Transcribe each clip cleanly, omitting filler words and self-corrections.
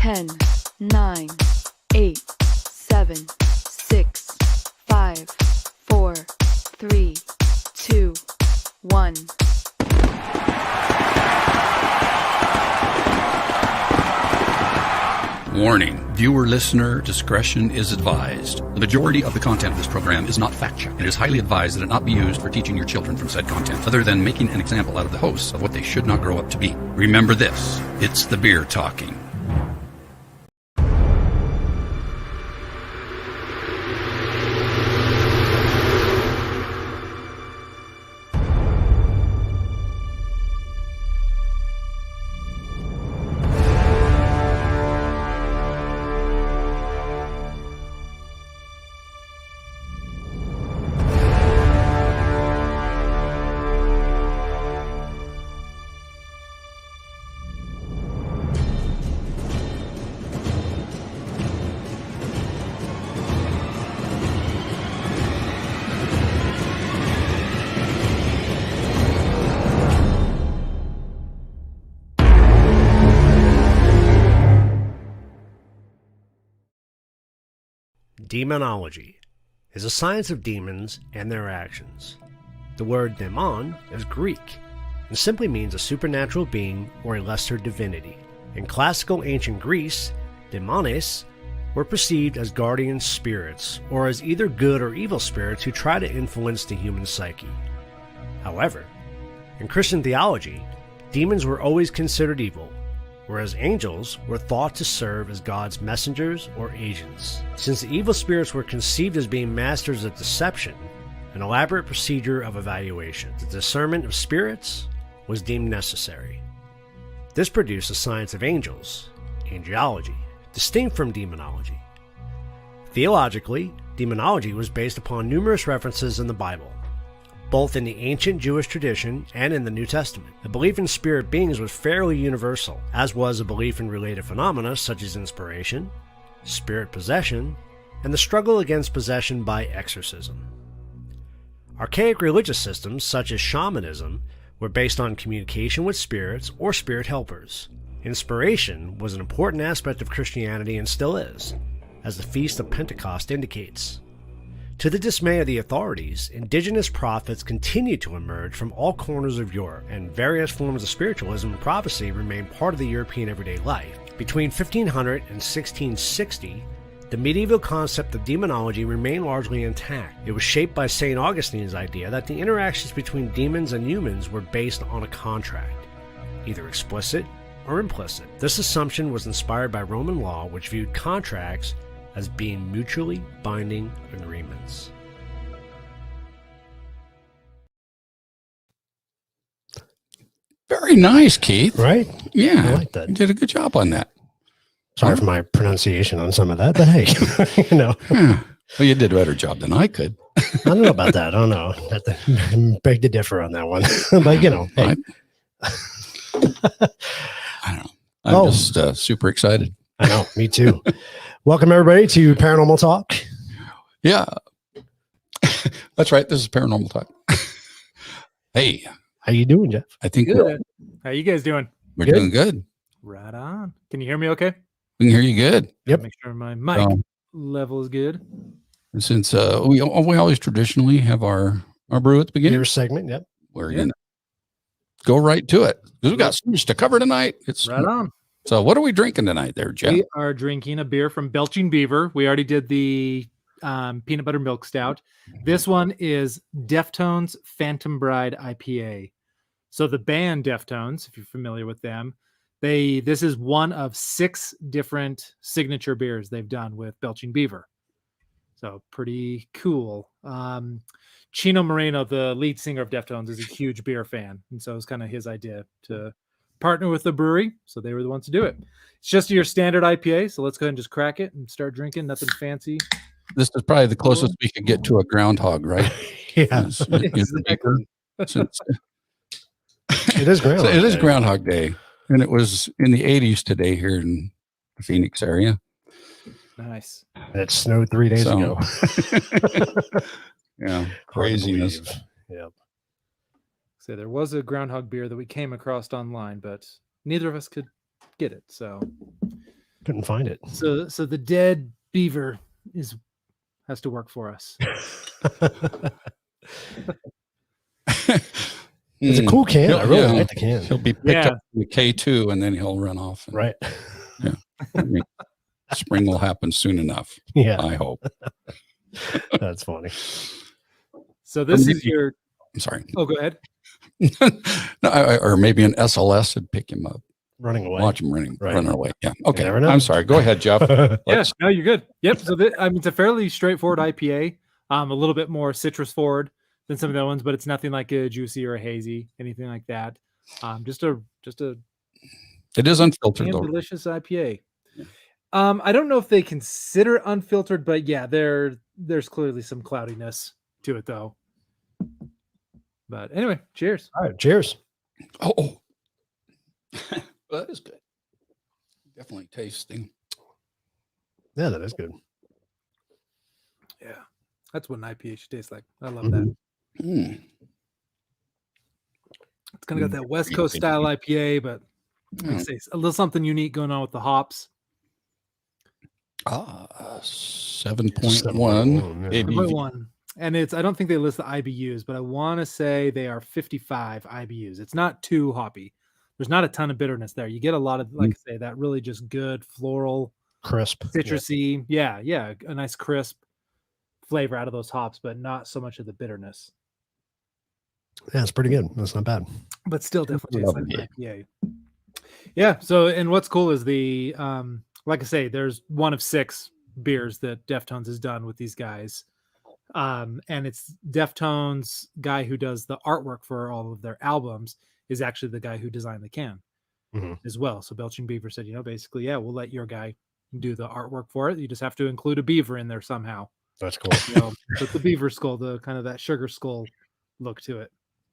10, 9, 8, 7, 6, 5, 4, 3, 2, 1. Warning. Viewer listener discretion is advised. The majority of the content of this program is not fact-checked. It is highly advised that it not be used for teaching your children from said content, other than making an example out of the hosts of what they should not grow up to be. Remember this. It's the beer talking. Demonology is a science of demons and their actions. The word demon is Greek and simply means a supernatural being or a lesser divinity. In classical ancient Greece, demones were perceived as guardian spirits or as either good or evil spirits who try to influence the human psyche. However, in Christian theology, demons were always considered evil, whereas angels were thought to serve as God's messengers or agents. Since the evil spirits were conceived as being masters of deception, an elaborate procedure of evaluation, the discernment of spirits, was deemed necessary. This produced a science of angels, angelology, distinct from demonology. Theologically, demonology was based upon numerous references in the Bible, both in the ancient Jewish tradition and in the New Testament. The belief in spirit beings was fairly universal, as was a belief in related phenomena such as inspiration, spirit possession, and the struggle against possession by exorcism. Archaic religious systems such as shamanism were based on communication with spirits or spirit helpers. Inspiration was an important aspect of Christianity and still is, as the Feast of Pentecost indicates. To the dismay of the authorities, indigenous prophets continued to emerge from all corners of Europe, and various forms of spiritualism and prophecy remained part of the European everyday life. Between 1500 and 1660, the medieval concept of demonology remained largely intact. It was shaped by St. Augustine's idea that the interactions between demons and humans were based on a contract, either explicit or implicit. This assumption was inspired by Roman law, which viewed contracts as being mutually binding agreements. Very nice, Keith. Right? Yeah. I like that. You did a good job on that. Sorry for my pronunciation on some of that, but hey, Yeah. Well, you did a better job than I could. I don't know about that. I don't know. Beg to differ on that one. But, hey. I don't know. I'm just super excited. I know. Me too. Welcome, everybody, to Paranormal Talk. Yeah. That's right. This is Paranormal Talk. Hey. How you doing, Jeff? I think good. How you guys doing? We're doing good. Right on. Can you hear me okay? We can hear you good. Yep. Make sure my mic level is good. Since we always traditionally have our brew at the beginning. Your segment, yep. We're going to go right to it. Because we've got so much to cover tonight. It's right on. So what are we drinking tonight there, Jeff? We are drinking a beer from Belching Beaver. We already did the peanut butter milk stout. This one is Deftones Phantom Bride IPA. So the band Deftones, if you're familiar with them, this is one of 6 different signature beers they've done with Belching Beaver. So pretty cool. Chino Moreno, the lead singer of Deftones, is a huge beer fan. And so it's kind of his idea to partner with the brewery, so they were the ones to do it. It's just your standard IPA, so let's go ahead and just crack it and start drinking. Nothing fancy. This is probably the closest we could get to a groundhog, right? Yeah. Exactly. It is Groundhog It is Day. Groundhog Day, and it was in the 80s today here in the Phoenix area. Nice. It snowed 3 days ago. Yeah, craziness. Yeah. So there was a groundhog beer that we came across online, but neither of us could get it. So Couldn't find it. So the dead beaver has to work for us. It's a cool can. I really like the can. He'll be picked up in the K2 and then he'll run off. And, Right. Yeah. I mean, spring will happen soon enough. Yeah. I hope. That's funny. So this is your. I'm sorry. Oh, go ahead. No, or maybe an SLS would pick him up. Running away. Watch him running away. Yeah. Okay. never know. I'm sorry. Go ahead, Jeff. Yeah, no, you're good. Yep. So it's a fairly straightforward IPA. A little bit more citrus forward than some of the other ones, but it's nothing like a juicy or a hazy, anything like that. Just a It is unfiltered, though. delicious IPA. I don't know if they consider it unfiltered, but yeah, there's clearly some cloudiness to it, though. But anyway, cheers. All right. Cheers. Oh. Well, that is good. Definitely tasting. Yeah, that is good. Yeah, that's what an IPA should taste like. I love that. Mm. It's kind of got that West Coast style IPA, but like I say, a little something unique going on with the hops. 7.1 7.1, ABV. 7.1. And I don't think they list the IBUs, but I want to say they are 55 IBUs. It's not too hoppy. There's not a ton of bitterness there. You get a lot of, like I say, that really just good floral, crisp, citrusy. Yeah, a nice crisp flavor out of those hops, but not so much of the bitterness. Yeah, it's pretty good. That's not bad. But still definitely tastes like an IPA. Yeah. So, and what's cool is the, like I say, there's one of 6 beers that Deftones has done with these guys. And it's Deftones guy who does the artwork for all of their albums is actually the guy who designed the can as well. So Belching Beaver said, basically, yeah, we'll let your guy do the artwork for it. You just have to include a beaver in there somehow. That's cool. With the beaver skull, the kind of that sugar skull look to it.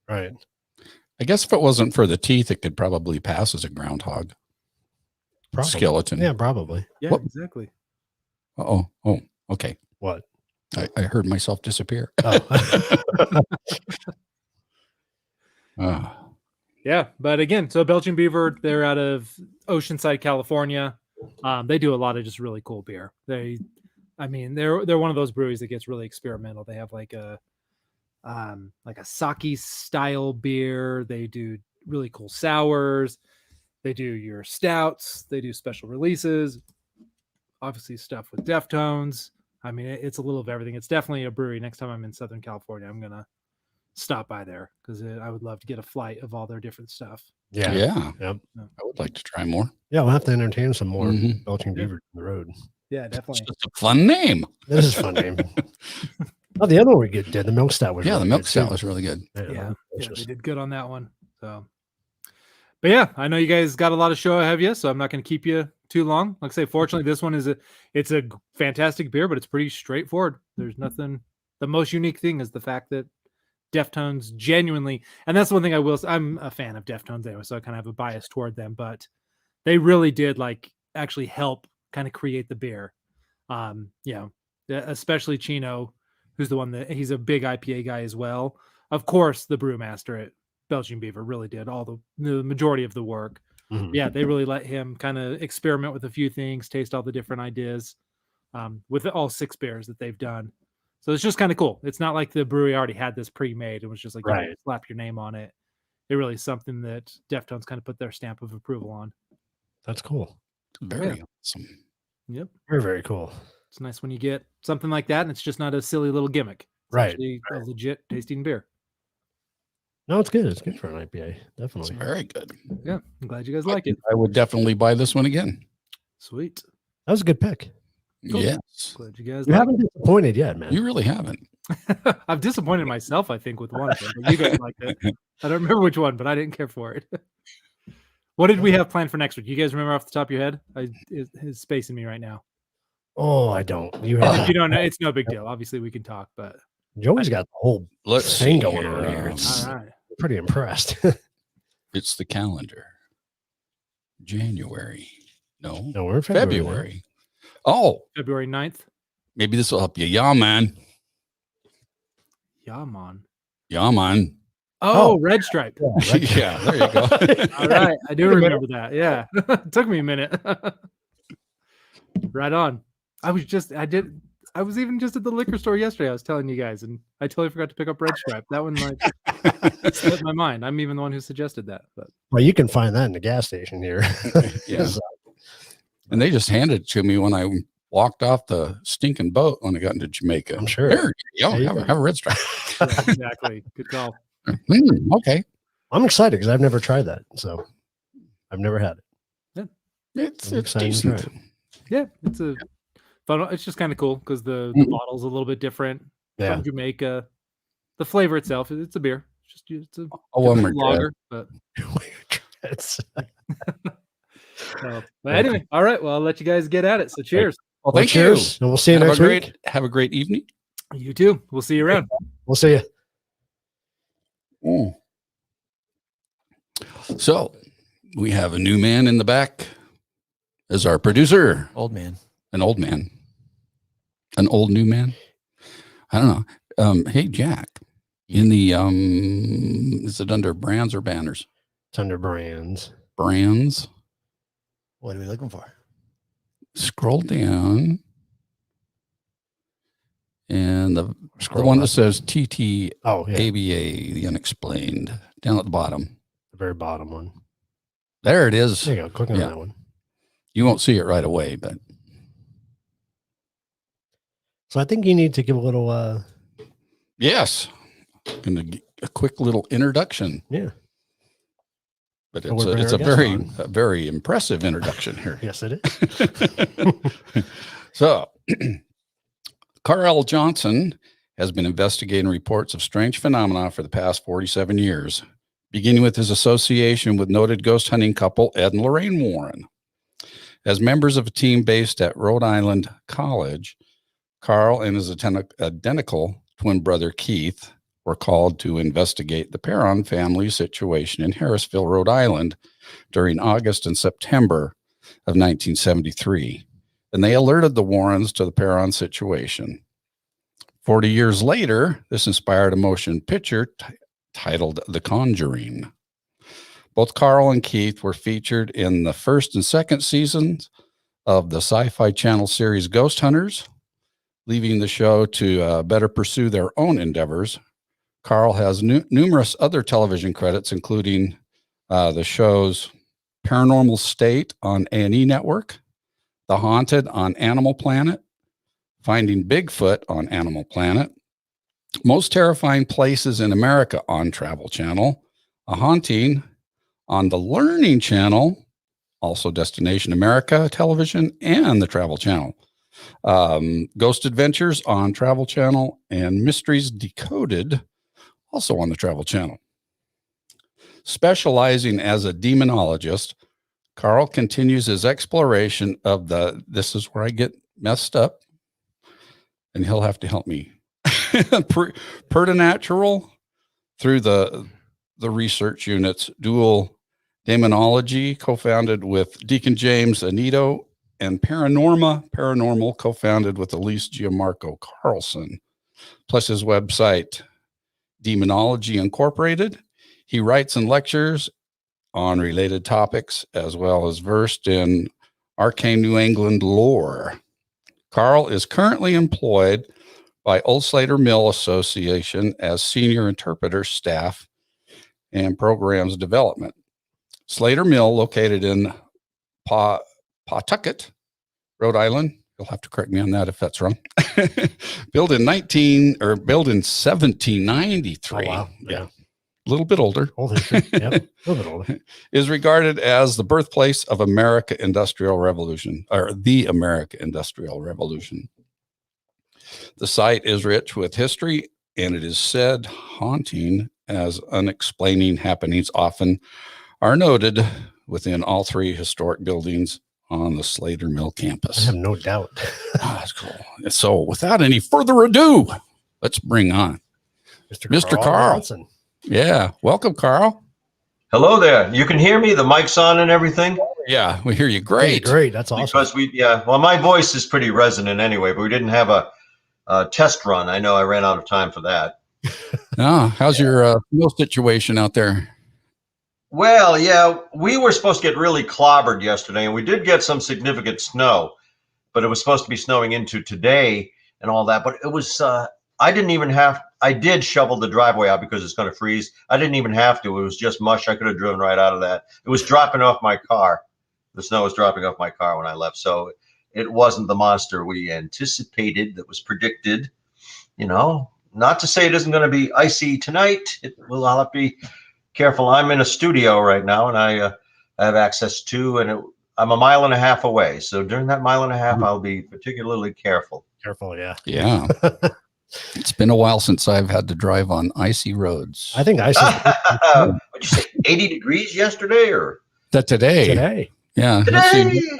Right. I guess if it wasn't for the teeth, it could probably pass as a groundhog. Probably. Skeleton. Yeah, probably. Yeah, exactly. Oh, okay. What? I heard myself disappear. Oh. Yeah, but again, so Belching Beaver, they're out of Oceanside, California. They do a lot of just really cool beer. They're one of those breweries that gets really experimental. They have like a sake style beer. They do really cool sours. They do your stouts. They do special releases. Obviously, stuff with Deftones. I mean, it's a little of everything. It's definitely a brewery. Next time I'm in Southern California, I'm gonna stop by there because I would love to get a flight of all their different stuff. Yeah. Yep. I would like to try more. Yeah, we'll have to entertain some more Belching Beaver on the road. Yeah, definitely. It's a fun name. This is a fun name. Oh, the other one we did, the milk stout was the really milk good, stout too. was really good. Yeah, they did good on that one. So, but yeah, I know you guys got a lot of show ahead of you, so I'm not going to keep you too long. Like I say, fortunately, this one it's a fantastic beer, but it's pretty straightforward. There's nothing. The most unique thing is the fact that Deftones genuinely, and that's one thing I will. I'm a fan of Deftones anyway, so I kind of have a bias toward them, but they really did actually help kind of create the beer. Especially Chino, who's the one that he's a big IPA guy as well. Of course, the brewmaster at Belching Beaver really did all the majority of the work. Yeah, they really let him kind of experiment with a few things, taste all the different ideas with all 6 beers that they've done. So it's just kind of cool. It's not like the brewery already had this pre-made. It was just like, slap your name on it. It really is something that Deftones kind of put their stamp of approval on. That's cool. Very awesome. Yep. Very, very cool. It's nice when you get something like that and it's just not a silly little gimmick. It's actually a legit tasting beer. No, it's good. It's good for an IPA. Definitely. It's very good. Yeah. I'm glad you guys like it. I would definitely buy this one again. Sweet. That was a good pick. Cool. Yes. Glad you guys You haven't disappointed yet, man. You really haven't. I've disappointed myself, I think, with one of them, but you guys liked it. I don't remember which one, but I didn't care for it. What did we have planned for next week? You guys remember off the top of your head? It's spacing me right now. Oh, I don't. If you don't know, it's no big deal. Obviously, we can talk, but Joey's got the whole thing going on here. All right. Pretty impressed. It's the calendar. January. No, we're in February. Oh, February 9th. Maybe this will help you. Yeah, man. Yeah, man. Yeah, man. Oh, Red Stripe. Yeah, there you go. All right. I do remember that. Yeah. It took me a minute. Right on. I was even just at the liquor store yesterday. I was telling you guys, and I totally forgot to pick up Red Stripe. That one like slipped my mind. I'm even the one who suggested that. But Well, you can find that in the gas station here. Yeah. And they just handed it to me when I walked off the stinking boat when I got into Jamaica. I'm sure. There you go. There you Have go. a Red Stripe. yeah, exactly. Good call. Okay. I'm excited because I've never tried that. So I've never had it. It's excited to decent. try it. Yeah, it's a fun. It's just kind of cool because the bottle's a little bit different Yeah. from Jamaica. The flavor itself, it's a beer. It's a Oh, I'm lager, but It's- but anyway, all right. Well, I'll let you guys get at it. So cheers. Well, Well, thank cheers. you. And we'll see you next week. Have a great evening. You too. We'll see you around. We'll see you. So we have a new man in the back as our producer. Old man. An old man. An old new man. I don't know. Hey, Jack. In the is it under brands or banners? It's under brands. Brands. What are we looking for? Scroll down. And the one that up. says TT Oh, yeah. ABA, the unexplained, down at the bottom. The very bottom one. There it is. There you go. Click on Yeah. that one. You won't see it right away, but So I think you need to give a little, yes, going to a quick little introduction. yeah. But And we'll bring it's our a guest on. very impressive introduction here. Yes, it is. So, Carl L. Johnson has been investigating reports of strange phenomena for the past 47 years, beginning with his association with noted ghost hunting couple Ed and Lorraine Warren. As members of a team based at Rhode Island College, Carl and his identical twin brother Keith were called to investigate the Perron family situation in Harrisville, Rhode Island during August and September of 1973. And they alerted the Warrens to the Perron situation. 40 years later, this inspired a motion picture titled The Conjuring. Both Carl and Keith were featured in the first and second seasons of the Sci-Fi Channel series Ghost Hunters, leaving the show to better pursue their own endeavors. Carl has numerous other television credits, including the shows Paranormal State on A&E Network, The Haunted on Animal Planet, Finding Bigfoot on Animal Planet, Most Terrifying Places in America on Travel Channel, A Haunting on the Learning Channel, also Destination America Television and the Travel Channel, Ghost Adventures on Travel Channel, and Mysteries Decoded, also on the Travel Channel. Specializing as a demonologist, Carl continues his exploration of this is where I get messed up, and he'll have to help me, preternatural through the research unit's dual demonology, co-founded with Deacon James Anito, and Paranormal, co-founded with Elise Gianmarco Carlson, plus his website, Demonology Incorporated. He writes and lectures on related topics, as well as versed in arcane New England lore. Carl is currently employed by Old Slater Mill Association as senior interpreter staff and programs development. Slater Mill, located in Pawtucket, Rhode Island. You'll have to correct me on that if that's wrong. Built in 1793. Oh, wow. Yeah. A little bit older. Old history. Yep. A little bit older. Is regarded as the birthplace of America Industrial Revolution, or the America Industrial Revolution. The site is rich with history, and it is said haunting as unexplaining happenings often are noted within all three historic buildings on the Slater Mill I campus. have no doubt. That's cool. So without any further ado, let's bring on Mr. Carl. Johnson. Yeah. Welcome, Carl. Hello there. You can hear me? The mic's on and everything? Yeah, we hear you Hey, great. great. That's awesome. Because well, my voice is pretty resonant anyway, but we didn't have a test run. I know I ran out of time for that. How's your snow situation out there? Well, yeah, we were supposed to get really clobbered yesterday, and we did get some significant snow. but it was supposed to be snowing into today and all that. But it was, I did shovel the driveway out because it's going to freeze. I didn't even have to. It was just mush. I could have driven right out of that. It was dropping off my car. The snow was dropping off my car when I left. So it wasn't the monster we anticipated that was predicted. Not to say it isn't going to be icy tonight. I'll have to be careful. I'm in a studio right now, and I have access to, and I'm 1.5 miles away. So during that 1.5 miles, I'll be particularly careful. Careful, yeah. Yeah. It's been a while since I've had to drive on icy roads. I think ice What'd you say, 80 degrees yesterday or? today. Yeah. Let's Today. see.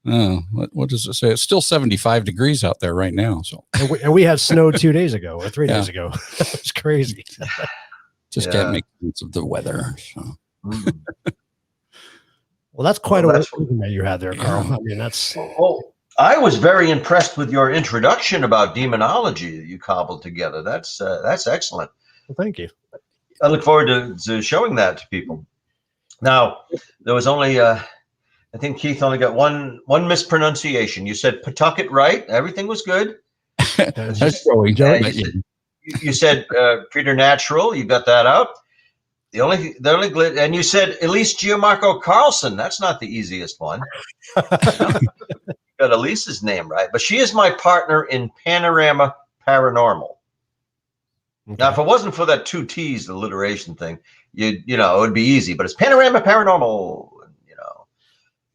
Oh, what does it say? It's still 75 degrees out there right now. So And we had snow 2 days ago or 3 days ago. It's crazy. just can't make sense of the weather. So. Well, that's quite Well, a that you had there, Carl. I mean, that's. Oh, I was very impressed with your introduction about demonology that you cobbled together. That's excellent. Well, thank you. I look forward to showing that to people. Now, there was only, I think Keith only got one mispronunciation. You said Pawtucket right. Everything was good. That's Joey. You said preternatural. You got that out. The only and you said Elise Gianmarco Carlson. That's not the easiest one. Got Elise's name right, but she is my partner in Panorama Paranormal. Okay. Now, if it wasn't for that 2 T's alliteration thing, it would be easy. But it's Panorama Paranormal.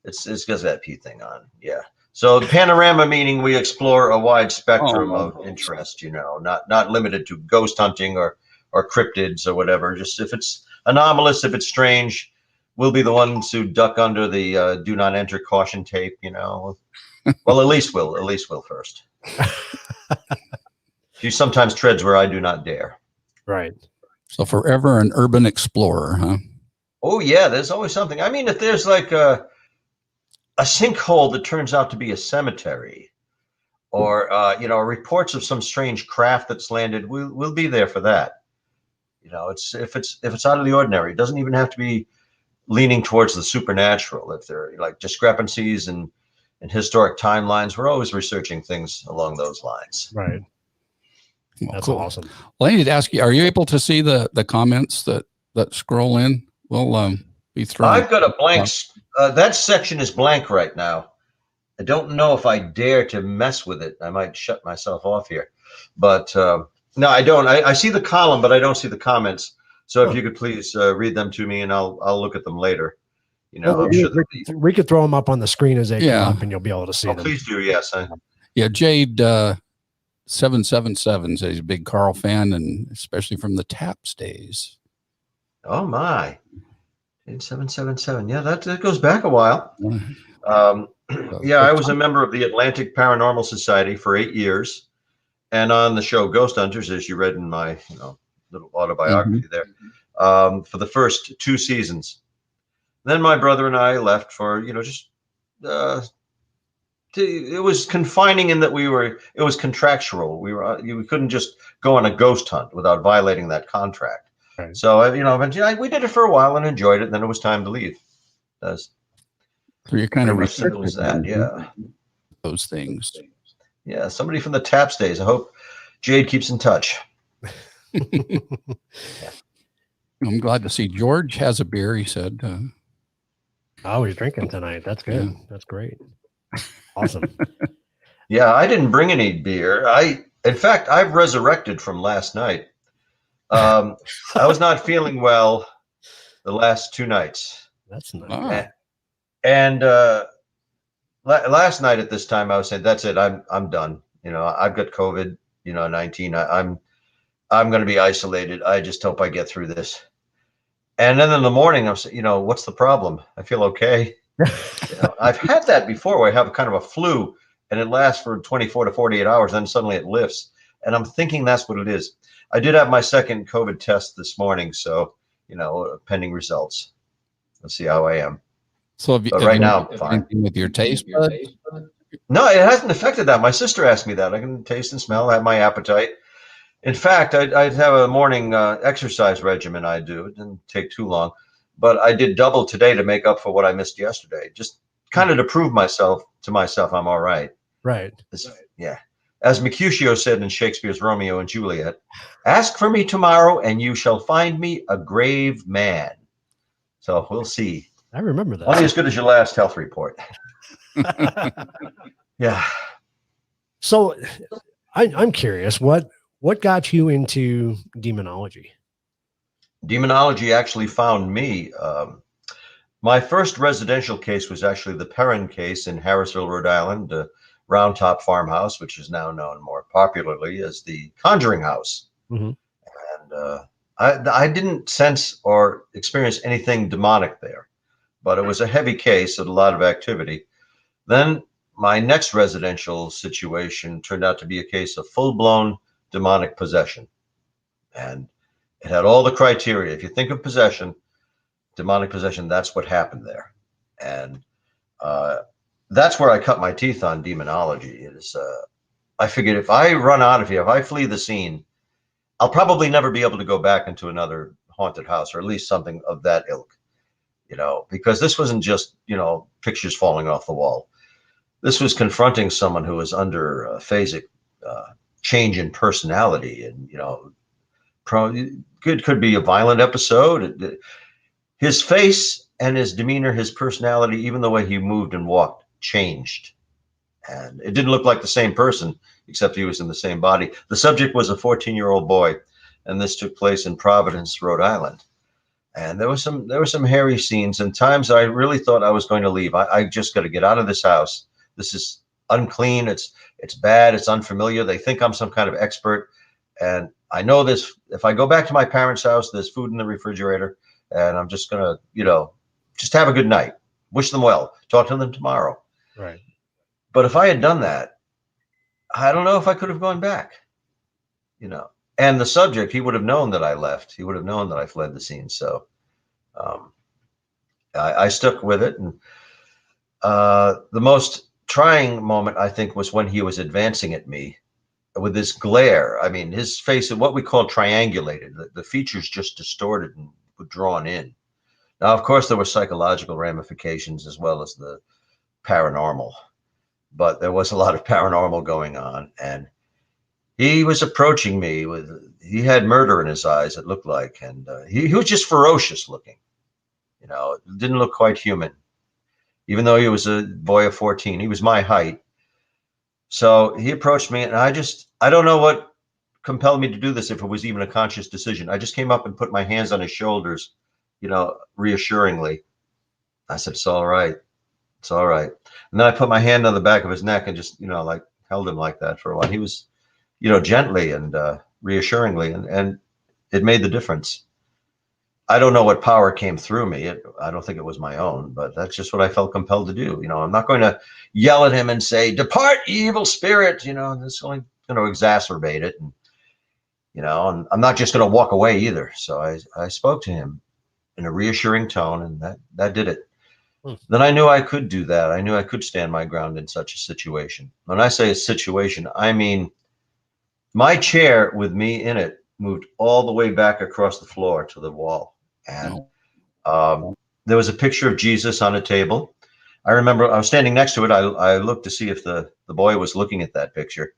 It's got that P thing on. Yeah. So the panorama meaning we explore a wide spectrum of interest. Not limited to ghost hunting or cryptids or whatever. Just if it's anomalous, if it's strange, we'll be the ones who duck under the do not enter caution tape. Well, Elise will first. She sometimes treads where I do not dare. Right. So forever an urban explorer, huh? Oh yeah, there's always something. I mean, if there's like a sinkhole that turns out to be a cemetery, or reports of some strange craft that's landed, we'll be there for that. It's if it's out of the ordinary. It doesn't even have to be leaning towards the supernatural. If there are like discrepancies and historic timelines, we're always researching things along those lines. Right. Well, That's cool. awesome. Well, I need to ask you: are you able to see the comments that scroll in? We'll be thrown. I've got a blank. That section is blank right now. I don't know if I dare to mess with it. I might shut myself off here. But no, I don't. I see the column, but I don't see the comments. So if you could please read them to me, and I'll look at them later. I'm sure we could throw them up on the screen as they come up, and you'll be able to see them. Please do. Yes. Yeah, Jade 777 says he's a big Carl fan, and especially from the Taps days. Oh my. 777. Yeah, that goes back a while. Yeah, I was a member of the Atlantic Paranormal Society for 8 years, and on the show Ghost Hunters, as you read in my little autobiography there, for the first 2 seasons. Then my brother and I left for it was confining in that it was contractual. We couldn't just go on a ghost hunt without violating that contract. Right. So eventually we did it for a while and enjoyed it. And then it was time to leave. So you're kind of simple as that. Yeah. Those things. Yeah. Somebody from the Taps days. I hope Jade keeps in touch. Yeah. I'm glad to see George has a beer. He said. Oh, he's drinking tonight. That's good. Yeah. That's great. Awesome. Yeah, I didn't bring any beer. In fact, I've resurrected from last night. I was not feeling well the last 2 nights. That's nice. And last night at this time, I was saying, "That's it. I'm done. I've got COVID. 19. I'm going to be isolated. I just hope I get through this." And then in the morning, I was, "What's the problem? I feel okay." I've had that before where I have kind of a flu and it lasts for 24 to 48 hours. Then suddenly it lifts. And I'm thinking that's what it is. I did have my second COVID test this morning. So, pending results. Let's see how I am. So right now, I'm fine. With your taste buds? No, it hasn't affected that. My sister asked me that. I can taste and smell. I have my appetite. In fact, I'd have a morning exercise regimen I do. It didn't take too long. But I did double today to make up for what I missed yesterday. Just kind of to prove to myself, I'm all right. Right. Yeah. As Mercutio said in Shakespeare's Romeo and Juliet, ask for me tomorrow and you shall find me a grave man. So we'll see. I remember that. Only as good as your last health report. Yeah. So I'm curious, what got you into demonology? Demonology actually found me. My first residential case was actually the Perrin case in Harrisville, Rhode Island, Round Top Farmhouse, which is now known more popularly as the Conjuring House. Mm-hmm. And I didn't sense or experience anything demonic there, but it was a heavy case with a lot of activity. Then my next residential situation turned out to be a case of full-blown demonic possession. And it had all the criteria. If you think of possession, demonic possession, that's what happened there. And that's where I cut my teeth on demonology. I figured if I run out of here, if I flee the scene, I'll probably never be able to go back into another haunted house, or at least something of that ilk, because this wasn't just, pictures falling off the wall. This was confronting someone who was under phasic change in personality, and, could be a violent episode. His face and his demeanor, his personality, even the way he moved and walked, changed. And it didn't look like the same person, except he was in the same body. The subject was a 14-year-old boy, and this took place in Providence, Rhode Island. And there were some hairy scenes, and times I really thought I was going to leave. I just got to get out of this house. This is unclean. It's bad. It's unfamiliar. They think I'm some kind of expert. And I know this. If I go back to my parents' house, there's food in the refrigerator, and I'm just going to, just have a good night. Wish them well. Talk to them tomorrow. Right. But if I had done that, I don't know if I could have gone back, And the subject, he would have known that I left. He would have known that I fled the scene. So I stuck with it. And the most trying moment, I think, was when he was advancing at me with this glare. I mean, his face, what we call triangulated, the features just distorted and drawn in. Now, of course, there were psychological ramifications as well as the paranormal, but there was a lot of paranormal going on. And he was approaching me he had murder in his eyes, it looked like. And he was just ferocious looking, it didn't look quite human, even though he was a boy of 14. He was my height. So he approached me, and I don't know what compelled me to do this, if it was even a conscious decision. I just came up and put my hands on his shoulders, reassuringly. I said, it's all right. It's all right. And then I put my hand on the back of his neck and just, held him like that for a while. He was, gently and reassuringly, and it made the difference. I don't know what power came through me. I don't think it was my own, but that's just what I felt compelled to do. I'm not going to yell at him and say, depart, evil spirit. That's only going to exacerbate it. And, and I'm not just going to walk away either. So I spoke to him in a reassuring tone, and that did it. Then I knew I could do that. I knew I could stand my ground in such a situation. When I say a situation, I mean my chair with me in it moved all the way back across the floor to the wall. And there was a picture of Jesus on a table. I remember I was standing next to it. I looked to see if the boy was looking at that picture.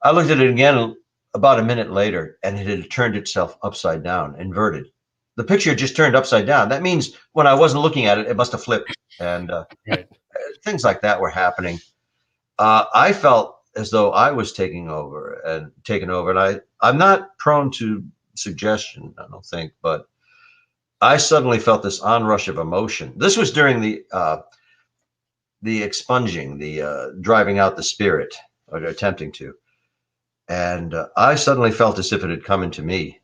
I looked at it again about a minute later, and it had turned itself upside down, inverted. The picture just turned upside down. That means when I wasn't looking at it, it must have flipped. And Right. Things like that were happening. I felt as though I was taken over. And I'm not prone to suggestion, I don't think, but I suddenly felt this onrush of emotion. This was during the expunging, the driving out the spirit, or attempting to. And I suddenly felt as if it had come into me.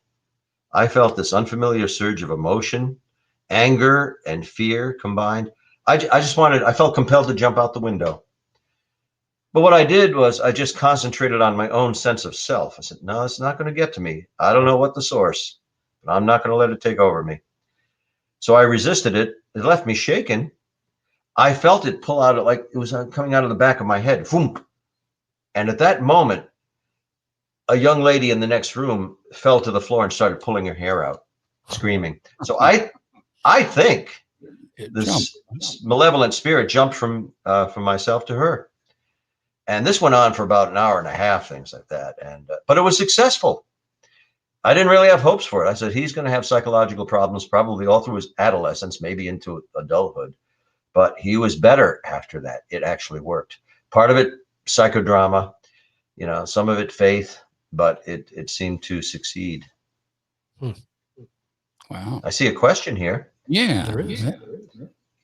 I felt this unfamiliar surge of emotion, anger, and fear combined. I felt compelled to jump out the window. But what I did was I just concentrated on my own sense of self. I said, no, it's not going to get to me. I don't know what the source, but I'm not going to let it take over me. So I resisted it. It left me shaken. I felt it pull out, like it was coming out of the back of my head. Boom. And at that moment, a young lady in the next room fell to the floor and started pulling her hair out, screaming. So I think this malevolent spirit jumped from myself to her. And this went on for about an hour and a half, things like that. And but it was successful. I didn't really have hopes for it. I said, he's going to have psychological problems probably all through his adolescence, maybe into adulthood. But he was better after that. It actually worked. Part of it, psychodrama, some of it faith, but it seemed to succeed. Wow. I see a question here. Yeah. There is.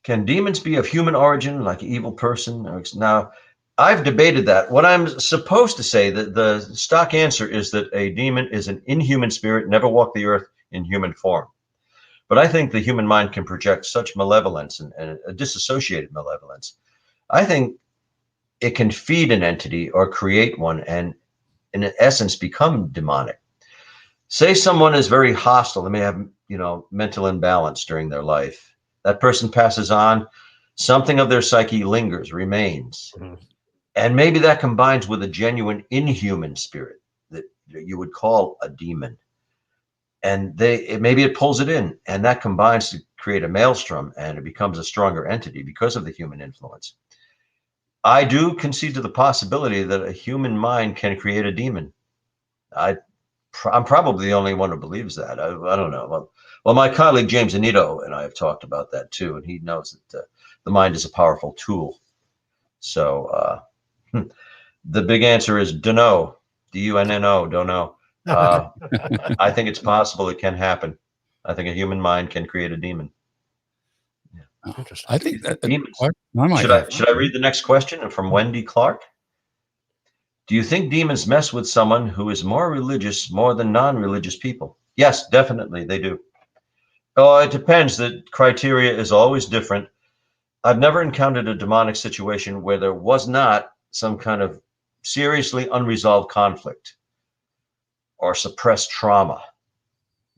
Can demons be of human origin, like an evil person? Now, I've debated that. What I'm supposed to say, the stock answer is that a demon is an inhuman spirit, never walked the earth in human form. But I think the human mind can project such malevolence and a disassociated malevolence. I think it can feed an entity or create one and, in essence, become demonic. Say someone is very hostile. They may have, mental imbalance during their life. That person passes on. Something of their psyche lingers, remains. Mhm. And maybe that combines with a genuine inhuman spirit that you would call a demon. And maybe it pulls it in, and that combines to create a maelstrom, and it becomes a stronger entity because of the human influence. I do concede to the possibility that a human mind can create a demon. I'm probably the only one who believes that. I don't know. Well, my colleague James Anito and I have talked about that too, and he knows that the mind is a powerful tool. So the big answer is dunno, D-U-N-N-O, don't know. I think it's possible it can happen. I think a human mind can create a demon. Interesting. I think that Demons. I Should I read the next question from Wendy Clark? Do you think demons mess with someone who is more religious more than non-religious people? Yes, definitely they do. Oh, it depends. The criteria is always different. I've never encountered a demonic situation where there was not some kind of seriously unresolved conflict or suppressed trauma.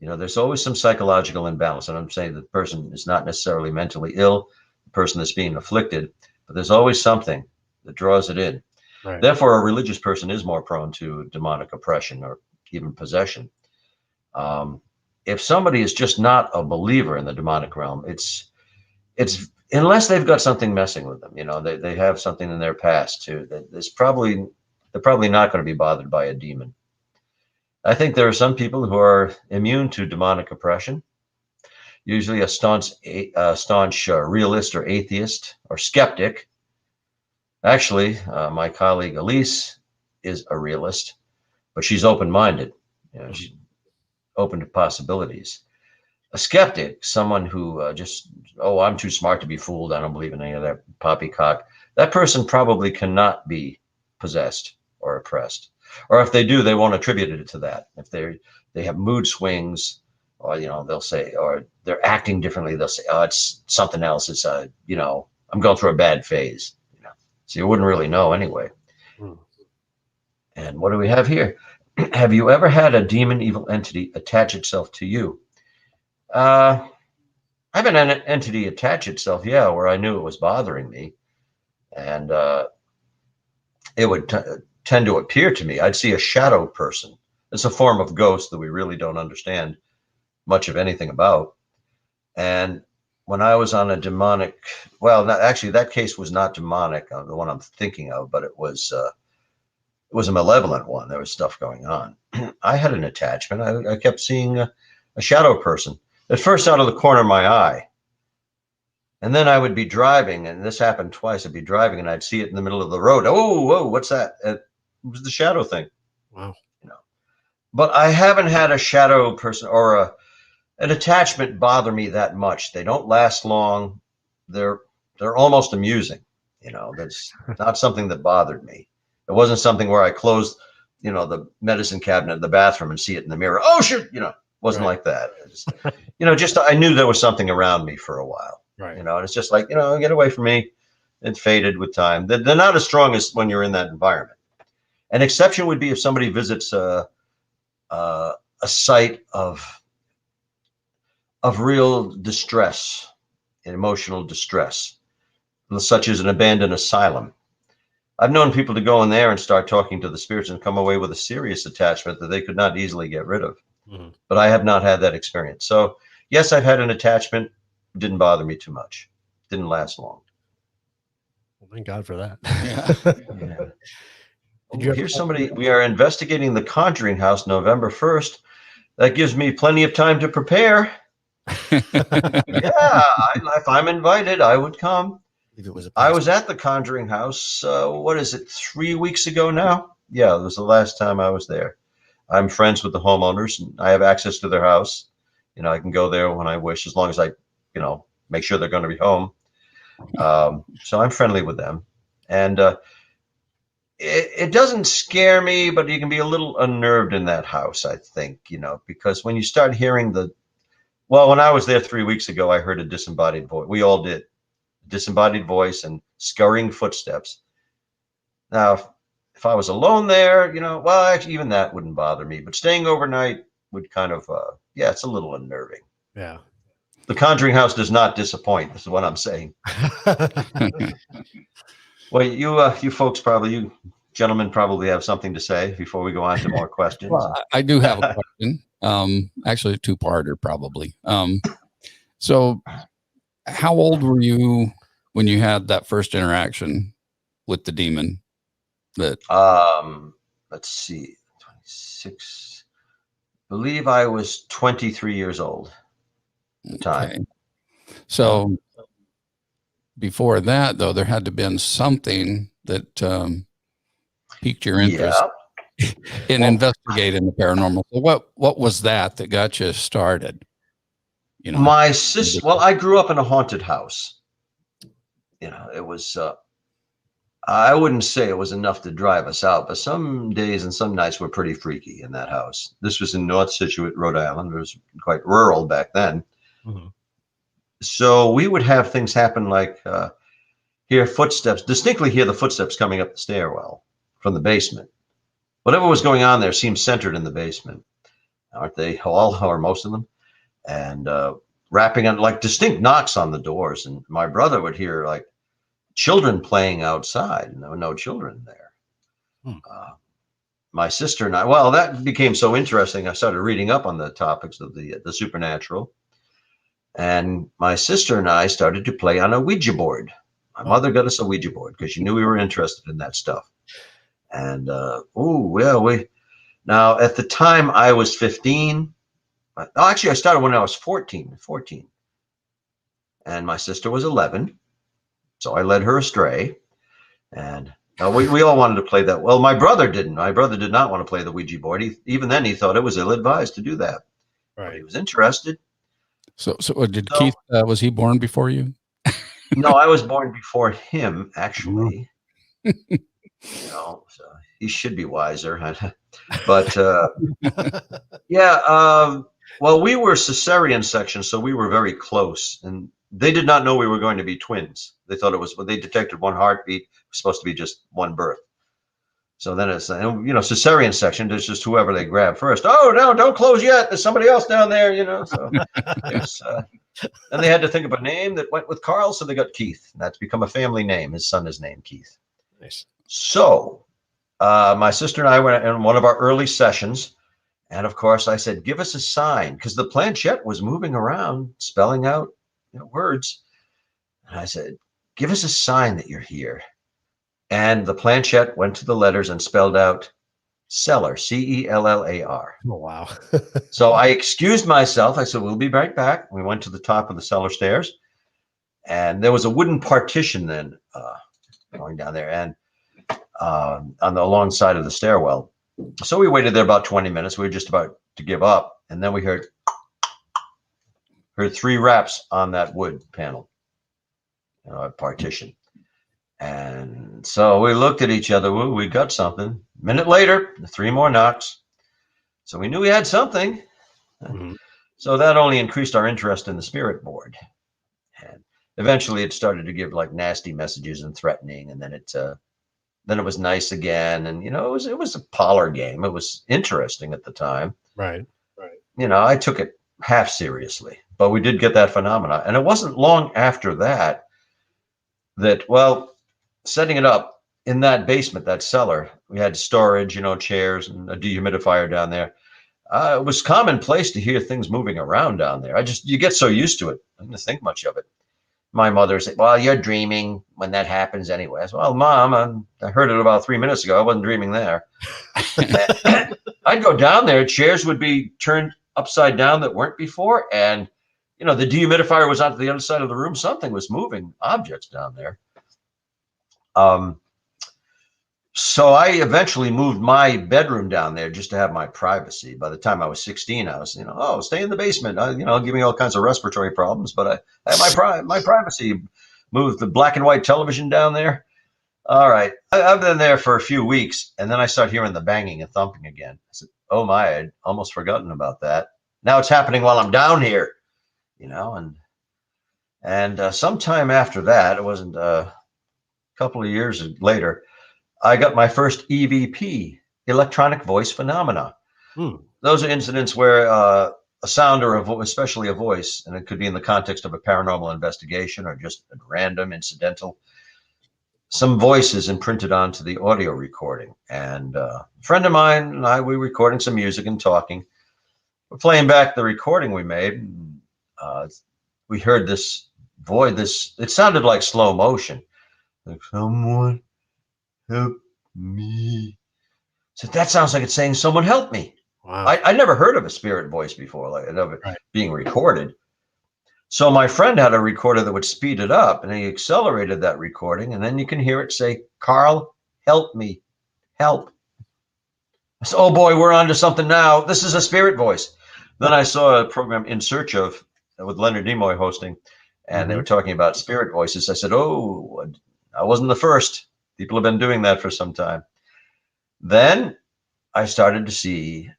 There's always some psychological imbalance. And I'm saying the person is not necessarily mentally ill, the person that's being afflicted, but there's always something that draws it in. Right. Therefore, a religious person is more prone to demonic oppression or even possession. If somebody is just not a believer in the demonic realm, it's unless they've got something messing with them, they have something in their past too. They're probably not going to be bothered by a demon. I think there are some people who are immune to demonic oppression, usually a staunch realist or atheist or skeptic. Actually, my colleague Elise is a realist, but she's open-minded. She's open to possibilities. A skeptic, someone who I'm too smart to be fooled. I don't believe in any of that poppycock. That person probably cannot be possessed or oppressed. Or if they do, they won't attribute it to that. If they have mood swings, or they'll say, or they're acting differently, they'll say, oh, it's something else. It's I'm going through a bad phase. So you wouldn't really know anyway. And what do we have here? Have you ever had a demon evil entity attach itself to you? I've had an entity attach itself, where I knew it was bothering me, and it would tend to appear to me. I'd see a shadow person. It's a form of ghost that we really don't understand much of anything about. And when I was on a demonic, actually that case was not demonic, the one I'm thinking of, but it was a malevolent one. There was stuff going on. I had an attachment. I kept seeing a shadow person, at first out of the corner of my eye. And then I would be driving, and this happened twice. I'd be driving and I'd see it in the middle of the road. Oh, whoa, what's that? It was the shadow thing. Wow. But I haven't had a shadow person or an attachment bother me that much. They don't last long. They're almost amusing. That's not something that bothered me. It wasn't something where I closed, the medicine cabinet in the bathroom and see it in the mirror. Oh, shit. Wasn't like that. Just I knew there was something around me for a while. Right. And it's just like, get away from me. It faded with time. They're not as strong as when you're in that environment. An exception would be if somebody visits a site of real distress, emotional distress, such as an abandoned asylum. I've known people to go in there and start talking to the spirits and come away with a serious attachment that they could not easily get rid of. But I have not had that experience. So yes, I've had an attachment didn't bother me too much. Didn't last long. Well, thank God for that. Yeah. Did you ever- Here's somebody. We are investigating the Conjuring House November 1st. That gives me plenty of time to prepare. Yeah, if I'm invited, I would come. If it was a I was at the Conjuring House, what is it, 3 weeks ago now? Yeah, it was the last time I was there. I'm friends with the homeowners, and I have access to their house. You know, I can go there when I wish, as long as I, make sure they're going to be home. So I'm friendly with them. And it doesn't scare me, but you can be a little unnerved in that house, I think, because when you start hearing when I was there 3 weeks ago, I heard a disembodied voice. We all did. Disembodied voice and scurrying footsteps. Now, if I was alone there, actually, even that wouldn't bother me. But staying overnight would kind of, it's a little unnerving. Yeah. The Conjuring House does not disappoint. This is what I'm saying. Well, you folks you gentlemen probably have something to say before we go on to more questions. Well, I do have a question. Actually, a two-parter probably. So how old were you when you had that first interaction with the demon? Let's see, 26. I believe I was 23 years old at the time. Okay. So before that, though, there had to have been something that piqued your interest in investigating the paranormal. So what was that got you started? My sister. Well, I grew up in a haunted house. It was. I wouldn't say it was enough to drive us out, but some days and some nights were pretty freaky in that house. This was in North Situate, Rhode Island. It was quite rural back then. Mm-hmm. So we would have things happen like hear footsteps, distinctly hear the footsteps coming up the stairwell from the basement. Whatever was going on there seemed centered in the basement. Aren't they all, or most of them? And rapping on, like, distinct knocks on the doors. And my brother would hear like children playing outside, and there were no children there. My sister and I, well, that became so interesting. I started reading up on the topics of the supernatural. And my sister and I started to play on a Ouija board. My mother got us a Ouija board because she knew we were interested in that stuff. And, now at the time I was 15. Actually, I started when I was 14. And my sister was 11. So I led her astray. And we all wanted to play that. Well, my brother didn't. My brother did not want to play the Ouija board. Even then, he thought it was ill-advised to do that. Right. But he was interested. So Keith, was he born before you? No, I was born before him, actually. So he should be wiser. But well, we were cesarean section, so we were very close, and they did not know we were going to be twins. They thought they detected one heartbeat. It was supposed to be just one birth. So then it's, cesarean section, there's just whoever they grab first. Oh, no, don't close yet. There's somebody else down there, So and they had to think of a name that went with Carl, so they got Keith. And that's become a family name. His son is named Keith. Nice. So my sister and I went in one of our early sessions. And of course, I said, give us a sign, because the planchette was moving around, spelling out words. And I said, give us a sign that you're here. And the planchette went to the letters and spelled out cellar, C-E-L-L-A-R. Oh, wow. So I excused myself. I said, we'll be right back. We went to the top of the cellar stairs. And there was a wooden partition then going down there and on the long side of the stairwell. So we waited there about 20 minutes. We were just about to give up. And then we heard 3 raps on that wood panel, partition. And so we looked at each other. Well, we got something. A minute later, 3 more knocks. So we knew we had something. Mm-hmm. So that only increased our interest in the spirit board. And eventually it started to give like nasty messages and threatening. And then it was nice again. And, it was a parlor game. It was interesting at the time. Right. I took it half seriously, but we did get that phenomena. And it wasn't long after that, setting it up in that basement, that cellar, we had storage, chairs and a dehumidifier down there. It was commonplace to hear things moving around down there. You get so used to it. I didn't think much of it. My mother said, well, you're dreaming when that happens anyway. I said, well, Mom, I heard it about 3 minutes ago. I wasn't dreaming there. I'd go down there. Chairs would be turned upside down that weren't before. And, the dehumidifier was on the other side of the room. Something was moving objects down there. So I eventually moved my bedroom down there just to have my privacy. By the time I was 16, I was, stay in the basement. Give me all kinds of respiratory problems, but I had my privacy. Moved the black and white television down there. All right. I've been there for a few weeks, and then I start hearing the banging and thumping again. I said, oh my, I'd almost forgotten about that. Now it's happening while I'm down here, and sometime after that, it wasn't a couple of years later, I got my first EVP, electronic voice phenomena. Those are incidents where a sound or especially a voice, and it could be in the context of a paranormal investigation or just a random incidental, some voices imprinted onto the audio recording. And a friend of mine and I, we were recording some music and talking. We're playing back the recording we made. And, we heard this voice, it sounded like slow motion. Like, someone help me. So that sounds like it's saying, someone help me. Wow. I never heard of a spirit voice before, like of it being recorded. So my friend had a recorder that would speed it up, and he accelerated that recording, and then you can hear it say, Carl, help me, help. I said, oh boy, we're on to something now. This is a spirit voice. Then I saw a program In Search Of with Leonard Nimoy hosting, and they were talking about spirit voices. I said, oh, I wasn't the first. People have been doing that for some time. Then I started to see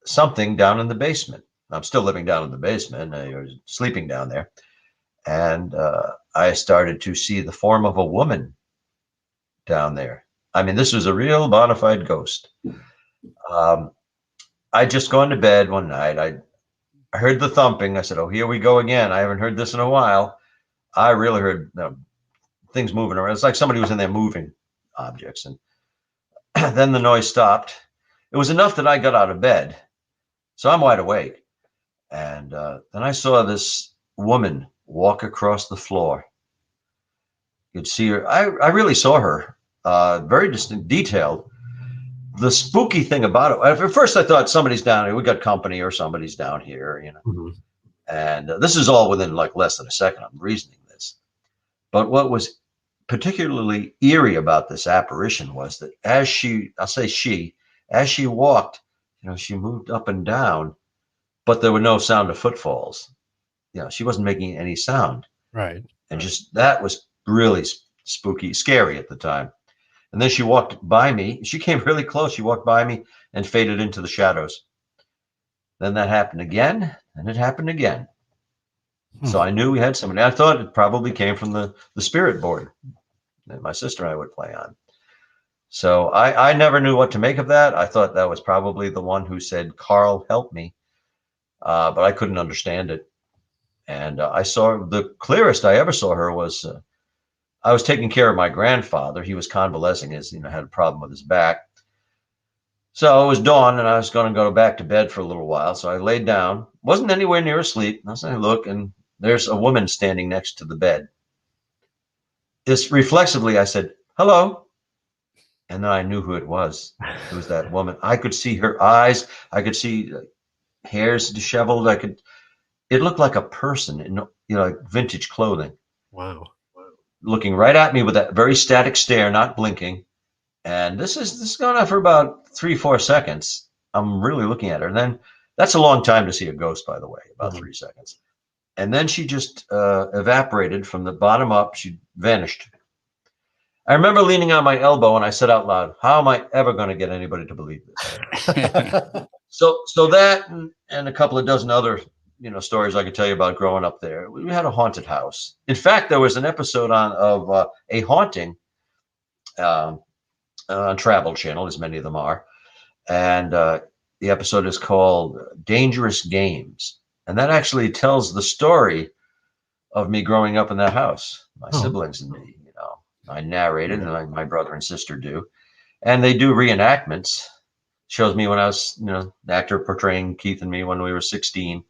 something down in the basement. I'm still living down in the basement. I was sleeping down there. And I started to see the form of a woman down there. I mean, this was a real bona fide ghost. I'd just gone to bed one night. I heard the thumping. I said, oh, here we go again. I haven't heard this in a while. I really heard things moving around. It's like somebody was in there moving objects. And then the noise stopped. It was enough that I got out of bed. So I'm wide awake. And then I saw this woman walk across the floor. You'd see her. I really saw her, very distinct, detailed. The spooky thing about it, at first I thought somebody's down here. We got company or somebody's down here, And this is all within like less than a second. I'm reasoning this. But what was particularly eerie about this apparition was that as she walked, she moved up and down, but there were no sound of footfalls. She wasn't making any sound. Right. And just that was really spooky, scary at the time. And then she walked by me. She came really close. She walked by me and faded into the shadows. Then that happened again, and it happened again. So I knew we had somebody. I thought it probably came from the spirit board that my sister and I would play on. So I never knew what to make of that. I thought that was probably the one who said, Carl, help me. But I couldn't understand it. And I saw the clearest I ever saw her was I was taking care of my grandfather. He was convalescing, had a problem with his back. So it was dawn, and I was going to go back to bed for a little while. So I laid down, wasn't anywhere near asleep. I was saying, look, and there's a woman standing next to the bed. This reflexively, I said, hello. And then I knew who it was. It was that woman. I could see her eyes. I could see hairs disheveled. It looked like a person in, like vintage clothing. Wow. Looking right at me with that very static stare, not blinking. And this is going on for about 3-4 seconds. I'm really looking at her. And then that's a long time to see a ghost, by the way, about 3 seconds. And then she just evaporated from the bottom up. She vanished. I remember leaning on my elbow and I said out loud, how am I ever going to get anybody to believe this? So that and a couple of dozen other stories I could tell you about growing up there. We had a haunted house. In fact, there was an episode of a haunting on Travel Channel, as many of them are. And the episode is called Dangerous Games. And that actually tells the story of me growing up in that house, my siblings and me. I narrated, and my brother and sister do. And they do reenactments. shows me when I was, the actor portraying Keith and me when we were 16.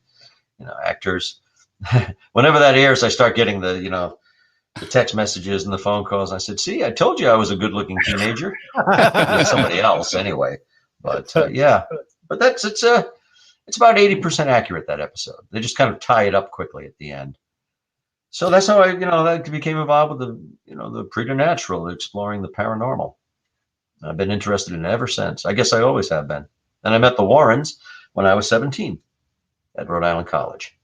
Actors. Whenever that airs, I start getting the text messages and the phone calls. I said, "See, I told you I was a good-looking teenager." With somebody else, anyway. But yeah, but it's about 80% accurate, that episode. They just kind of tie it up quickly at the end. So that's how I became involved with the preternatural, exploring the paranormal. I've been interested in it ever since. I guess I always have been. And I met the Warrens when I was 17 at Rhode Island College.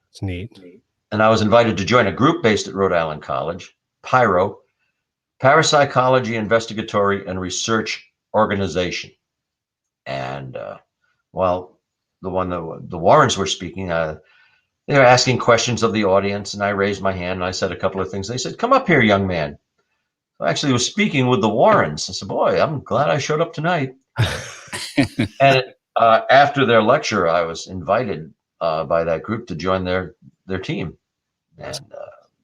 It's neat. And I was invited to join a group based at Rhode Island College, PIRO, Parapsychology Investigatory and Research Organization. And while the Warrens were speaking, they were asking questions of the audience, and I raised my hand and I said a couple of things. They said, "Come up here, young man." I actually was speaking with the Warrens. I said, "Boy, I'm glad I showed up tonight." And after their lecture, I was invited by that group to join their team. And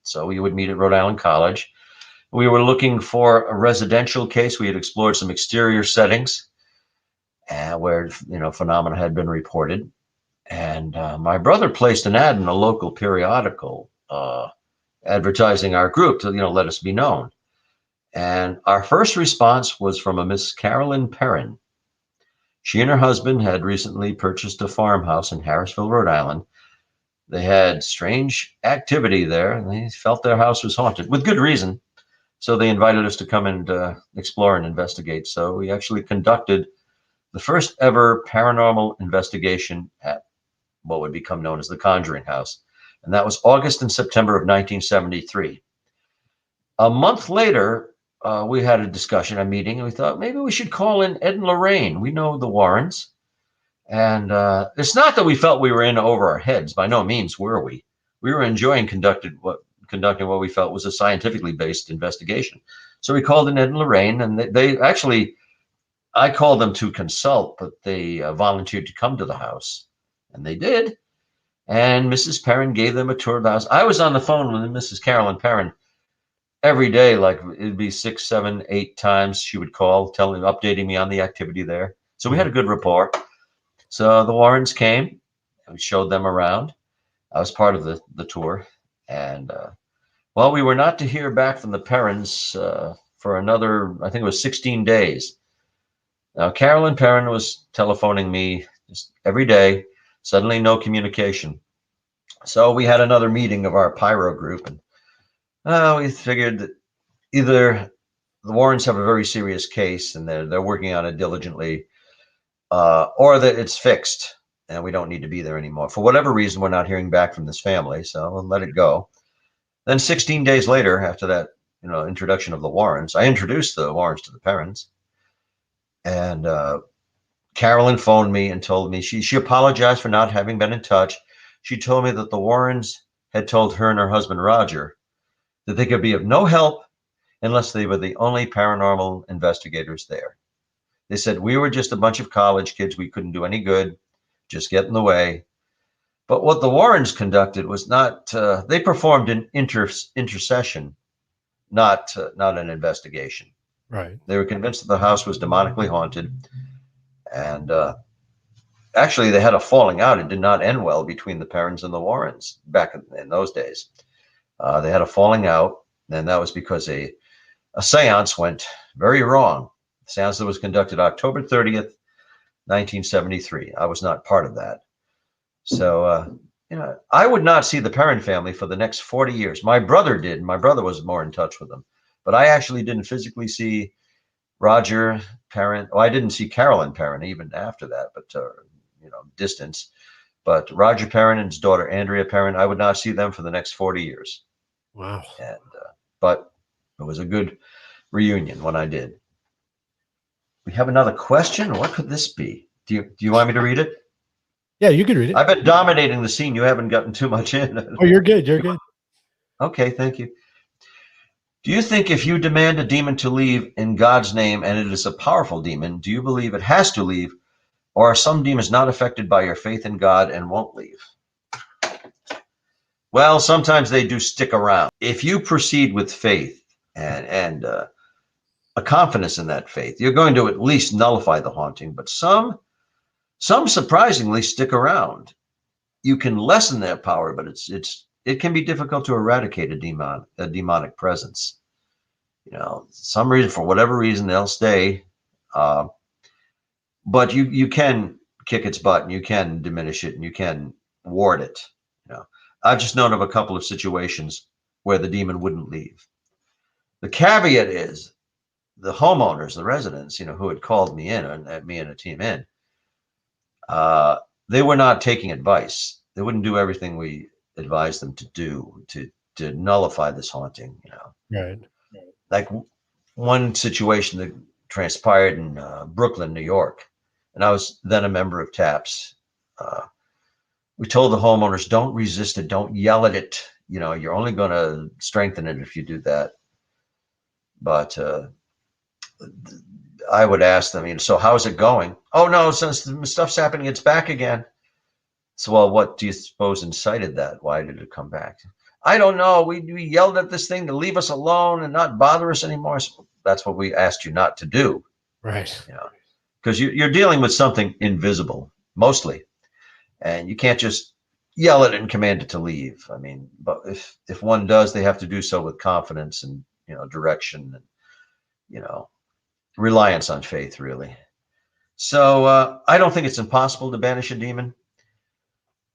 so we would meet at Rhode Island College. We were looking for a residential case. We had explored some exterior settings where phenomena had been reported. And my brother placed an ad in a local periodical advertising our group to let us be known. And our first response was from a Miss Carolyn Perrin. She and her husband had recently purchased a farmhouse in Harrisville, Rhode Island. They had strange activity there, and they felt their house was haunted, with good reason. So they invited us to come and explore and investigate. So we actually conducted the first ever paranormal investigation at what would become known as the Conjuring House. And that was August and September of 1973. A month later, we had a meeting, and we thought maybe we should call in Ed and Lorraine. We know the Warrens. And it's not that we felt we were in over our heads. By no means were we. We were enjoying conducting what we felt was a scientifically based investigation. So we called in Ed and Lorraine, and they actually, I called them to consult, but they volunteered to come to the house. And they did. And Mrs. Perrin gave them a tour of the house. I was on the phone with Mrs. Carolyn Perrin every day, like it'd be 6, 7, 8 times she would call, updating me on the activity there. So we had a good rapport. So the Warrens came, and we showed them around. I was part of the tour. And we were not to hear back from the Perrins for another, I think it was 16 days. Now, Carolyn Perrin was telephoning me just every day. Suddenly, no communication. So we had another meeting of our Pyro group, and we figured that either the Warrens have a very serious case and they're working on it diligently, or that it's fixed and we don't need to be there anymore. For whatever reason, we're not hearing back from this family, so we'll let it go. Then 16 days later, after that, introduction of the Warrens, I introduced the Warrens to the Perrins, and Carolyn phoned me and told me she apologized for not having been in touch. She told me that the Warrens had told her and her husband, Roger, that they could be of no help unless they were the only paranormal investigators there. They said, we were just a bunch of college kids. We couldn't do any good, just get in the way. But what the Warrens conducted was not, they performed an intercession, not an investigation. Right. They were convinced that the house was demonically haunted. And actually, they had a falling out. It did not end well between the Perrins and the Warrens back in those days. They had a falling out, and that was because a seance went very wrong. The seance that was conducted October 30th, 1973. I was not part of that. So, I would not see the Perrin family for the next 40 years. My brother did. My brother was more in touch with them. But I actually didn't physically see Roger Perrin. I didn't see Carolyn Perrin even after that, but, distance. But Roger Perrin and his daughter, Andrea Perrin, I would not see them for the next 40 years. Wow. And, but it was a good reunion when I did. We have another question. What could this be? Do you want me to read it? Yeah, you can read it. I've been dominating the scene. You haven't gotten too much in. Oh, you're good. You're good. Okay, thank you. Do you think if you demand a demon to leave in God's name and it is a powerful demon, do you believe it has to leave, or are some demons not affected by your faith in God and won't leave? Well, sometimes they do stick around. If you proceed with faith and a confidence in that faith. You're going to at least nullify the haunting, but some surprisingly stick around. You can lessen their power, but it can be difficult to eradicate a demonic presence. Some reason, for whatever reason, they'll stay. But you can kick its butt, and you can diminish it, and you can ward it. I've just known of a couple of situations where the demon wouldn't leave. The caveat is the homeowners, the residents, who had called me in, and me and a team in, they were not taking advice. They wouldn't do everything we advised them to do to nullify this haunting. Right. Like one situation that transpired in Brooklyn, New York, and I was then a member of TAPS. We told the homeowners, don't resist it, don't yell at it. You're only going to strengthen it if you do that. But I would ask them, so how's it going? Oh, no, since the stuff's happening, it's back again. So, well, what do you suppose incited that? Why did it come back? I don't know. We yelled at this thing to leave us alone and not bother us anymore. So that's what we asked you not to do. Right. Because you're dealing with something invisible, mostly. And you can't just yell at it and command it to leave. I mean, but if one does, they have to do so with confidence and, direction and, reliance on faith, really. So I don't think it's impossible to banish a demon.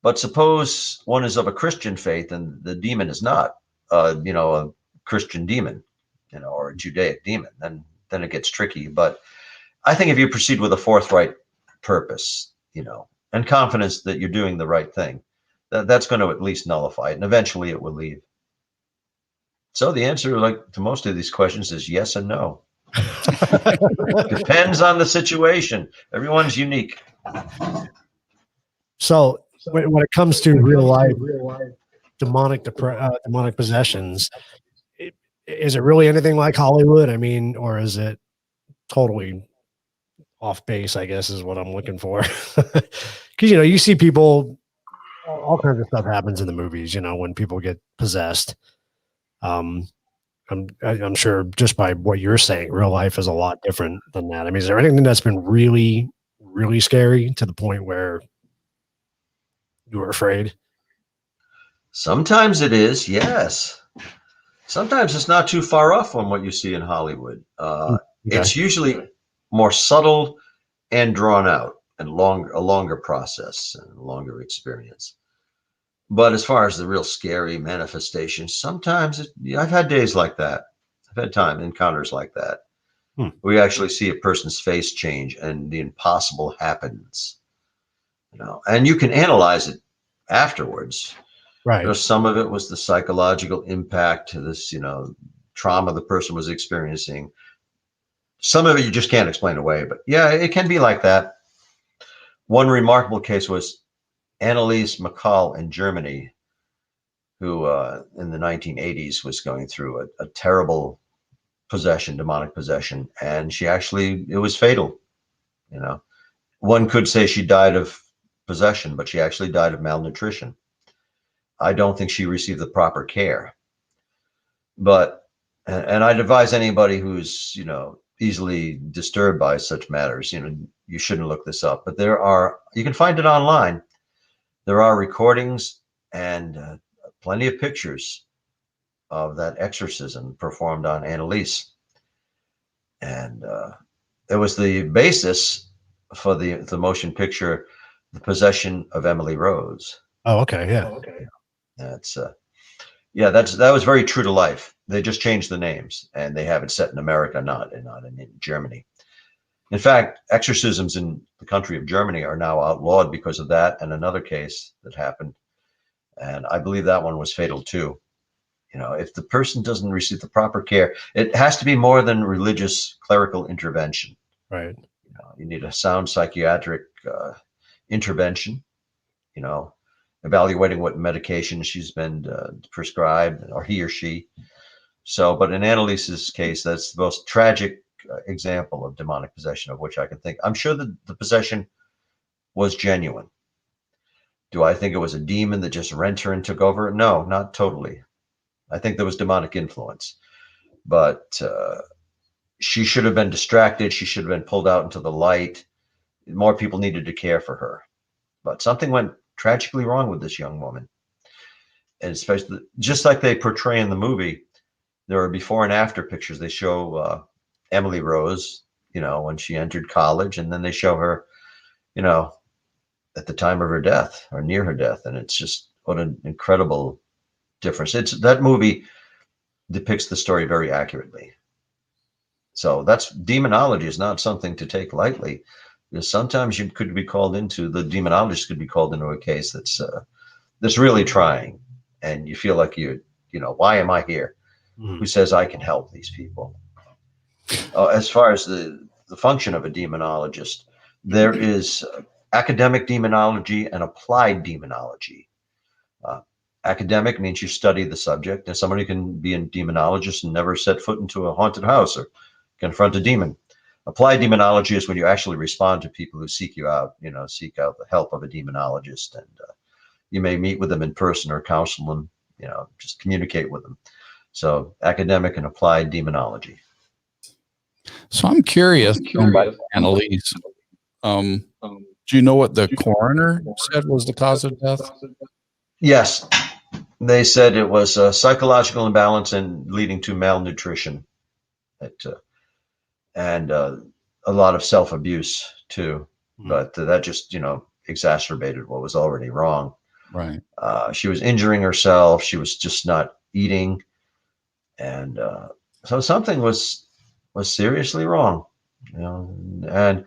But suppose one is of a Christian faith and the demon is not, a Christian demon, or a Judaic demon, then it gets tricky. But I think if you proceed with a forthright purpose, and confidence that you're doing the right thing, that's going to at least nullify it, and eventually it will leave. So the answer, like to most of these questions, is yes and no. Depends on the situation. Everyone's unique. So when it comes to real life demonic possessions, is it really anything like Hollywood? I mean, or is it totally off base, I guess, is what I'm looking for. Because, you see people, all kinds of stuff happens in the movies, when people get possessed. I'm sure just by what you're saying, real life is a lot different than that. I mean, is there anything that's been really, really scary to the point where you were afraid? Sometimes it is, yes. Sometimes it's not too far off from what you see in Hollywood. Okay. It's usually more subtle and drawn out and a longer process and a longer experience. But as far as the real scary manifestations, sometimes I've had days like that. I've had encounters like that. We actually see a person's face change and the impossible happens. And you can analyze it afterwards. Right. Some of it was the psychological impact to this, trauma the person was experiencing. Some of it you just can't explain away, but yeah, it can be like that. One remarkable case was Anneliese McCall in Germany, who in the 1980s was going through a terrible demonic possession, and it was fatal. One could say she died of possession, but she actually died of malnutrition. I don't think she received the proper care. But, and I'd advise anybody who's, easily disturbed by such matters, you shouldn't look this up, but you can find it online. There are recordings and plenty of pictures of that exorcism performed on Anneliese. And it was the basis for the motion picture, The Possession of Emily Rose. Oh, okay. Yeah. That was very true to life. They just changed the names, and they have it set in America, not in Germany. In fact, exorcisms in the country of Germany are now outlawed because of that, and another case that happened. And I believe that one was fatal too. If the person doesn't receive the proper care, it has to be more than religious clerical intervention. Right. You need a sound psychiatric intervention, evaluating what medication she's been prescribed, or he or she. So, but in Annaliese's case, that's the most tragic example of demonic possession of which I can think. I'm sure that the possession was genuine. Do I think it was a demon that just rent her and took over? No, not totally. I think there was demonic influence. But she should have been distracted. She should have been pulled out into the light. More people needed to care for her. But something went tragically wrong with this young woman. And especially, just like they portray in the movie, there are before and after pictures. They show Emily Rose, when she entered college, and then they show her, at the time of her death or near her death. And it's just what an incredible difference. That movie depicts the story very accurately. So demonology is not something to take lightly, because sometimes the demonologist could be called into a case that's really trying, and you feel like why am I here? Who says I can help these people? As far as the function of a demonologist, there is academic demonology and applied demonology. Academic means you study the subject, and somebody can be a demonologist and never set foot into a haunted house or confront a demon. Applied demonology is when you actually respond to people who seek you out, seek out the help of a demonologist, and you may meet with them in person or counsel them, just communicate with them. So academic and applied demonology. So I'm curious, Annalise, do you know what the coroner said was the cause of death? Yes. They said it was a psychological imbalance and leading to malnutrition, and a lot of self-abuse too. But that just, exacerbated what was already wrong. Right. She was injuring herself. She was just not eating. And so something was seriously wrong, and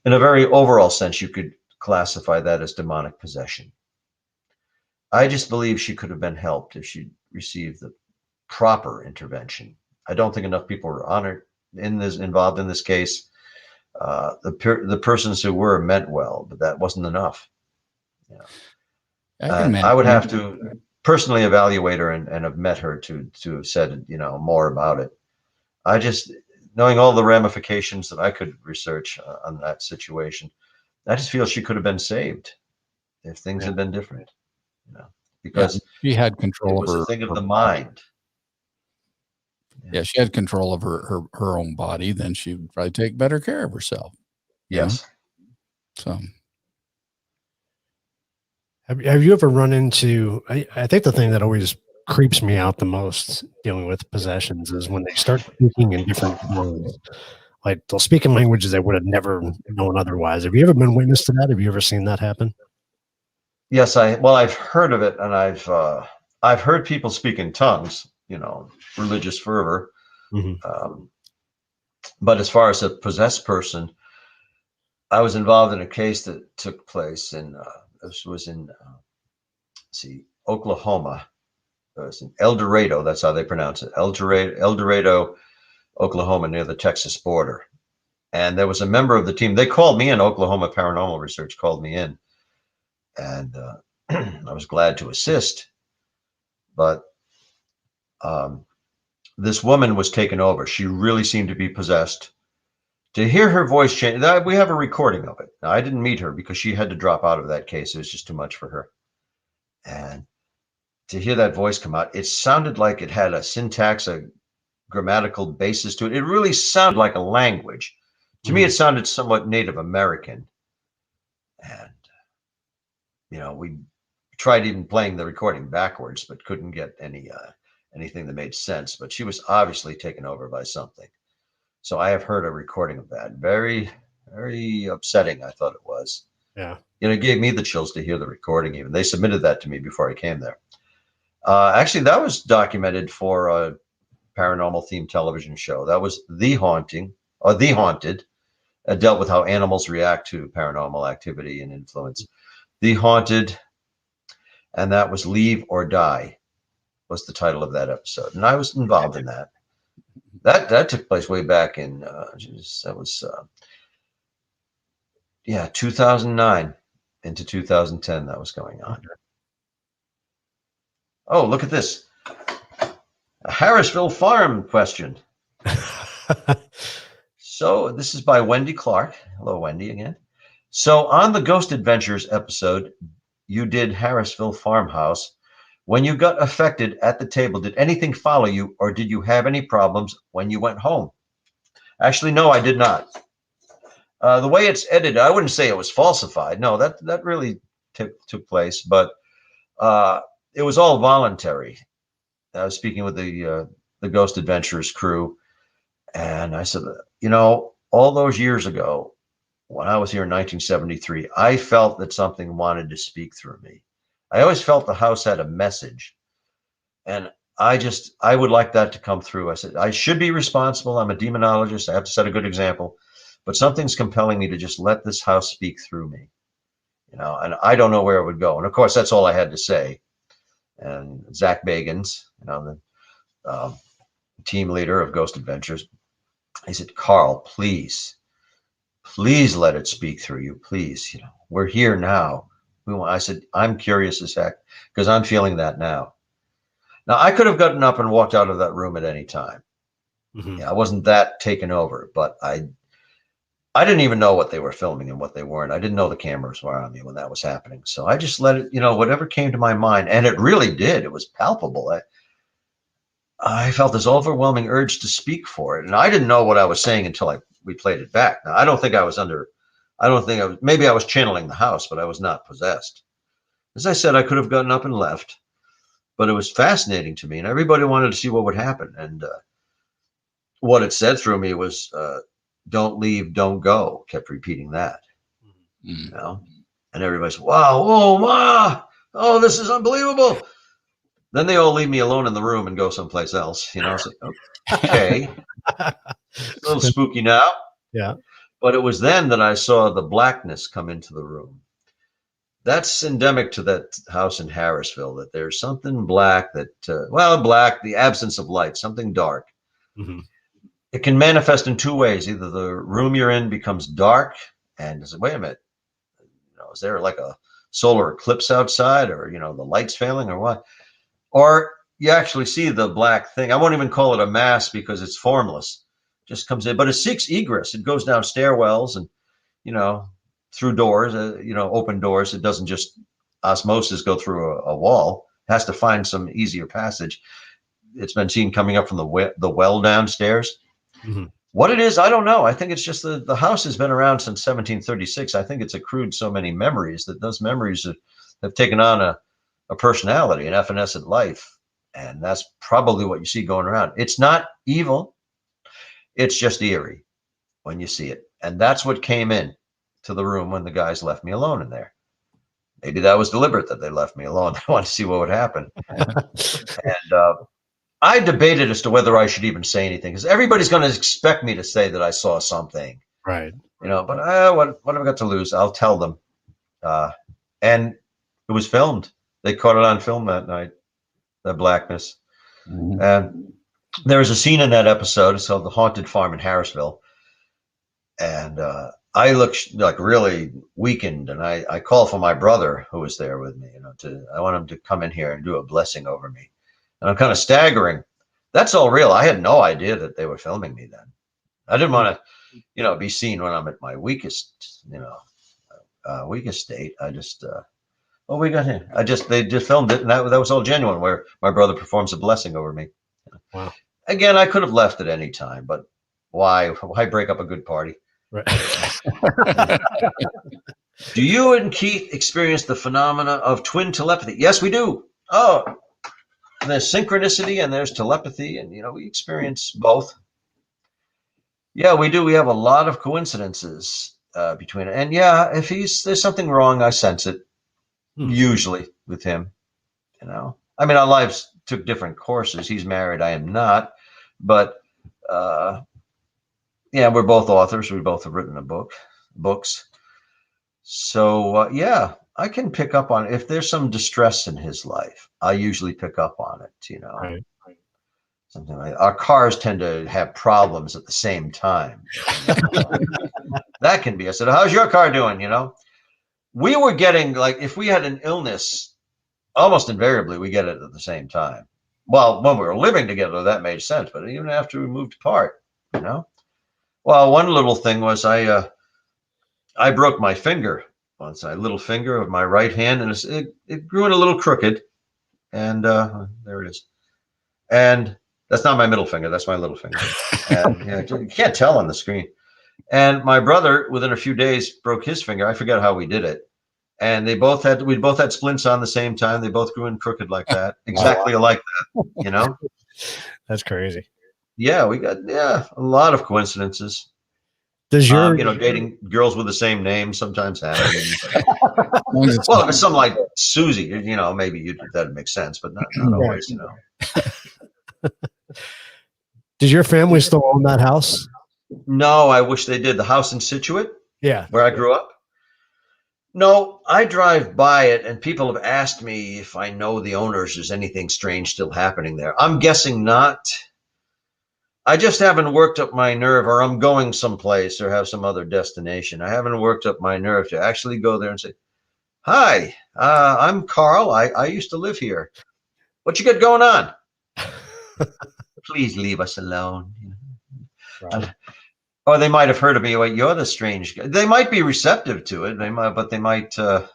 in a very overall sense, you could classify that as demonic possession. I just believe she could have been helped if she received the proper intervention. I don't think enough people were involved in this case. The persons who were meant well, but that wasn't enough. I would have to personally evaluate her and have met her to have said, more about it. I just, knowing all the ramifications that I could research on that situation, I just feel she could have been saved if things had been different, because she had control it was of a thing of the mind. Yeah, she had control of her own body. Then she would probably take better care of herself. Yes. So. Have you ever run into, I think the thing that always creeps me out the most dealing with possessions is when they start speaking in different tongues. Like they'll speak in languages they would have never known otherwise. Have you ever been witness to that? Have you ever seen that happen? Yes, I've heard of it, and I've heard people speak in tongues, religious fervor. But as far as a possessed person, I was involved in a case that took place in this was in Oklahoma. It was in El Dorado. That's how they pronounce it. El Dorado, Oklahoma, near the Texas border. And there was a member of the team. They called me in. Oklahoma Paranormal Research called me in, and I was glad to assist. But this woman was taken over. She really seemed to be possessed. To hear her voice change, we have a recording of it. Now, I didn't meet her because she had to drop out of that case. It was just too much for her. And to hear that voice come out, it sounded like it had a syntax, a grammatical basis to it. It really sounded like a language. To me, it sounded somewhat Native American. And, we tried even playing the recording backwards, but couldn't get anything that made sense. But she was obviously taken over by something. So I have heard a recording of that. Very, very upsetting, I thought it was. Yeah. It gave me the chills to hear the recording even. They submitted that to me before I came there. Actually, that was documented for a paranormal themed television show. That was The Haunting, or The Haunted. It dealt with how animals react to paranormal activity and influence. The Haunted, and that was Leave or Die was the title of that episode. And I was involved in that. That took place way back in 2009 into 2010. That was going on. Oh, look at this. A Harrisville Farm question. So this is by Wendy Clark. Hello, Wendy, again. So on the Ghost Adventures episode, you did Harrisville Farmhouse. When you got affected at the table, did anything follow you, or did you have any problems when you went home? Actually, no, I did not. The way it's edited, I wouldn't say it was falsified. No, that really took place, but it was all voluntary. I was speaking with the Ghost Adventures crew, and I said, all those years ago, when I was here in 1973, I felt that something wanted to speak through me. I always felt the house had a message, and I would like that to come through. I said, I should be responsible. I'm a demonologist. I have to set a good example, but something's compelling me to just let this house speak through me, and I don't know where it would go. And of course, that's all I had to say. And Zach Bagans, the team leader of Ghost Adventures, he said, Carl, please let it speak through you. Please, we're here now. I said, I'm curious as heck because I'm feeling that now. Now, I could have gotten up and walked out of that room at any time. Mm-hmm. Yeah, I wasn't that taken over, but I didn't even know what they were filming and what they weren't. I didn't know the cameras were on me when that was happening. So I just let it, whatever came to my mind. And it really did. It was palpable. I felt this overwhelming urge to speak for it. And I didn't know what I was saying until we played it back. Now, maybe I was channeling the house, but I was not possessed. As I said, I could have gotten up and left, but it was fascinating to me. And everybody wanted to see what would happen. And what it said through me was, don't leave, don't go. Kept repeating that, and everybody's, wow, oh, ma, oh, this is unbelievable. Then they all leave me alone in the room and go someplace else, So, okay, a little spooky now. Yeah. But it was then that I saw the blackness come into the room. That's endemic to that house in Harrisville, that there's something black black, the absence of light, something dark. Mm-hmm. It can manifest in two ways. Either the room you're in becomes dark and say, wait a minute, is there like a solar eclipse outside, or, the light's failing, or what? Or you actually see the black thing. I won't even call it a mass because it's formless. It just comes in, but it seeks egress. It goes down stairwells and, through doors, open doors. It doesn't just osmosis go through a wall. It has to find some easier passage. It's been seen coming up from the well downstairs. Mm-hmm. What it is, I don't know. I think it's just the house has been around since 1736. I think it's accrued so many memories that those memories have taken on a personality, an evanescent life. And that's probably what you see going around. It's not evil. It's just eerie when you see it. And that's what came in to the room when the guys left me alone in there. Maybe that was deliberate that they left me alone. They wanted to see what would happen. And I debated as to whether I should even say anything, because everybody's going to expect me to say that I saw something. Right. But what have I got to lose? I'll tell them. And it was filmed. They caught it on film that night, the blackness. Mm-hmm. And there was a scene in that episode. It's called The Haunted Farm in Harrisville. And I looked like really weakened. And I called for my brother who was there with me, I want him to come in here and do a blessing over me. And I'm kind of staggering. That's all real. I had no idea that they were filming me then. I didn't want to, be seen when I'm at my weakest, weakest state. I just, we got him. They just filmed it, and that was all genuine, where my brother performs a blessing over me. Wow. Again, I could have left at any time, but why break up a good party? Right. Do you and Keith experience the phenomena of twin telepathy? Yes, we do. Oh, there's synchronicity and there's telepathy, and we experience both. Yeah, we do. We have a lot of coincidences between it. And yeah, if there's something wrong, I sense it. Usually with him. I mean, our lives took different courses. He's married, I am not. But we're both authors. We both have written books. So yeah, I can pick up on it. If there's some distress in his life, I usually pick up on it, Right. Something like our cars tend to have problems at the same time. That can be. I said, how's your car doing? We were getting, like, if we had an illness, almost invariably we get it at the same time. Well, when we were living together, that made sense. But even after we moved apart, Well, one little thing was I broke my finger once, a little finger of my right hand, and it grew in a little crooked, and there it is. And That's not my middle finger. That's my little finger. And you can't tell on the screen. And my brother, within a few days, broke his finger. I forget how we did it. And we both had splints on the same time. They both grew in crooked like that, exactly alike that, you know? That's crazy. Yeah, we got a lot of coincidences. Does your dating girls with the same name sometimes happens. Well, if it's something like Susie, you know, maybe that'd make sense, but not always, you know. Does your family still own that house? No, I wish they did. The house in Situate, Yeah, where I grew up. No, I drive by it, and people have asked me if I know the owners. Is anything strange still happening there? I'm guessing not. I just haven't worked up my nerve, or I'm going someplace or have some other destination. I haven't worked up my nerve to actually go there and say, "Hi, I'm Carl. I used to live here. What you got going on? Please leave us alone." right. Or they might have heard of me. Wait, you're the strange guy. They might be receptive to it. They might, but they might. I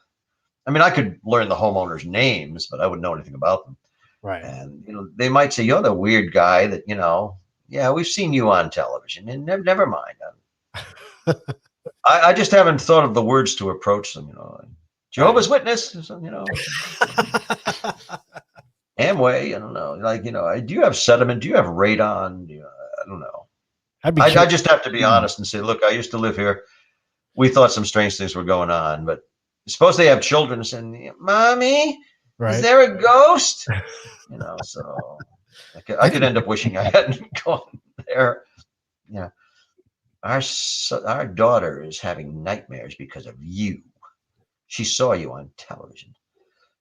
mean, I could learn the homeowners' names, but I wouldn't know anything about them. Right. And they might say, "You're the weird guy that Yeah, we've seen you on television." And never mind. I just haven't thought of the words to approach them. Jehovah's Witness. Amway. I don't know. Do you have sediment? Do you have radon? I don't know. I just have to be honest and say, look, I used to live here. We thought some strange things were going on, but suppose they have children saying, "Mommy, is there a ghost?" So I could end up wishing I hadn't gone there. Yeah. Our daughter is having nightmares because of you. She saw you on television.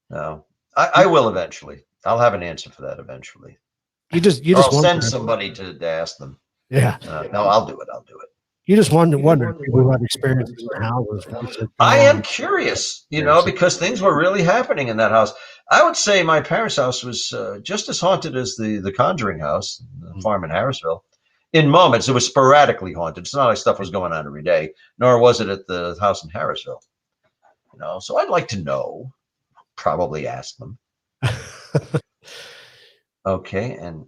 No, I will eventually. I'll have an answer for that eventually. I'll send somebody to ask them. Yeah. No, I'll do it. You just wonder if people have experiences in houses. I am curious, because things were really happening in that house. I would say my parents' house was just as haunted as the Conjuring house, the farm in Harrisville. In moments, it was sporadically haunted. It's not like stuff was going on every day, nor was it at the house in Harrisville. So I'd like to know. Probably ask them. Okay, and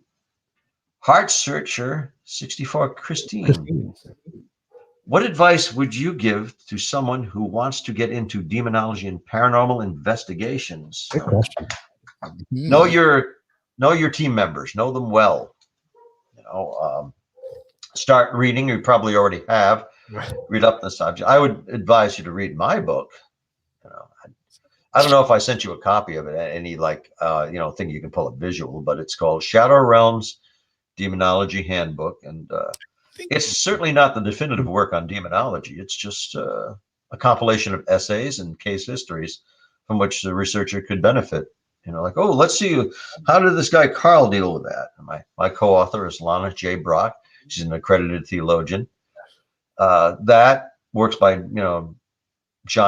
Heart Searcher 64 Christine. What advice would you give to someone who wants to get into demonology and paranormal investigations? Good question. Know your team members. Know them well. Start reading. You probably already have. Read up on the subject. I would advise you to read my book. I don't know if I sent you a copy of it. Any thing you can pull a visual, but it's called Shadow Realms Demonology Handbook, and it's certainly not the definitive work on demonology. It's just a compilation of essays and case histories from which the researcher could benefit. Let's see, how did this guy Carl deal with that? And my co-author is Lana J. Brock. She's an accredited theologian. That works by John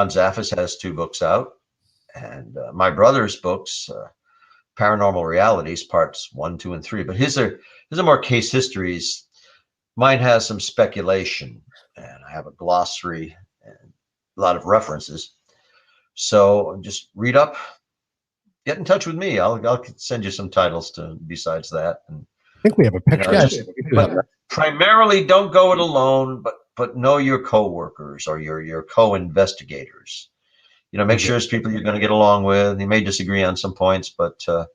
Zaffis has 2 books out, and my brother's books, Paranormal Realities, parts 1, 2, and 3. But his are more case histories. Mine has some speculation, and I have a glossary and a lot of references. So just read up, get in touch with me. I'll send you some titles besides that. And I think we have a picture. But primarily, don't go it alone, but know your coworkers or your co-investigators. Make sure it's people you're going to get along with. You may disagree on some points, but there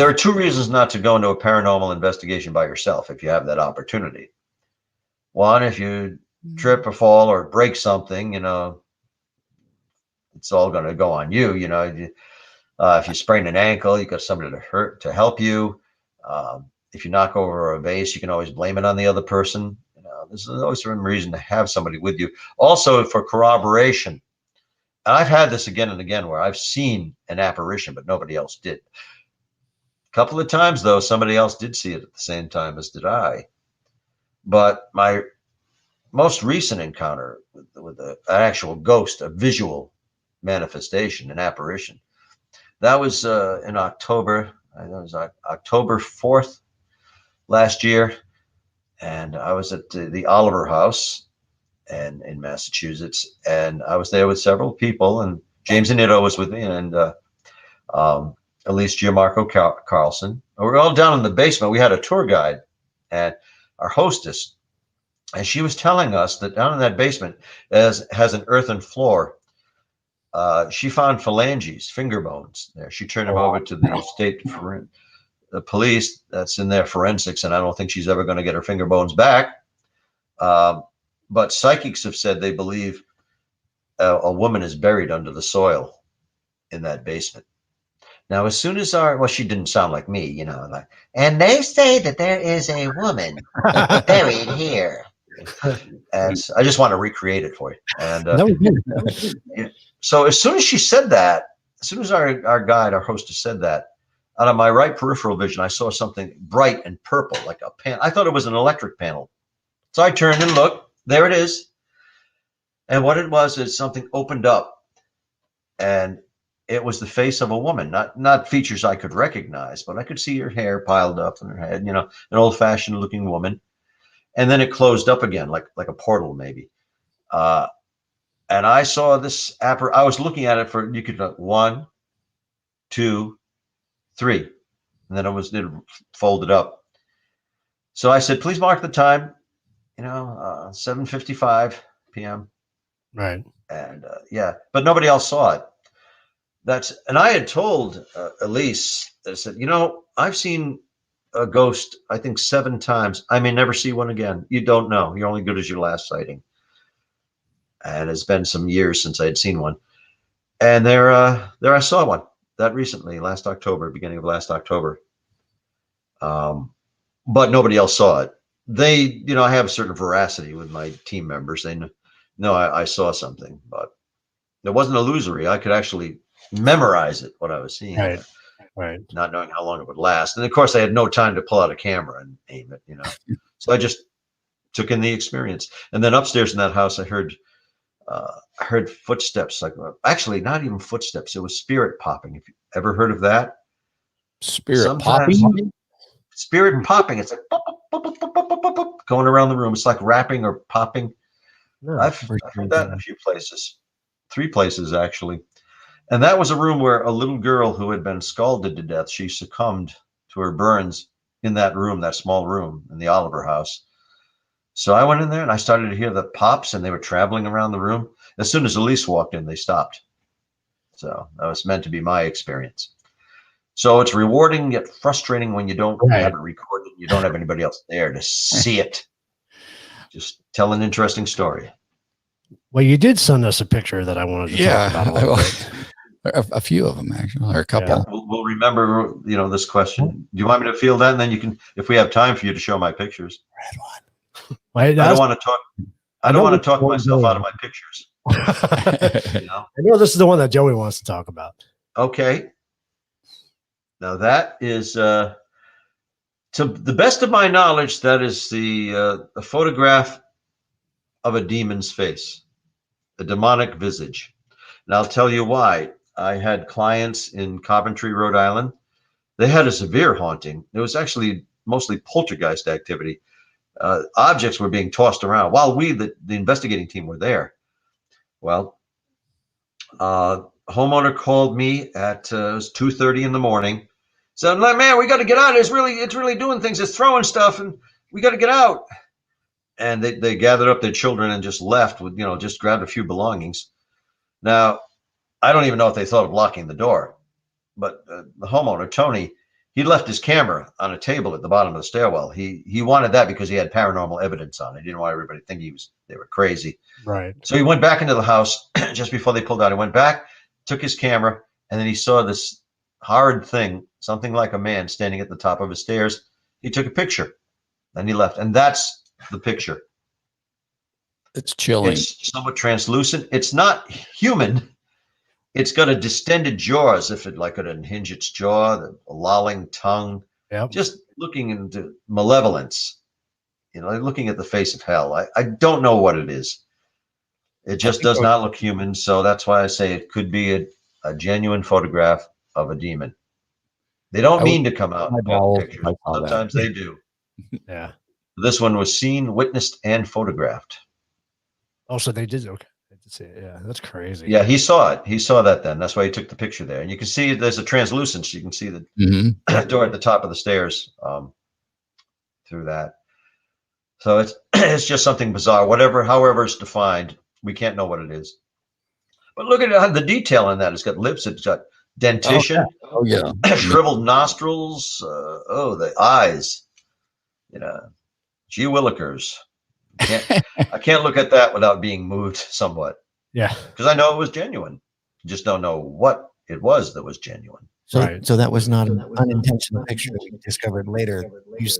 are 2 reasons not to go into a paranormal investigation by yourself if you have that opportunity. One, if you trip or fall or break something, it's all going to go on you. If you sprain an ankle, you got somebody to help you. If you knock over a vase, you can always blame it on the other person. There's always some reason to have somebody with you. Also, for corroboration. And I've had this again and again where I've seen an apparition, but nobody else did. A couple of times, though, somebody else did see it at the same time as did I. But my most recent encounter with an actual ghost, a visual manifestation, an apparition, that was in October. That was October 4th last year. And I was at the Oliver House in Massachusetts, and I was there with several people, and James Anito was with me, and Elise Gianmarco Carlson. We were all down in the basement. We had a tour guide and our hostess, and she was telling us that down in that basement has an earthen floor. She found phalanges, finger bones there. She turned them over to the state the police. That's in their forensics, and I don't think she's ever going to get her finger bones back. But psychics have said they believe a woman is buried under the soil in that basement. Now, as soon as she didn't sound like me, you know, like, and they say that there is a woman buried here. And I just want to recreate it for you. And so as soon as she said that, as soon as our guide, our hostess said that, out of my right peripheral vision, I saw something bright and purple, like a pan. I thought it was an electric panel. So I turned and looked. There it is. And what it was is something opened up, and it was the face of a woman, not features I could recognize, but I could see her hair piled up in her head, you know, an old-fashioned looking woman. And then it closed up again, like a portal maybe. And I saw this I was looking at it for, you could look 1, 2, 3, and then it folded up. So I said, please mark the time, you know, 7:55 p.m. Right. And but nobody else saw it. And I had told Elise, I said, you know, I've seen a ghost, I think 7 times. I may never see one again. You don't know. You're only good as your last sighting. And it's been some years since I had seen one. And there I saw one that recently, last October, beginning of last October. But nobody else saw it. They, you know, I have a certain veracity with my team members. They know I saw something, but it wasn't illusory. I could actually memorize it, what I was seeing. Right. Not knowing how long it would last. And of course I had no time to pull out a camera and aim it, you know. So I just took in the experience. And then upstairs in that house, I heard footsteps, like actually not even footsteps. It was spirit popping. If you ever heard of that? Spirit popping? Spirit popping. It's like pop, pop, pop, pop, pop, pop, pop, going around the room. It's like rapping or popping. No, I've heard that in a few places, 3 places actually. And that was a room where a little girl who had been scalded to death, she succumbed to her burns in that room, that small room in the Oliver house. So I went in there and I started to hear the pops, and they were traveling around the room. As soon as Elise walked in, they stopped. So that was meant to be my experience. So it's rewarding yet frustrating when you don't have it recorded. You don't have anybody else there to see it. Just tell an interesting story. Well, you did send us a picture that I wanted to talk about a little bit. A few of them, actually, or a couple. Yeah, we'll remember, you know, this question. Do you want me to field that? And then you can, if we have time for you to show my pictures. Red one. I don't want to talk. I don't want to talk myself out of my pictures. You know? I know this is the one that Joey wants to talk about. Okay. Now that is, to the best of my knowledge, that is the photograph of a demon's face, a demonic visage. And I'll tell you why. I had clients in Coventry, Rhode Island. They had a severe haunting. It was actually mostly poltergeist activity. Objects were being tossed around while we, the investigating team, were there. Well, homeowner called me at it was 2:30 in the morning. Said, "Man, we got to get out. It's really doing things. It's throwing stuff, and we got to get out." And they gathered up their children and just left with, you know, just grabbed a few belongings. Now, I don't even know if they thought of locking the door, but the homeowner, Tony, he left his camera on a table at the bottom of the stairwell. He wanted that because he had paranormal evidence on it. He didn't want everybody to think they were crazy. Right. So he went back into the house just before they pulled out. He went back, took his camera, and then he saw this horrid thing, something like a man standing at the top of the stairs. He took a picture, and he left. And that's the picture. It's chilling. It's somewhat translucent. It's not human. It's got a distended jaw, as if it could unhinge its jaw, the lolling tongue, just looking into malevolence, you know, looking at the face of hell. I don't know what it is. It just does not look human. So that's why I say it could be a genuine photograph of a demon. They don't mean to come out in pictures. Sometimes they do. Yeah. This one was seen, witnessed, and photographed. Oh, so they did. Okay. to see it. Yeah, that's crazy. Yeah, he saw it. He saw that then. That's why he took the picture there. And you can see there's a translucence. You can see the Mhm. door at the top of the stairs through that. So it's it's just something bizarre. However it's defined, we can't know what it is. But look at the detail in that. It's got lips. It's got dentition. Oh yeah. Shriveled nostrils. The eyes. You know, gee willikers. I can't look at that without being moved somewhat. Yeah. Because I know it was genuine. Just don't know what it was that was genuine. So, Right. so that was not an unintentional picture that we discovered later.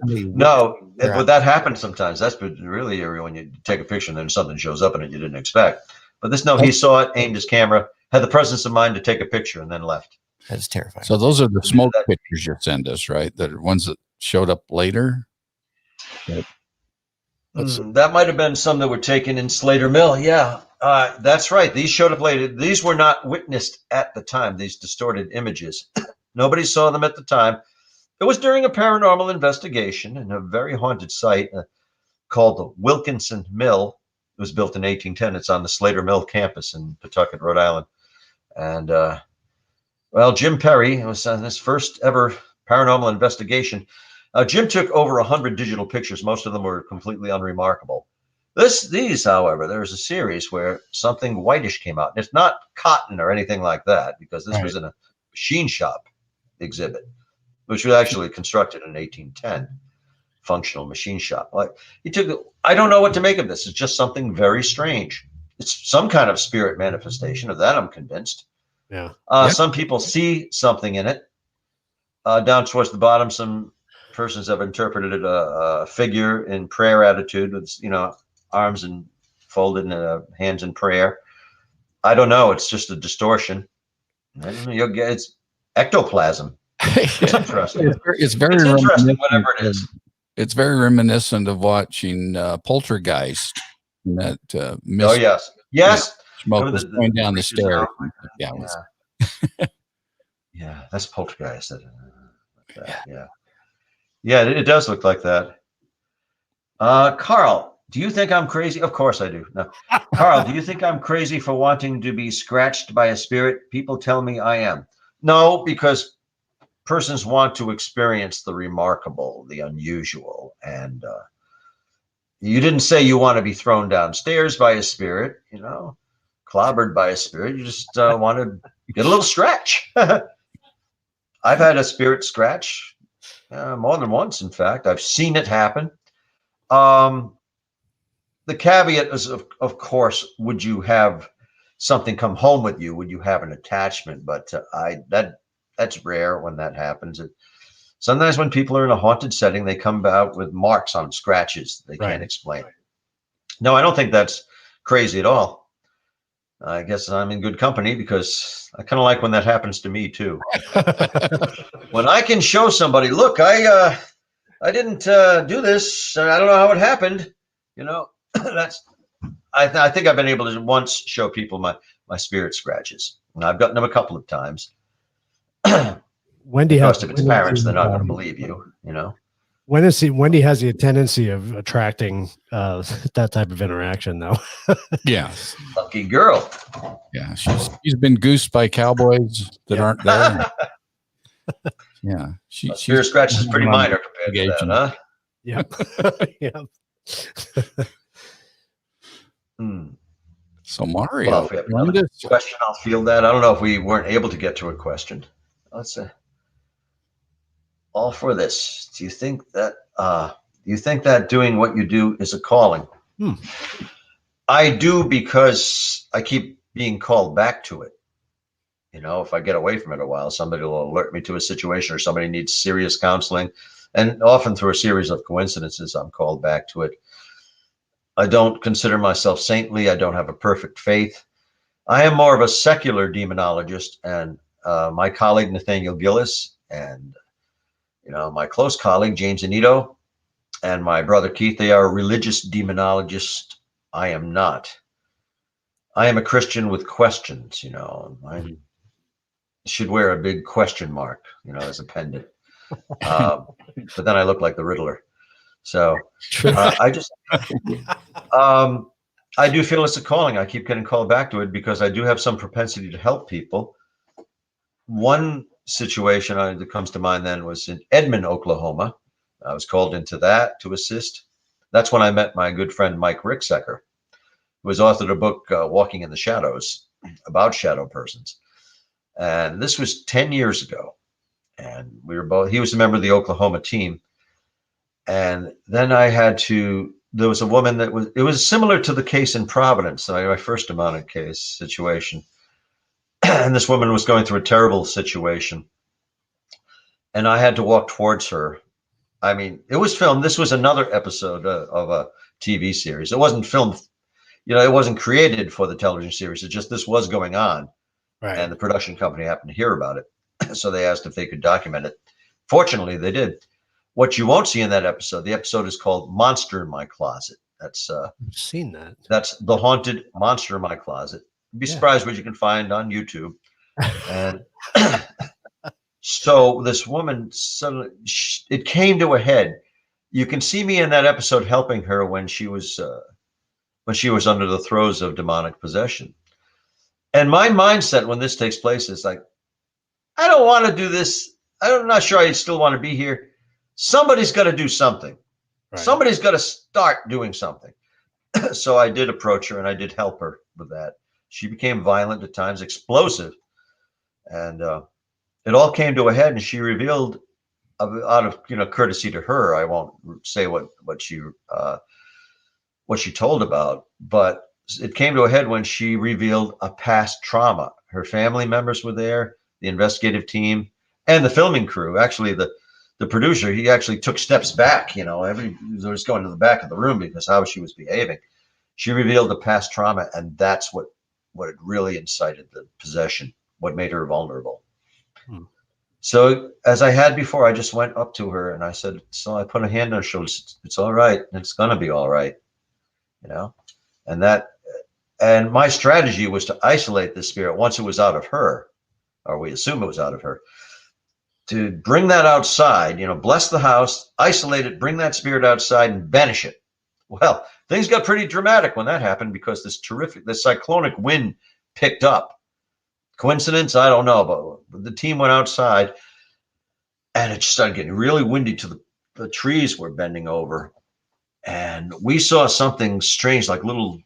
No, but that happens sometimes. That's really when you take a picture and then something shows up in it you didn't expect. But he saw it, aimed his camera, had the presence of mind to take a picture, and then left. That's terrifying. So those are the smoke pictures you send us, right? The ones that showed up later. That might have been some that were taken in Slater Mill. Yeah, that's right. These showed up later. These were not witnessed at the time, these distorted images. Nobody saw them at the time. It was during a paranormal investigation in a very haunted site called the Wilkinson Mill. It was built in 1810. It's on the Slater Mill campus in Pawtucket, Rhode Island. And, Jim Perry was on his first ever paranormal investigation. Jim took over 100 digital pictures. Most of them were completely unremarkable. These, however, there was a series where something whitish came out. And it's not cotton or anything like that, because this was in a machine shop exhibit, which was actually constructed in 1810. Functional machine shop. I don't know what to make of this. It's just something very strange. It's some kind of spirit manifestation. Of that, I'm convinced. Yeah. Some people see something in it. Down towards the bottom, some persons have interpreted it a figure in prayer attitude with, arms and folded and hands in prayer. I don't know. It's just a distortion. It's ectoplasm. It's interesting. It's very interesting, whatever it is. It's very reminiscent of watching Poltergeist. That Oh yes. Smoke was going down the stairs. Yeah, that's Poltergeist. Yeah, it does look like that. Carl, do you think I'm crazy? Of course I do. No. Carl, do you think I'm crazy for wanting to be scratched by a spirit? People tell me I am. No, because persons want to experience the remarkable, the unusual. And you didn't say you want to be thrown downstairs by a spirit, clobbered by a spirit. You just want to get a little stretch. I've had a spirit scratch more than once, in fact. I've seen it happen. The caveat is, of course, would you have something come home with you? Would you have an attachment? But that's rare when that happens. Sometimes when people are in a haunted setting, they come out with marks on scratches they can't explain. No, I don't think that's crazy at all. I guess I'm in good company, because I kind of like when that happens to me too. When I can show somebody, look, I didn't do this. I don't know how it happened. I think I've been able to once show people my spirit scratches, and I've gotten them a couple of times. Wendy has. If it's parents, they're not going to believe you. Wendy has the tendency of attracting that type of interaction, though. Yeah. Lucky girl. Yeah, she's been goosed by cowboys that aren't there. Yeah, spirit scratch is pretty minor compared to that, huh? Yep. So Mario, well, if we have another question, I'll field that. I don't know if we weren't able to get to a question. Let's say, all for this. Do you think that doing what you do is a calling? I do, because I keep being called back to it. If I get away from it a while, somebody will alert me to a situation, or somebody needs serious counseling. And often through a series of coincidences, I'm called back to it. I don't consider myself saintly. I don't have a perfect faith. I am more of a secular demonologist, and my colleague Nathaniel Gillis, and my close colleague James Anito, and my brother Keith, they are religious demonologists. I am not. I am a Christian with questions. I should wear a big question mark, as a pendant. But then I look like the Riddler. So I just, I do feel it's a calling. I keep getting called back to it because I do have some propensity to help people. One situation that comes to mind then was in Edmond, Oklahoma. I was called into that to assist. That's when I met my good friend Mike Ricksecker, who has authored a book, Walking in the Shadows, about shadow persons. And this was 10 years ago. And we were both, he was a member of the Oklahoma team. And then there was a woman it was similar to the case in Providence, my first demonic case situation. And this woman was going through a terrible situation. And I had to walk towards her. I mean, it was filmed. This was another episode of a TV series. It wasn't filmed, it wasn't created for the television series. It's just this was going on. Right. And the production company happened to hear about it. So they asked if they could document it. Fortunately, they did. What you won't see in that episode, the episode is called Monster in My Closet. That's I've seen that. That's the haunted monster in my closet. You'd be surprised what you can find on YouTube. And so this woman suddenly, it came to a head. You can see me in that episode helping her when she was under the throes of demonic possession. And my mindset when this takes place is like, I don't want to do this. I'm not sure I still want to be here. Somebody's got to do something. Right. Somebody's got to start doing something. So I did approach her and I did help her with that. She became violent at times, explosive. And it all came to a head, and she revealed, out of courtesy to her, I won't say what she told about, but it came to a head when she revealed a past trauma. Her family members were there, the investigative team, and the filming crew. Actually, the producer, he actually took steps back. He was going to the back of the room because how she was behaving. She revealed a past trauma, and that's what had really incited the possession, what made her vulnerable. So as I had before, I just went up to her and I said, so I put a hand on her shoulder. It's all right. It's going to be all right. And my strategy was to isolate the spirit once it was out of her, or we assume it was out of her, to bring that outside, bless the house, isolate it, bring that spirit outside and banish it. Well, things got pretty dramatic when that happened because this cyclonic wind picked up. Coincidence? I don't know, but the team went outside and it started getting really windy to the trees were bending over. And we saw something strange, like it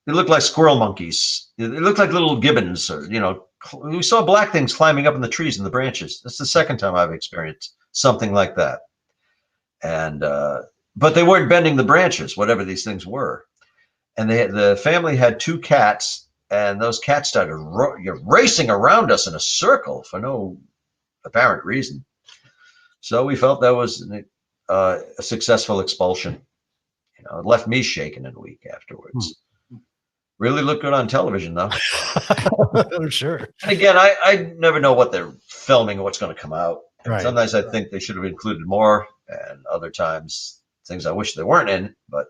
looked like squirrel monkeys. It looked like little gibbons, we saw black things climbing up in the trees and the branches. That's the second time I've experienced something like that. And, but they weren't bending the branches, whatever these things were. And the family had 2 cats, and those cats started racing around us in a circle for no apparent reason. So we felt that was a successful expulsion. It left me shaken and weak afterwards. Really looked good on television, though. I'm sure. And again, I never know what they're filming or what's going to come out. Right. Sometimes I think they should have included more, and other times things I wish they weren't in. But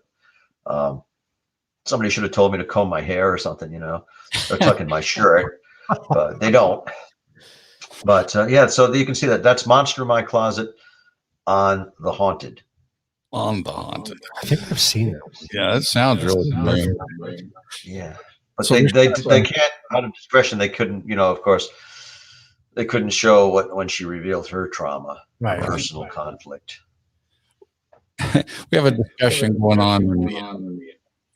somebody should have told me to comb my hair or something, or tuck in my shirt. But they don't. But so you can see that's Monster in My Closet on The Haunted. On The Haunted. I think I've seen it. Yeah, that sounds really familiar. Yeah. But So they can't, out of discretion, they couldn't, of course, they couldn't show when she revealed her trauma, Right. personal conflict. We have a discussion going on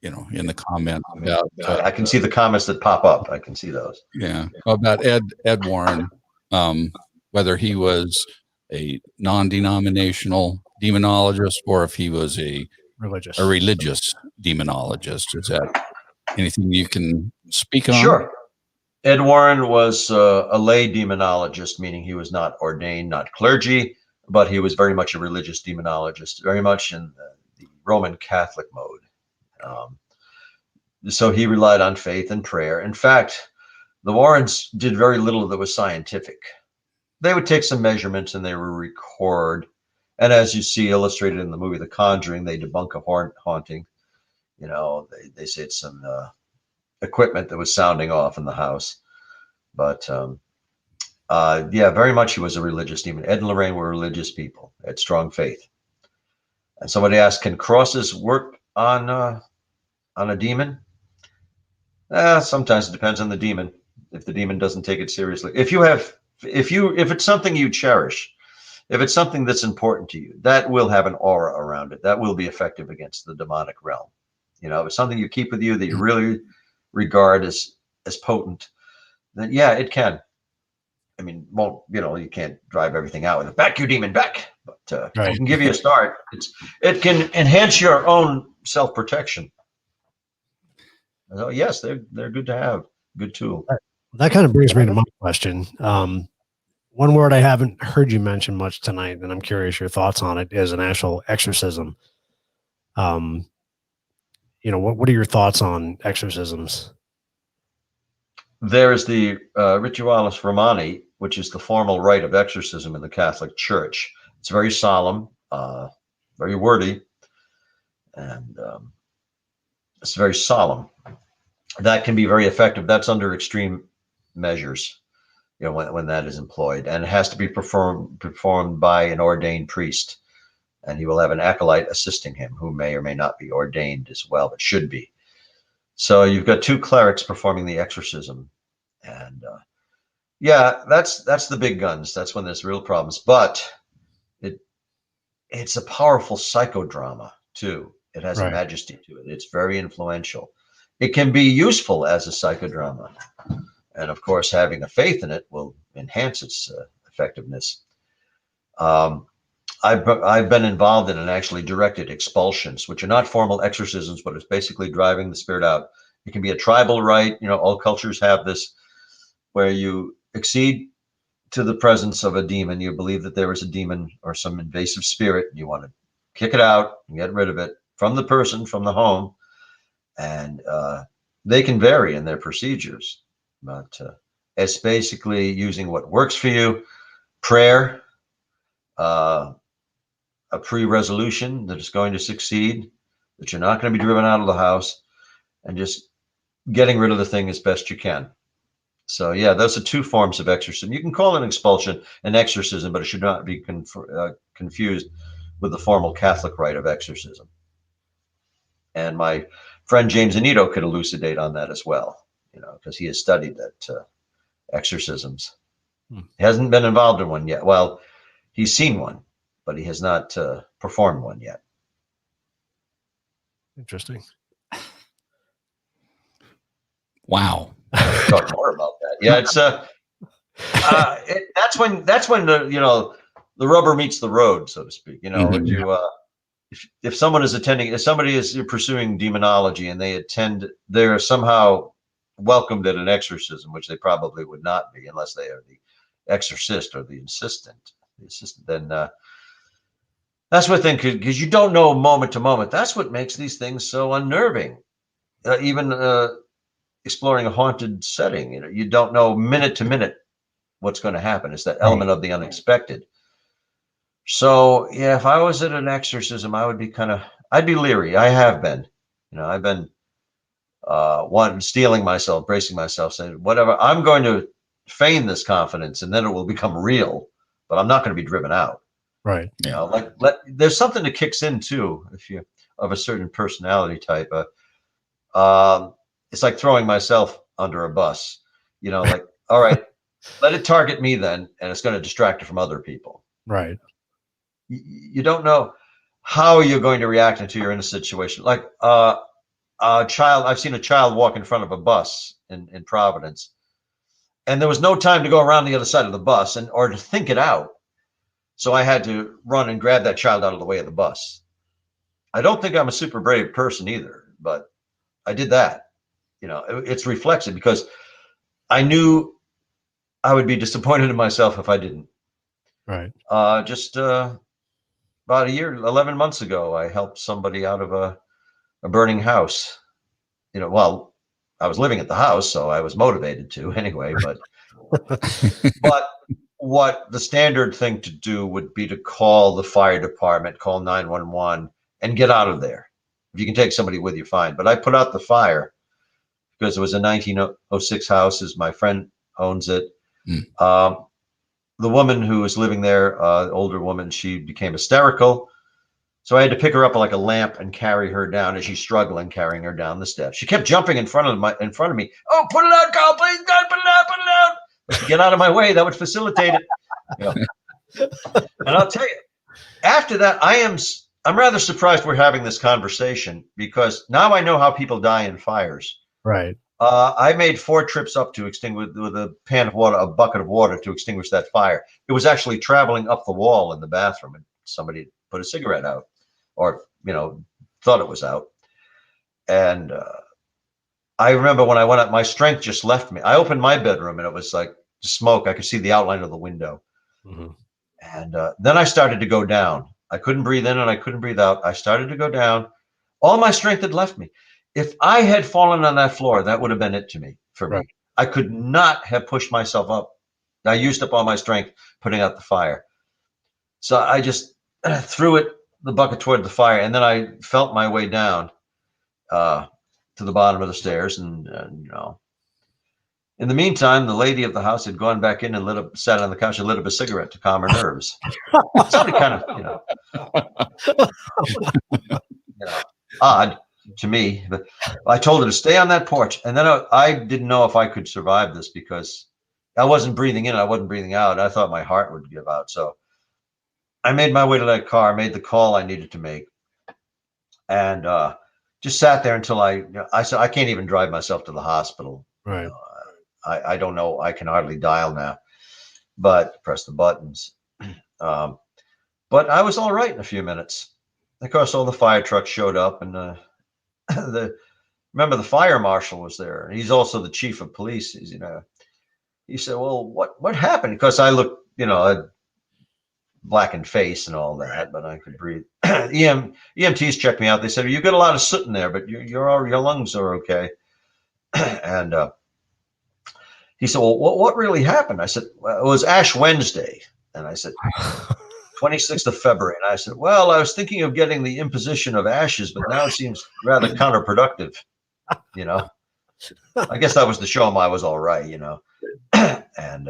in the comments about I can see the comments that pop up. I can see those. About Ed Warren, whether he was a non-denominational demonologist or if he was a religious demonologist. Is that anything you can speak on? Sure. Ed Warren was a lay demonologist, meaning he was not ordained, not clergy, but he was very much a religious demonologist, very much in the Roman Catholic mode. So he relied on faith and prayer. In fact, the Warrens did very little that was scientific. They would take some measurements and they would record. And as you see illustrated in the movie The Conjuring, they debunk a haunting. They say it's some equipment that was sounding off in the house. But very much he was a religious demon. Ed and Lorraine were religious people, had strong faith. And somebody asked, can crosses work on on a demon? Sometimes it depends on the demon. If the demon doesn't take it seriously, if it's something you cherish, if it's something that's important to you, that will have an aura around it. That will be effective against the demonic realm. You know, if it's something you keep with you that you really regard as potent, then yeah, it can. I mean, you can't drive everything out with it. Back, you demon, back. But it can give you a start. It can enhance your own self-protection. So yes, they're good to have. Good tool. That kind of brings me to my question. One word I haven't heard you mention much tonight, and I'm curious your thoughts on it, is an actual exorcism. What are your thoughts on exorcisms? There is the Ritualis Romani, which is the formal rite of exorcism in the Catholic Church. It's very solemn, very wordy, and it's very solemn. That can be very effective. That's under extreme measures, when that is employed, and it has to be performed by an ordained priest, and he will have an acolyte assisting him who may or may not be ordained as well, but should be. So you've got two clerics performing the exorcism, and that's the big guns. That's when there's real problems, but it's a powerful psychodrama too. It has a majesty to it. It's very influential. It can be useful as a psychodrama. And of course, having a faith in it will enhance its effectiveness. I've been involved in and actually directed expulsions, which are not formal exorcisms, but it's basically driving the spirit out. It can be a tribal rite. All cultures have this, where you accede to the presence of a demon. You believe that there is a demon or some invasive spirit. You want to kick it out and get rid of it from the person, from the home. And they can vary in their procedures. But it's basically using what works for you, prayer, a pre-resolution that is going to succeed, that you're not going to be driven out of the house, and just getting rid of the thing as best you can. So yeah, those are two forms of exorcism. You can call an expulsion an exorcism, but it should not be confused with the formal Catholic rite of exorcism. And my friend James Anito could elucidate on that as well. Because he has studied that exorcisms. He hasn't been involved in one yet. Well, he's seen one, but he has not performed one yet. Interesting. Wow. Talk more about that. Yeah, it's that's when the rubber meets the road, so to speak. When you if someone is attending, if somebody is pursuing demonology and they attend, they're somehow welcomed at an exorcism, which they probably would not be unless they are the exorcist or the assistant. Then that's what thing, because you don't know moment to moment. That's what makes these things so unnerving. Even exploring a haunted setting, you don't know minute to minute what's going to happen. It's that element of the unexpected. So yeah, if I was at an exorcism, I would be I'd be leery. I have been, I've been steeling myself, bracing myself, saying, whatever, I'm going to feign this confidence and then it will become real, but I'm not going to be driven out. Right. There's something that kicks in too, if you're of a certain personality type. It's like throwing myself under a bus, all right, let it target me then, and it's going to distract it from other people. Right. You don't know how you're going to react until you're in a situation. Like a child, I've seen a child walk in front of a bus in Providence, and there was no time to go around the other side of the bus or to think it out. So I had to run and grab that child out of the way of the bus. I don't think I'm a super brave person either, but I did that. It's reflexive because I knew I would be disappointed in myself if I didn't. Right. Just about 11 months ago, I helped somebody out of a burning house. Well, I was living at the house, so I was motivated to anyway, but what the standard thing to do would be to call the fire department, call 911 and get out of there. If you can take somebody with you, fine. But I put out the fire because it was a 1906 house. My friend owns it. The woman who was living there, the older woman, she became hysterical. So I had to pick her up like a lamp and carry her down as she's struggling, carrying her down the steps. She kept jumping in front of me. Oh, put it out, Carl, please, God, put it out, put it out. But to get out of my way, that would facilitate it. You know. And I'll tell you, after that, I'm rather surprised we're having this conversation, because now I know how people die in fires. Right. I made 4 trips up to extinguish with a pan of water, a bucket of water to extinguish that fire. It was actually traveling up the wall in the bathroom, and somebody put a cigarette out, or thought it was out. And I remember when I went up, my strength just left me. I opened my bedroom and it was like smoke. I could see the outline of the window. Mm-hmm. And then I started to go down. I couldn't breathe in and I couldn't breathe out. I started to go down. All my strength had left me. If I had fallen on that floor, that would have been it for me. I could not have pushed myself up. I used up all my strength putting out the fire. So I just threw the bucket toward the fire, and then I felt my way down to the bottom of the stairs. And in the meantime, the lady of the house had gone back in and sat on the couch and lit up a cigarette to calm her nerves. Something kind of, odd to me. But I told her to stay on that porch. And then I didn't know if I could survive this, because I wasn't breathing in, I wasn't breathing out. I thought my heart would give out. So I made my way to that car, made the call I needed to make, and just sat there until I said, I can't even drive myself to the hospital. Right. I don't know. I can hardly dial now, but press the buttons. But I was all right in a few minutes. Of course, all the fire trucks showed up, and remember the fire marshal was there, and he's also the chief of police. He said, "Well, what happened?" Because I looked, a blackened face and all that, but I could breathe. EMTs checked me out. They said, "You got a lot of soot in there, but your lungs are okay." And he said, "Well, what really happened?" I said, "Well, it was Ash Wednesday." And I said, 26th of February. And I said, "Well, I was thinking of getting the imposition of ashes, but now it seems rather counterproductive. I guess that was to show him I was all right, And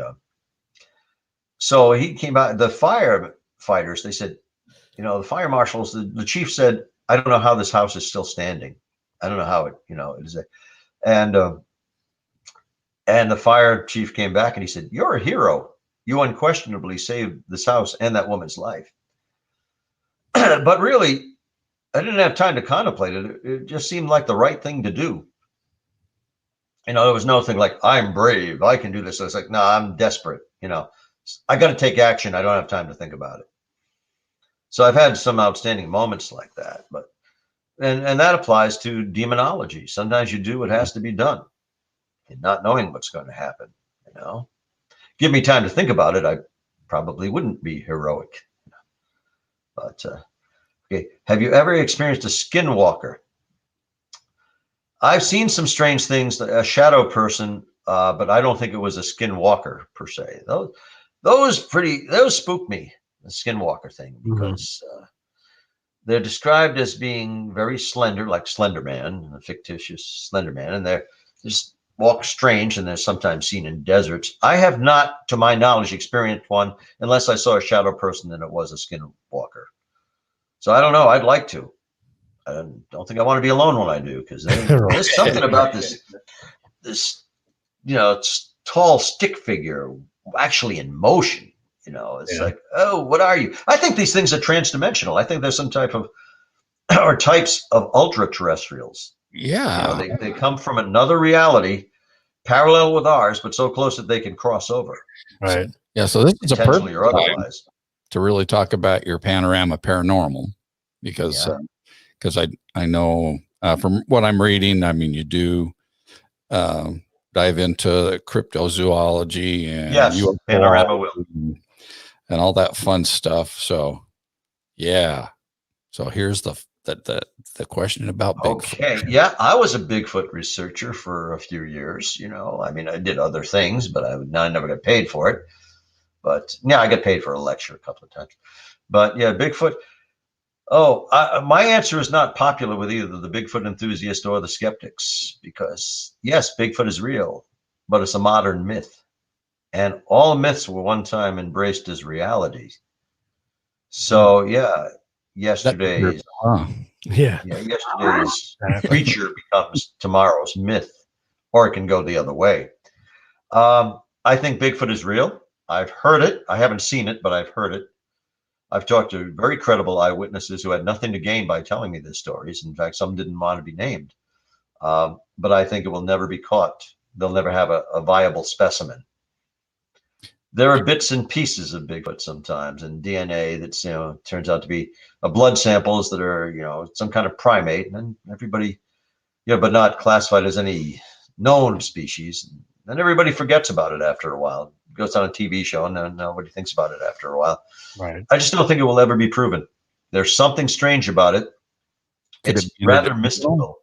so he came out, the firefighters, they said, the fire marshals, the chief said, "I don't know how this house is still standing. I don't know how it is." And the fire chief came back and he said, "You're a hero. You unquestionably saved this house and that woman's life." But really, I didn't have time to contemplate it. It just seemed like the right thing to do. There was no thing like, "I'm brave, I can do this." I was like, "No, I'm desperate. I got to take action. I don't have time to think about it." So I've had some outstanding moments like that, but and that applies to demonology. Sometimes you do what has to be done, and not knowing what's going to happen. Give me time to think about it, I probably wouldn't be heroic. But okay, have you ever experienced a skinwalker? I've seen some strange things, a shadow person, but I don't think it was a skinwalker per se. Those spook me, the skinwalker thing, because they're described as being very slender, like Slender Man, a fictitious Slender Man, and they're just walk strange, and they're sometimes seen in deserts. I have not, to my knowledge, experienced one unless I saw a shadow person and it was a skinwalker. So I don't know. I'd like to. I don't think I want to be alone when I do, because there's something about this tall stick figure actually in motion. It's like, oh, what are you? I think these things are transdimensional. I think there's some type of or types of ultra terrestrials. Yeah. They come from another reality parallel with ours, but so close that they can cross over. Right. So this is a perfect or otherwise to really talk about your Panorama Paranormal, because I know from what I'm reading, I mean, you do dive into cryptozoology and Panorama will. and all that fun stuff. So yeah. So here's the question about Bigfoot. Okay. Yeah, I was a Bigfoot researcher for a few years. I mean, I did other things, but I never got paid for it. But yeah, I got paid for a lecture a couple of times. But yeah, Bigfoot. Oh, my answer is not popular with either the Bigfoot enthusiast or the skeptics, because yes, Bigfoot is real, but it's a modern myth, and all myths were one time embraced as reality. So yeah, yesterday's Yeah. yesterday's creature becomes tomorrow's myth, or it can go the other way. I think Bigfoot is real. I've heard it. I haven't seen it, but I've heard it. I've talked to very credible eyewitnesses who had nothing to gain by telling me these stories. In fact, some didn't want to be named. But I think it will never be caught. They'll never have a viable specimen. There are bits and pieces of Bigfoot sometimes, and DNA that's turns out to be blood samples that are some kind of primate, and everybody but not classified as any known species. And everybody forgets about it after a while. It goes on a TV show, and then nobody thinks about it after a while. Right. I just don't think it will ever be proven. There's something strange about it. It's rather mystical.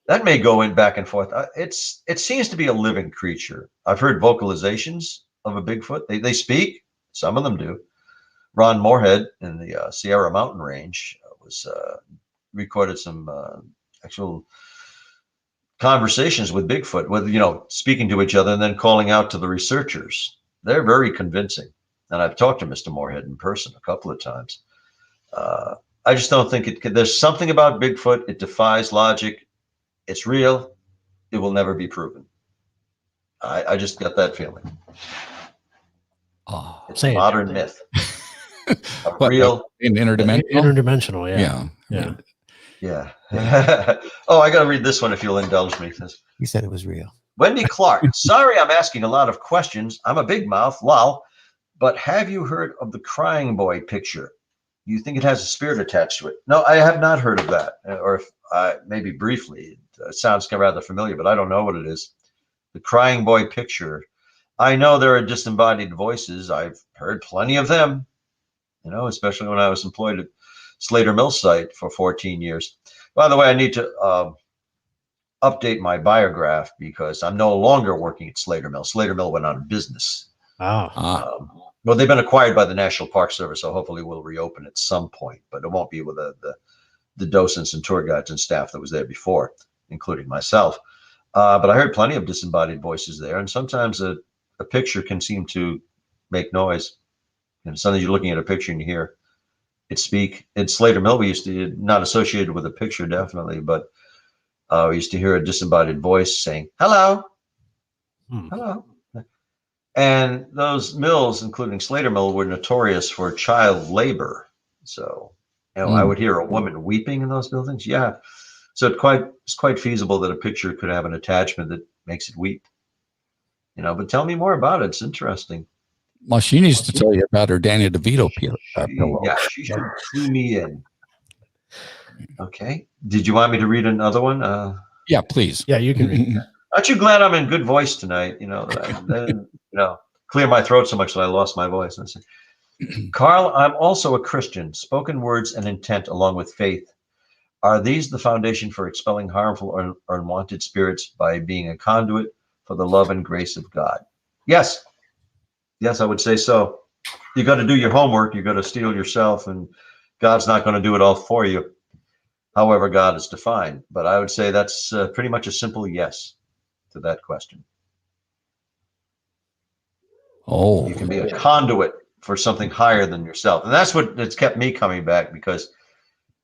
That may go in back and forth. It seems to be a living creature. I've heard vocalizations of a Bigfoot. They speak. Some of them do. Ron Moorhead in the Sierra Mountain Range was recorded some actual conversations with Bigfoot, with speaking to each other and then calling out to the researchers. They're very convincing. And I've talked to Mr. Moorhead in person a couple of times. I just don't think it can. There's something about Bigfoot. It defies logic. It's real. It will never be proven. I just got that feeling. It's a modern myth. Real interdimensional. Interdimensional, yeah. Oh, I got to read this one if you'll indulge me. He said it was real. Wendy Clark. Sorry, I'm asking a lot of questions. I'm a big mouth, lol. But have you heard of the crying boy picture? You think it has a spirit attached to it? No, I have not heard of that. Or if maybe briefly, it sounds rather familiar, but I don't know what it is. The crying boy picture. I know there are disembodied voices. I've heard plenty of them, especially when I was employed at Slater Mill site for 14 years. By the way, I need to update my biograph because I'm no longer working at Slater Mill. Slater Mill went out of business. Well, they've been acquired by the National Park Service, so hopefully we'll reopen at some point, but it won't be with the docents and tour guides and staff that was there before, including myself. But I heard plenty of disembodied voices there, and sometimes a picture can seem to make noise. And sometimes you're looking at a picture and you hear it speak. In Slater Mill, we used to, not associated with a picture, definitely, but we used to hear a disembodied voice saying, "Hello, hello." And those mills, including Slater Mill, were notorious for child labor. So, I would hear a woman weeping in those buildings. Yeah. So it's quite feasible that a picture could have an attachment that makes it weep. But tell me more about it. It's interesting. Well, she needs to tell you about her Danny DeVito pillow. Yeah, she should clue me in. Okay. Did you want me to read another one? Yeah, please. Yeah, you can read. Aren't you glad I'm in good voice tonight? Clear my throat so much that I lost my voice. Carl, I'm also a Christian. Spoken words and intent along with faith. Are these the foundation for expelling harmful or unwanted spirits by being a conduit for the love and grace of God? Yes. Yes, I would say so. You got to do your homework. You got to steel yourself, and God's not going to do it all for you. However, God is defined. But I would say that's pretty much a simple yes to that question. Oh, you can be a conduit for something higher than yourself. And that's it's kept me coming back, because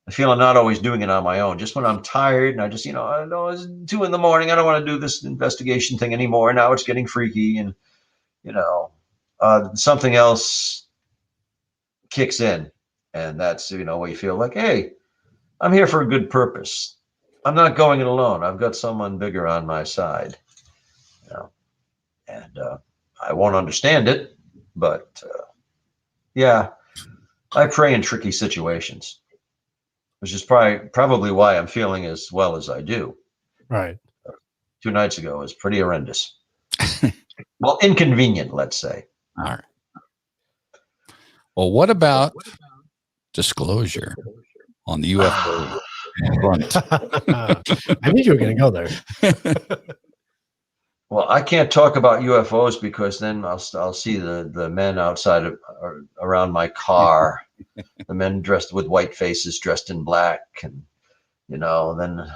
I feel I'm not always doing it on my own. Just when I'm tired and I just, I know it's 2 a.m. I don't want to do this investigation thing anymore. Now it's getting freaky, and, something else kicks in. And that's, where you feel like, hey, I'm here for a good purpose. I'm not going it alone. I've got someone bigger on my side. And I won't understand it, but yeah, I pray in tricky situations, which is probably why I'm feeling as well as I do. Right. 2 nights ago was pretty horrendous. Well, inconvenient, let's say. All right. Well, what about disclosure on the UFO front? I knew you were going to go there. Well, I can't talk about UFOs because then I'll see the men outside or around my car, the men dressed with white faces, dressed in black, and then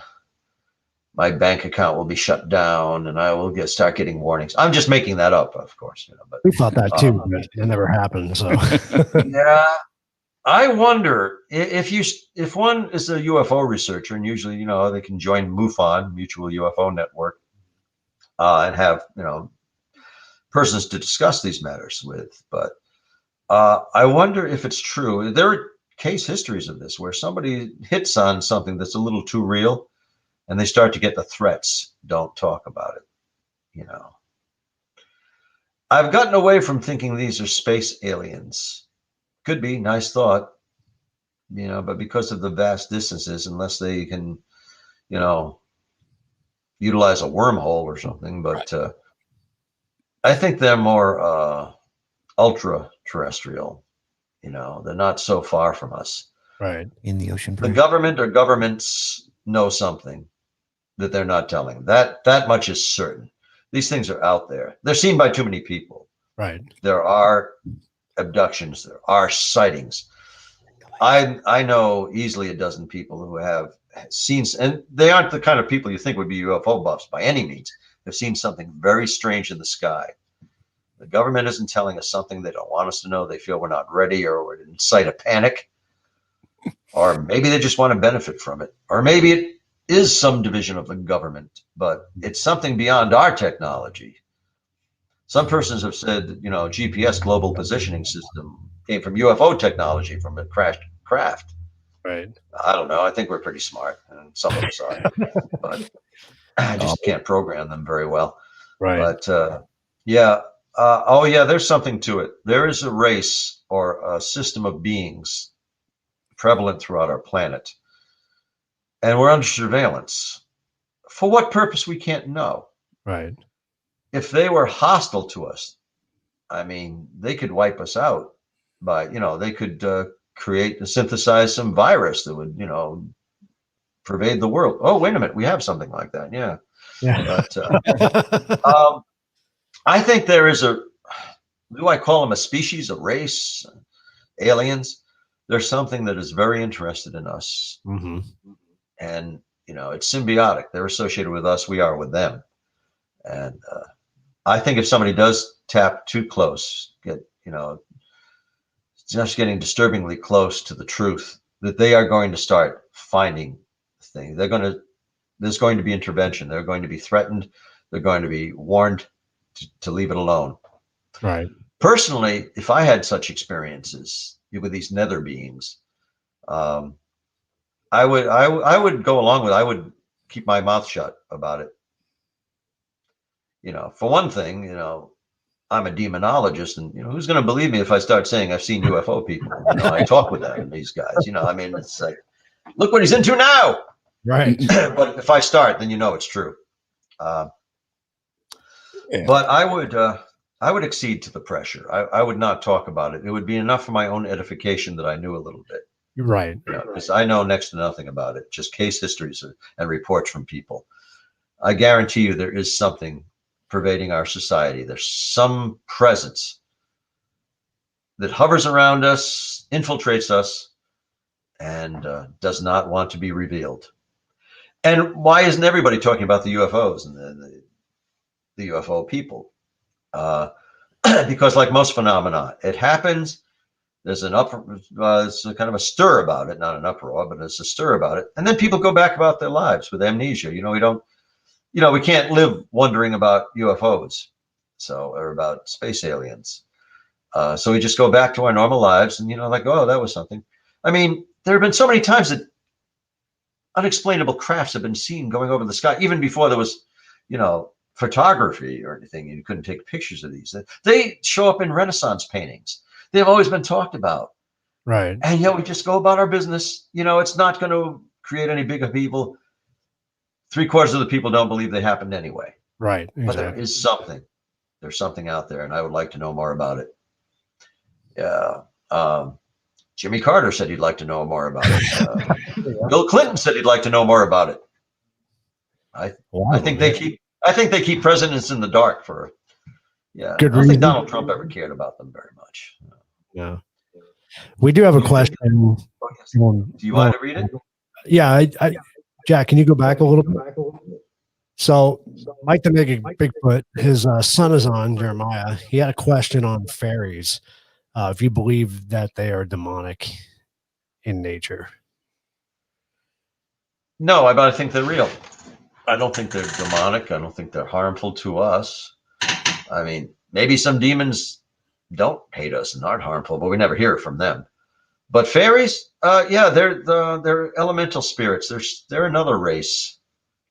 my bank account will be shut down, and I will start getting warnings. I'm just making that up, of course. But we thought that too, but it never happened. So yeah, I wonder if one is a UFO researcher, and usually, they can join MUFON, Mutual UFO Network, and have, persons to discuss these matters with. But I wonder if it's true. There are case histories of this where somebody hits on something that's a little too real, and they start to get the threats. Don't talk about it. I've gotten away from thinking these are space aliens. Could be, nice thought, but because of the vast distances, unless they can, utilize a wormhole or something. But I think they're more ultra terrestrial. They're not so far from us. Right. In the ocean. The government or governments know something that they're not telling. That much is certain. These things are out there. They're seen by too many people. Right. There are abductions. There are sightings. I know easily a dozen people who have seen, and they aren't the kind of people you think would be UFO buffs by any means. They've seen something very strange in the sky. The government isn't telling us something they don't want us to know. They feel we're not ready, or would incite a panic, or maybe they just want to benefit from it, or maybe it is some division of the government, but it's something beyond our technology. Some persons have said that, GPS, global positioning system, came from UFO technology, from a crashed craft. Right. I don't know. I think we're pretty smart, and some of us are, but I just can't program them very well. Right. But yeah. There's something to it. There is a race or a system of beings prevalent throughout our planet, and we're under surveillance. For what purpose, we can't know. Right. If they were hostile to us, they could wipe us out by, they could create and synthesize some virus that would, pervade the world. Oh, wait a minute. We have something like that. Yeah. But, I think there is do I call them a species, a race, aliens? There's something that is very interested in us. Mm-hmm. And, it's symbiotic. They're associated with us. We are with them. And I think if somebody does tap too close, just getting disturbingly close to the truth, that they are going to start finding things. There's going to be intervention. They're going to be threatened. They're going to be warned to leave it alone. Right. Personally, if I had such experiences with these nether beings, I would go along with. I would keep my mouth shut about it. For one thing, I'm a demonologist, and who's going to believe me if I start saying I've seen UFO people? I talk with them, these guys. It's like, look what he's into now. Right. But if I start, then it's true. But I would accede to the pressure. I would not talk about it. It would be enough for my own edification that I knew a little bit. Right. Because I know next to nothing about it. Just case histories and reports from people. I guarantee you there is something pervading our society. There's some presence that hovers around us, infiltrates us, and does not want to be revealed. And why isn't everybody talking about the UFOs and the UFO people? Because like most phenomena, it happens. There's it's a kind of a stir about it, not an uproar, but it's a stir about it. And then people go back about their lives with amnesia. We can't live wondering about UFOs, or about space aliens. So we just go back to our normal lives and, oh, that was something. There have been so many times that unexplainable crafts have been seen going over the sky, even before there was, photography or anything. You couldn't take pictures of these. They show up in Renaissance paintings. They've always been talked about. Right. And we just go about our business. It's not going to create any big upheaval. 3/4 of the people don't believe they happened anyway. Right. Exactly. But there is something. There's something out there, and I would like to know more about it. Yeah. Jimmy Carter said he'd like to know more about it. Bill Clinton said he'd like to know more about it. I think they keep presidents in the dark for. Yeah. Good I don't reason. think Donald Trump ever cared about them very much. No. We do have a question. Oh, yes. Do you want to read it? Yeah. Jack, can you go back a little bit? So Mike the Bigfoot, his son is on, Jeremiah. He had a question on fairies. If you believe that they are demonic in nature? No, I think they're real. I don't think they're demonic. I don't think they're harmful to us. I mean, maybe some demons don't hate us and aren't harmful, but we never hear it from them. But fairies, yeah, they're elemental spirits. They're another race,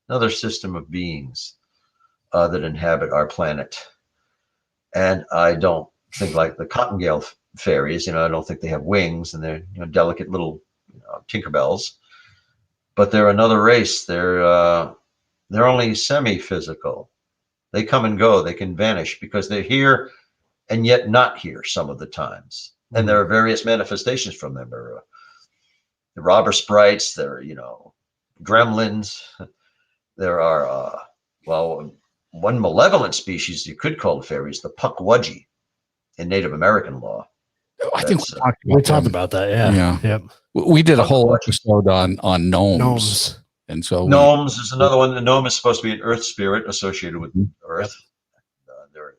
another system of beings that inhabit our planet. And I don't think like the Cottingale fairies. I don't think they have wings and they're delicate little Tinkerbells. But they're another race. They're only semi-physical. They come and go. They can vanish because they're here and yet not here some of the times. And there are various manifestations from them. There are the robber sprites. There are, gremlins. There are, one malevolent species you could call fairies, the Pukwudgie in Native American law. I think we talked about that. Yeah. Yep. We did a whole episode on gnomes. And so gnomes is another one. The gnome is supposed to be an earth spirit associated with earth. Yep. There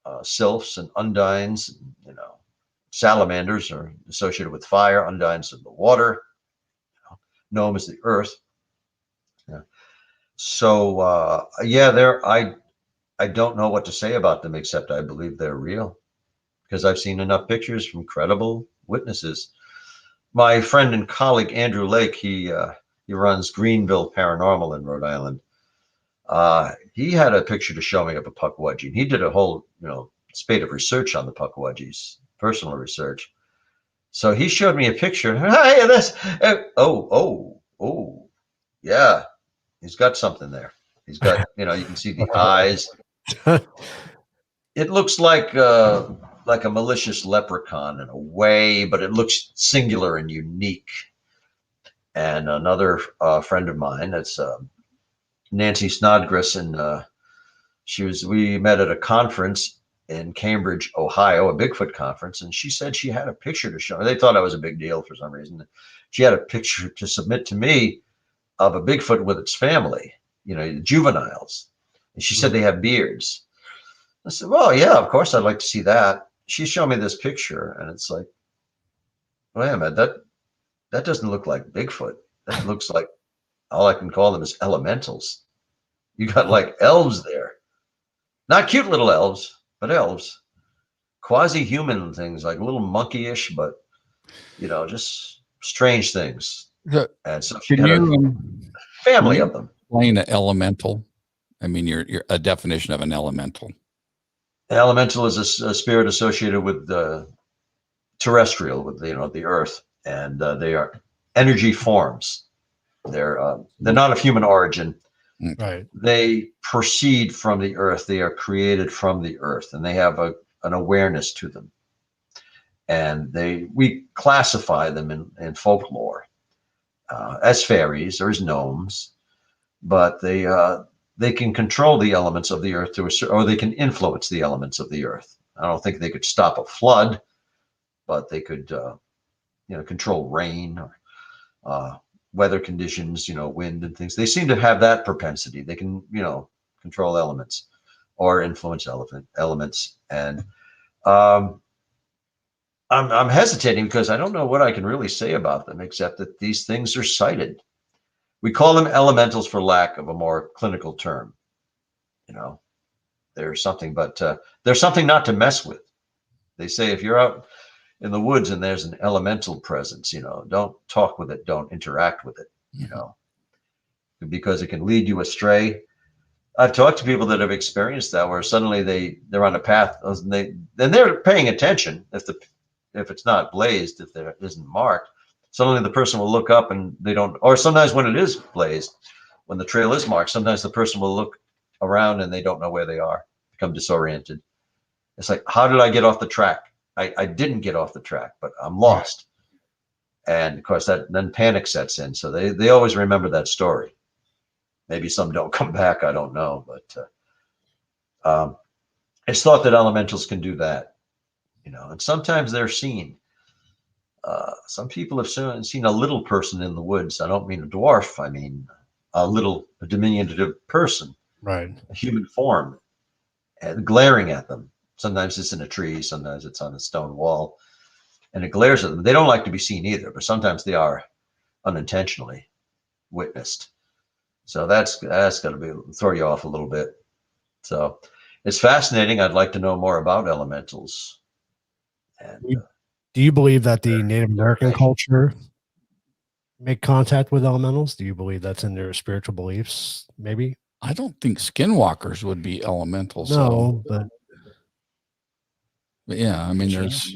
are sylphs and undines. Salamanders are associated with fire. Undines are the water. Gnome is the earth. Yeah. So I don't know what to say about them except I believe they're real because I've seen enough pictures from credible witnesses. My friend and colleague Andrew Lake, he runs Greenville Paranormal in Rhode Island. He had a picture to show me of a Pukwudgie. He did a whole spate of research on the Pukwudgies, personal research. So he showed me a picture. Hey, this. Oh, yeah. He's got something there. He's got, you can see the eyes. It looks like a malicious leprechaun in a way, but it looks singular and unique. And another friend of mine, that's Nancy Snodgrass, and we met at a conference in Cambridge, Ohio, a Bigfoot conference, and she said she had a picture to show me. They thought I was a big deal for some reason. She had a picture to submit to me of a Bigfoot with its family, the juveniles. And she said they have beards. I said, well, yeah, of course, I'd like to see that. She showed me this picture, and it's like, wait a minute, that doesn't look like Bigfoot. That looks like, all I can call them is elementals. You got like elves there. Not cute little elves, but elves. Quasi-human things, like a little monkey-ish, but, just strange things. And so she had a family of them. Explain an elemental. I mean, you're a definition of an elemental. An elemental is a spirit associated with the terrestrial, with the earth, and they are energy forms. They're not of human origin. Right. They proceed from the earth. They are created from the earth, and they have an awareness to them. And we classify them in folklore as fairies or as gnomes, but they can control the elements of the earth or they can influence the elements of the earth. I don't think they could stop a flood, but they could, control rain or weather conditions, wind and things. They seem to have that propensity. They can, control elements or influence elements. And I'm hesitating because I don't know what I can really say about them, except that these things are sighted. We call them elementals for lack of a more clinical term. There's something, but there's something not to mess with. They say if you're out in the woods and there's an elemental presence, don't talk with it, don't interact with it, because it can lead you astray. I've talked to people that have experienced that, where suddenly they're on a path and they're paying attention. If it's not blazed, if there isn't marked, suddenly the person will look up and they don't, or sometimes when it is blazed, when the trail is marked, sometimes the person will look around and they don't know where they are, become disoriented. It's like, how did I get off the track? I didn't get off the track, but I'm lost. And of course then panic sets in. So they always remember that story. Maybe some don't come back. I don't know, but it's thought that elementals can do that, and sometimes they're seen. Some people have seen a little person in the woods. I don't mean a dwarf. I mean a diminutive person, right? A human form, and glaring at them. Sometimes it's in a tree. Sometimes it's on a stone wall. and it glares at them. They don't like to be seen either, but sometimes they are unintentionally witnessed. So that's going to throw you off a little bit. So it's fascinating. I'd like to know more about elementals. And do you believe that the Native American culture make contact with elementals? Do you believe that's in their spiritual beliefs? Maybe. I don't think skinwalkers would be elementals. No, but yeah, I mean, there's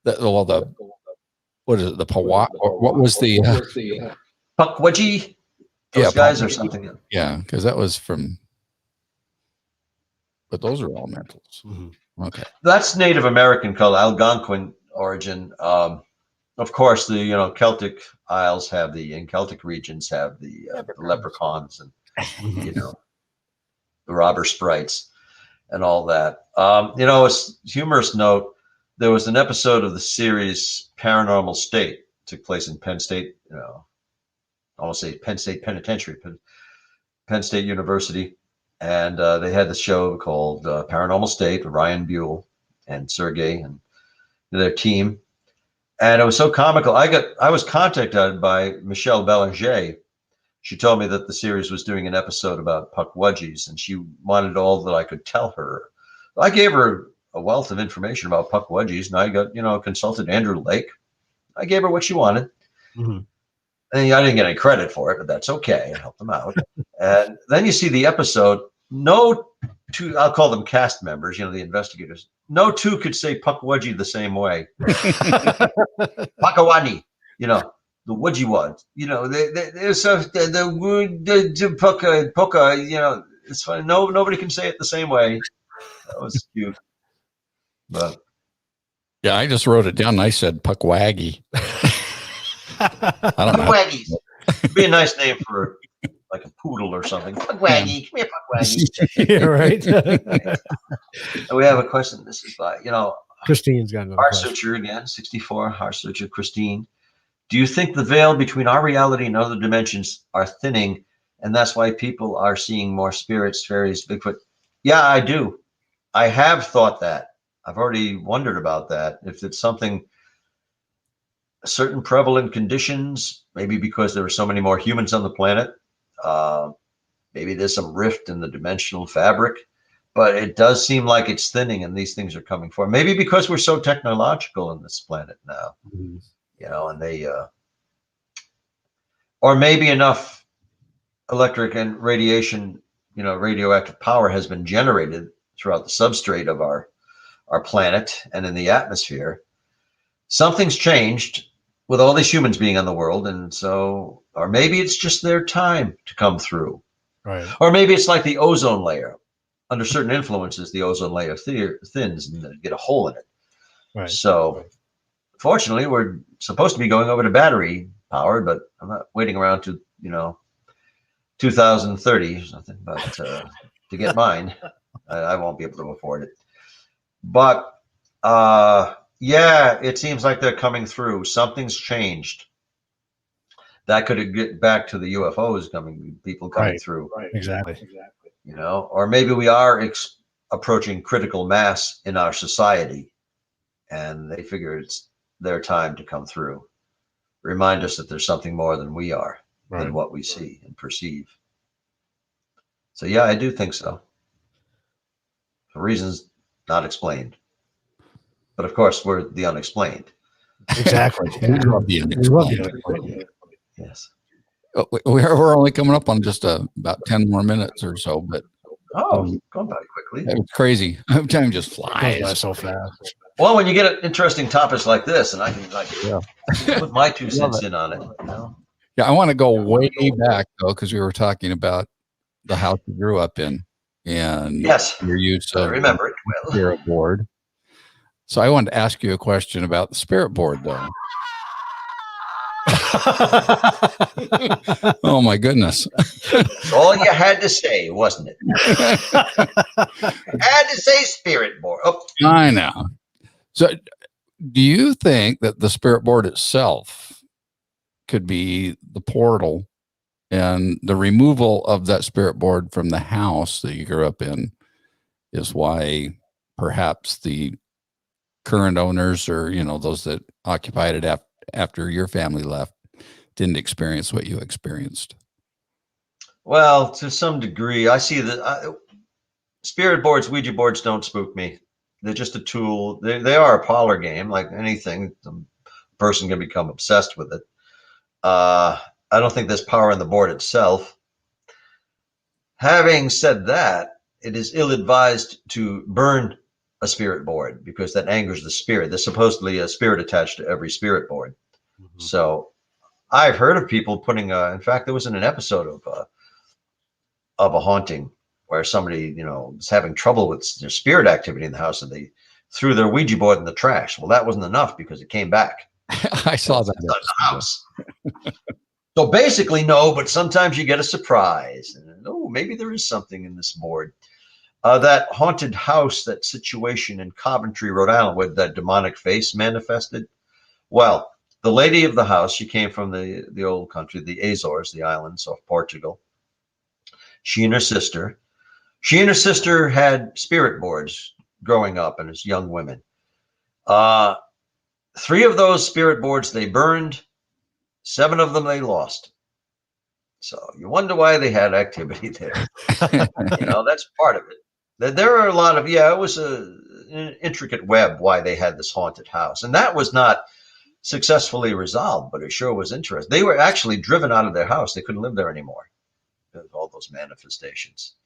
what is it? The Pawa, or what was the Pukwudgie? Those guys or something. Yeah, because that was from. But those are elementals. Mm-hmm. Okay. That's Native American called Algonquin origin. Of course, the Celtic Isles in Celtic regions have the leprechauns and the robber sprites and all that. A humorous note. There was an episode of the series Paranormal State, took place in Penn State. I want to say Penn State Penitentiary, Penn State University. And they had the show called Paranormal State with Ryan Buell and Sergey and their team. And it was so comical. I was contacted by Michelle Belanger. She told me that the series was doing an episode about Pukwudgies, and she wanted all that I could tell her. I gave her a wealth of information about Pukwudgies, and I got, consulted Andrew Lake. I gave her what she wanted. Mm-hmm. And I didn't get any credit for it, but that's okay. I helped them out. And then you see the episode. No two, I'll call them cast members, the investigators. No two could say Pukwudgie the same way. Pakawani, the Wudgie ones. There's the word Puka, it's funny. Nobody can say it the same way. That was cute. But yeah, I just wrote it down and I said Pukwaggie. I don't know. Pukwaggies. It'd be a nice name for like a poodle or something. Pukwaggie, come here, Pukwaggie. Yeah, right. And we have a question. This is by, Christine's got another Heart question. Searcher again, 64, Heart Searcher Christine. Do you think the veil between our reality and other dimensions are thinning, and that's why people are seeing more spirits, fairies, Bigfoot? Yeah, I do. I have thought that. I've already wondered about that. If it's something, certain prevalent conditions, maybe because there are so many more humans on the planet, maybe there's some rift in the dimensional fabric, but it does seem like it's thinning and these things are coming forward. Maybe because we're so technological on this planet now, and they, or maybe enough electric and radiation, radioactive power has been generated throughout the substrate of our planet and in the atmosphere. Something's changed with all these humans being on the world. And so, or maybe it's just their time to come through. Right. Or maybe it's like the ozone layer. Under certain influences, the ozone layer thins and you get a hole in it. Right. So fortunately, we're supposed to be going over to battery powered, but I'm not waiting around to, 2030 or something, but to get mine, I won't be able to afford it. But yeah, it seems like they're coming through. Something's changed. That could get back to the UFOs people coming through. Right. Exactly. Or maybe we are approaching critical mass in our society, and they figure it's their time to come through. Remind us that there's something more than we are, than what we see and perceive. So yeah, I do think so. For reasons not explained. But of course, we're the unexplained. Exactly. We love the unexplained. Yes. We're only coming up on just about 10 more minutes or so, but going by quickly. It's crazy. Time just flies so fast. Well, when you get interesting topics like this, and I can put my 2 cents in on it. Yeah, I want to go way back though, because we were talking about the house you grew up in and your use of spirit board. So I wanted to ask you a question about the spirit board, though. Oh my goodness! That's all you had to say, wasn't it? Had to say spirit board. Oh. I know. So, do you think that the spirit board itself could be the portal, and the removal of that spirit board from the house that you grew up in is why perhaps the current owners or, those that occupied it after your family left didn't experience what you experienced? Well, to some degree, I see that spirit boards, Ouija boards don't spook me. They're just a tool. They are a parlor game, like anything. A person can become obsessed with it. I don't think there's power in the board itself. Having said that, it is ill-advised to burn a spirit board because that angers the spirit. There's supposedly a spirit attached to every spirit board. Mm-hmm. So I've heard of people putting, in fact, there was an episode of a haunting where somebody, was having trouble with their spirit activity in the house, and they threw their Ouija board in the trash. Well, that wasn't enough because it came back. I saw that in the house. So basically, no, but sometimes you get a surprise. And, maybe there is something in this board. That haunted house, that situation in Coventry, Rhode Island, where that demonic face manifested. Well, the lady of the house, she came from the old country, the Azores, the islands of Portugal. She and her sister had spirit boards growing up and as young women. 3 of those spirit boards they burned, 7 of them they lost. So you wonder why they had activity there. That's part of it. There are a lot of, it was an intricate web why they had this haunted house. And that was not successfully resolved, but it sure was interesting. They were actually driven out of their house. They couldn't live there anymore. All those manifestations.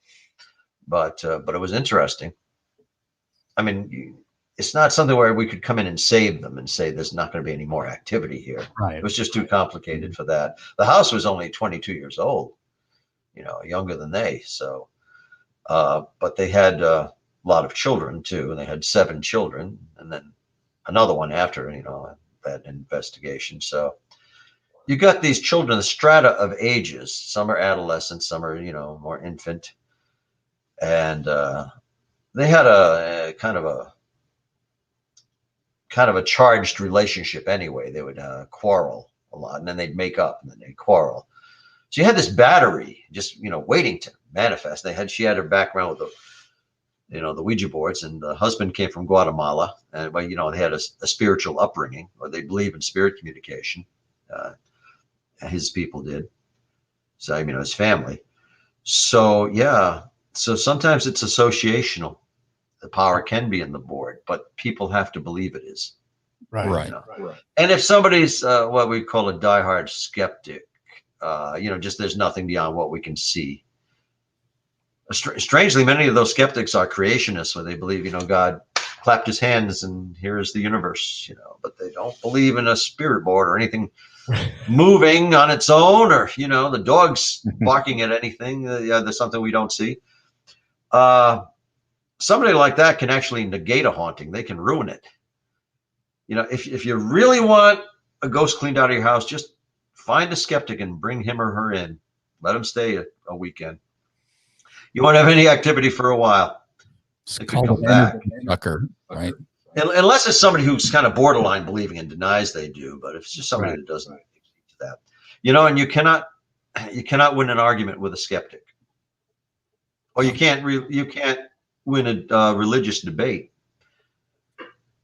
But it was interesting. I mean, it's not something where we could come in and save them and say there's not going to be any more activity here. Right. It was just too complicated for that. The house was only 22 years old, younger than they. So, but they had a lot of children too, and they had 7 children, and then another one after, that investigation. So you got these children, the strata of ages. Some are adolescents, some are, more infant. And they had a kind of a charged relationship anyway. They would quarrel a lot, and then they'd make up, and then they'd quarrel. So you had this battery just, waiting to manifest. She had her background with the Ouija boards, and the husband came from Guatemala, and they had a spiritual upbringing, or they believe in spirit communication. His people did. So, his family. So, so sometimes it's associational. The power can be in the board, but people have to believe it is. Right. Right. And if somebody's what we call a diehard skeptic, just there's nothing beyond what we can see. Strangely, many of those skeptics are creationists, where they believe, God clapped his hands and here's the universe, but they don't believe in a spirit board or anything moving on its own, or, the dog's barking at anything. There's something we don't see. Somebody like that can actually negate a haunting. They can ruin it. If you really want a ghost cleaned out of your house, just find a skeptic and bring him or her in. Let them stay a weekend. You won't have any activity for a while. It's called an energy sucker, right? Unless it's somebody who's kind of borderline believing and denies they do. But if it's just somebody that doesn't do that, and you cannot win an argument with a skeptic, or you can't win a religious debate,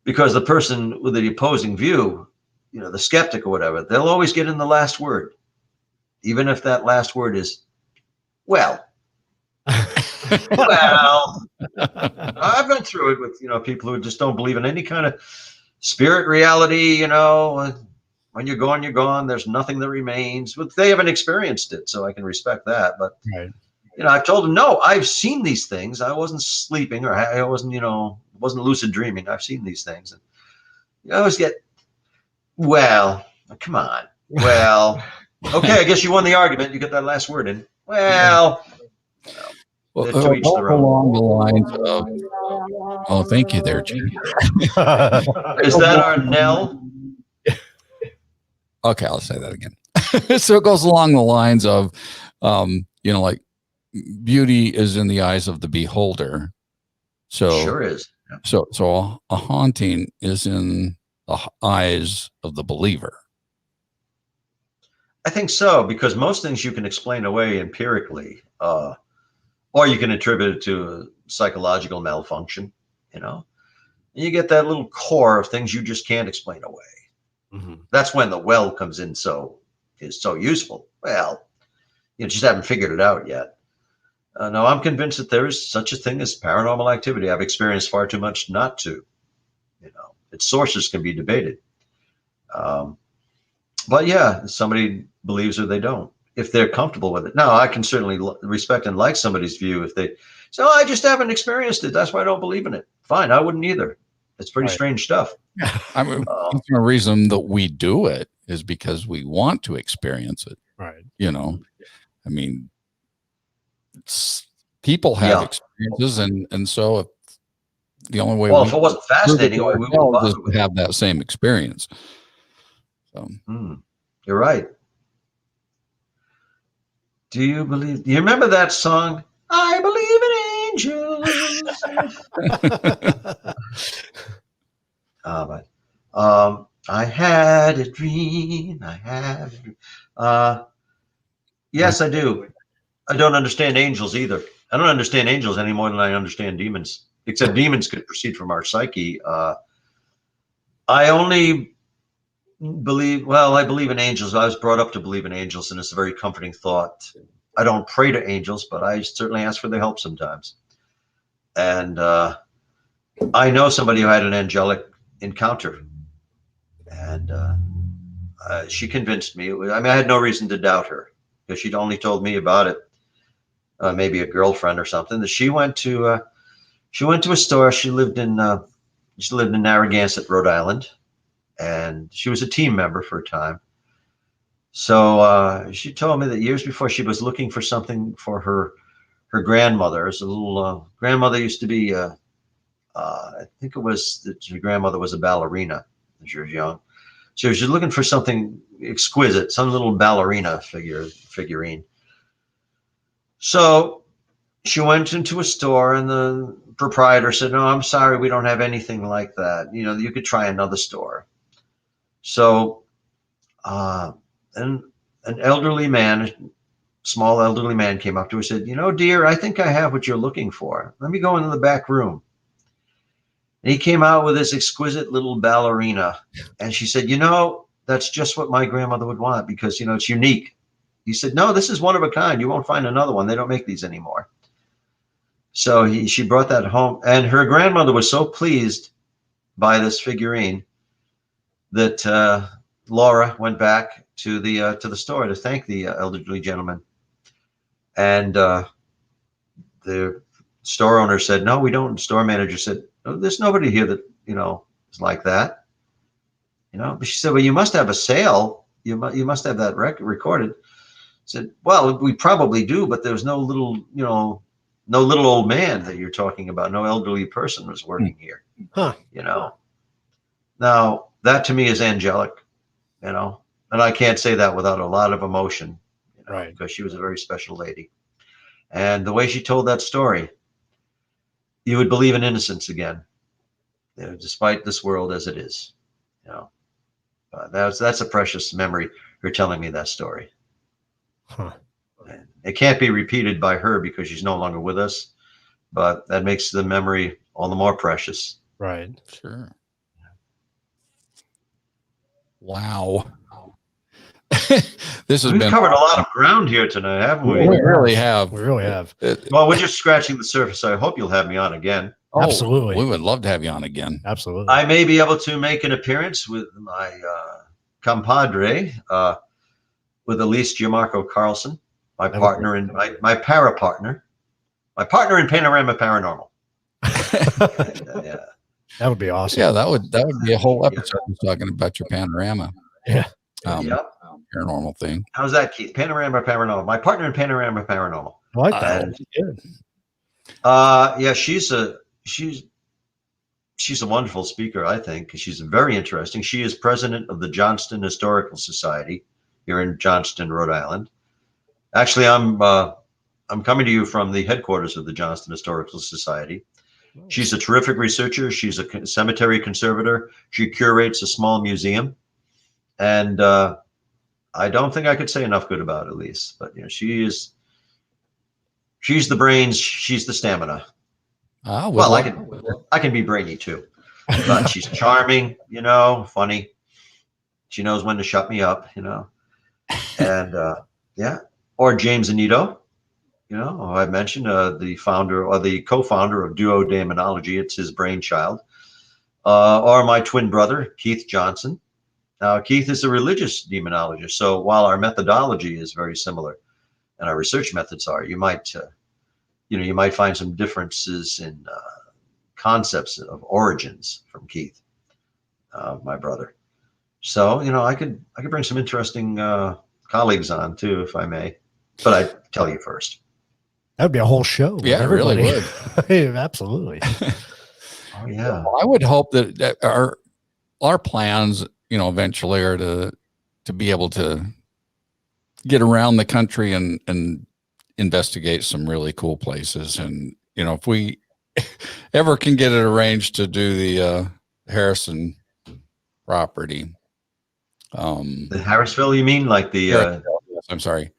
because the person with the opposing view, the skeptic or whatever, they'll always get in the last word, even if that last word is, well. Well, I've been through it with, people who just don't believe in any kind of spirit reality, when you're gone, you're gone. There's nothing that remains. But they haven't experienced it, so I can respect that. But, I've told them, no, I've seen these things. I wasn't sleeping, or I wasn't, wasn't lucid dreaming. I've seen these things. And you always get, well, come on. Well, okay, I guess you won the argument. You get that last word in. Well, along the lines of, oh, thank you there, Gene. Is that our Nell? Okay, I'll say that again. So it goes along the lines of, like beauty is in the eyes of the beholder. So sure is. Yeah. So a haunting is in the eyes of the believer. I think so, because most things you can explain away empirically, or you can attribute it to a psychological malfunction, and you get that little core of things you just can't explain away. Mm-hmm. That's when the well comes in, is so useful. Well, you just haven't figured it out yet. No, I'm convinced that there is such a thing as paranormal activity. I've experienced far too much not to. Its sources can be debated. But yeah, somebody believes or they don't, if they're comfortable with it. Now, I can certainly respect and like somebody's view if they say, "Oh, I just haven't experienced it. That's why I don't believe in it." Fine, I wouldn't either. It's pretty strange stuff. I mean, the reason that we do it is because we want to experience it. Right. I mean, people have experiences, and so if the only way if it wasn't fascinating, we wouldn't bother to have that same experience. So you're right. Do you remember that song? I believe in angels. I had a dream. Yes, I do. I don't understand angels either. I don't understand angels any more than I understand demons, except demons could proceed from our psyche. I only I believe in angels. I was brought up to believe in angels, and it's a very comforting thought. I don't pray to angels, but I certainly ask for their help sometimes. And I know somebody who had an angelic encounter, and she convinced me. I had no reason to doubt her because she'd only told me about it. Maybe a girlfriend or something. That she went to a store. She lived in Narragansett, Rhode Island, and she was a team member for a time. So she told me that years before she was looking for something for her grandmother. As a little grandmother used to be, I think it was that her grandmother was a ballerina when she was young. So she's looking for something exquisite, some little ballerina figurine. So she went into a store, and the proprietor said, "No, I'm sorry, we don't have anything like that. You could try another store." So and an elderly man, small elderly man, came up to her and said, "Dear, I think I have what you're looking for. Let me go into the back room." And he came out with this exquisite little ballerina. And she said, "That's just what my grandmother would want because, it's unique." He said, "No, this is one of a kind. You won't find another one. They don't make these anymore." So she brought that home, and her grandmother was so pleased by this figurine that Laura went back to the store to thank the elderly gentleman. And the store owner said, "No, we don't." Store manager said, "No, there's nobody here that is like that." But she said, "Well, you must have a sale. You must have that recorded." Said, "Well, we probably do, but there's no little old man that you're talking about. No elderly person was working here." Huh. Now that to me is angelic, and I can't say that without a lot of emotion, right? Because she was a very special lady, and the way she told that story, you would believe in innocence again, despite this world as it is. That's a precious memory. Her telling me that story. Huh. And it can't be repeated by her because she's no longer with us, but that makes the memory all the more precious. Right. Sure. Wow. We've covered a lot of ground here tonight, haven't we? We really have. We really have. Well, we're just scratching the surface. I hope you'll have me on again. Oh, absolutely. We would love to have you on again. Absolutely. I may be able to make an appearance with my compadre, with Elise Gianmarco Carlson, my partner and my para partner, my partner in Panorama Paranormal. And, that would be awesome. Yeah, that would be a whole episode talking about your panorama. Yeah. Paranormal thing. How's that, Keith? Panorama Paranormal. My partner in Panorama Paranormal. I like that. Yeah, she's a wonderful speaker, I think. She's very interesting. She is president of the Johnston Historical Society here in Johnston, Rhode Island. Actually, I'm coming to you from the headquarters of the Johnston Historical Society. She's a terrific researcher. She's a cemetery conservator. She curates a small museum, and I don't think I could say enough good about Elise. But she's the brains. She's the stamina. Well, I can be brainy too. but she's charming, funny. She knows when to shut me up, and yeah. Or James Anito, I mentioned the founder or the co-founder of Duo Demonology. It's his brainchild. Or my twin brother, Keith Johnson. Now, Keith is a religious demonologist. So while our methodology is very similar and our research methods are, you might find some differences in concepts of origins from Keith, my brother. So, I could bring some interesting colleagues on too, if I may, but I tell you first. That would be a whole show. Yeah, it really would. Absolutely. Oh yeah. Well, I would hope that our plans, eventually are to be able to get around the country and investigate some really cool places. And, if we ever can get it arranged to do the Harrison property. The Harrisville, you mean? Like the I'm sorry.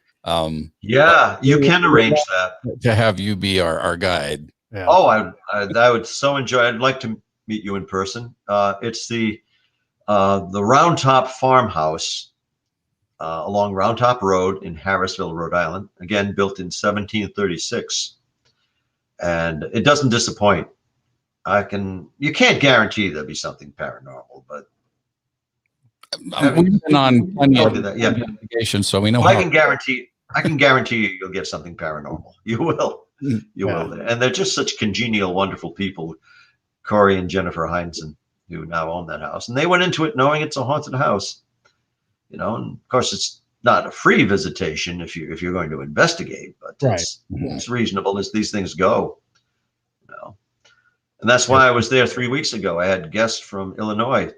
Yeah, you can arrange that. To have you be our guide. Yeah. Oh, I would so enjoy. I'd like to meet you in person. It's the Round Top Farmhouse along Round Top Road in Harrisville, Rhode Island. Again, built in 1736, and it doesn't disappoint. You can't guarantee there'll be something paranormal, but we've been on plenty of yeah. investigations, so we know. I can guarantee you, you'll get something paranormal. You will. You will. And they're just such congenial, wonderful people, Corey and Jennifer Heinzen, who now own that house. And they went into it knowing it's a haunted house, and of course it's not a free visitation if you're going to investigate, but it's reasonable as these things go, And that's why I was there 3 weeks ago. I had guests from Illinois,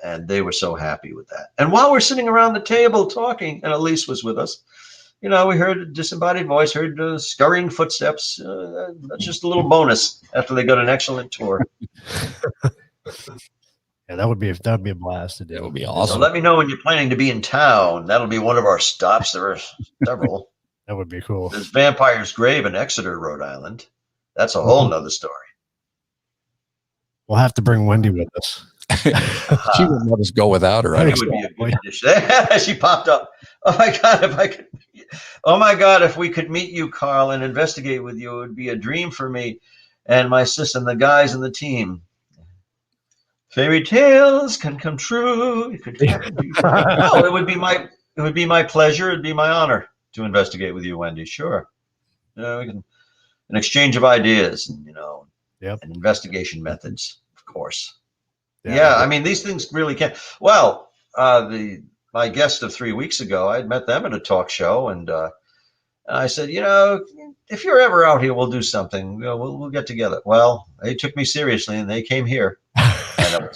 and they were so happy with that. And while we're sitting around the table talking, and Elise was with us, we heard a disembodied voice, heard scurrying footsteps. That's just a little bonus after they got an excellent tour. Yeah, that would be a blast to do. That would be awesome. So let me know when you're planning to be in town. That'll be one of our stops. There are several. That would be cool. There's Vampire's Grave in Exeter, Rhode Island. That's a whole nother story. We'll have to bring Wendy with us. She wouldn't let us go without her. It would be a good addition. She popped up. Oh my God! If we could meet you, Carl, and investigate with you, it would be a dream for me and my sister and the guys in the team. Fairy tales can come true. It could happen to you. No, it would be my pleasure. It'd be my honor to investigate with you, Wendy. Sure. We can an exchange of ideas and and investigation methods, of course. Yeah, I mean, these things really can. Well, my guest of 3 weeks ago, I'd met them at a talk show, and I said, if you're ever out here, we'll do something. We'll get together. Well, they took me seriously, and they came here. And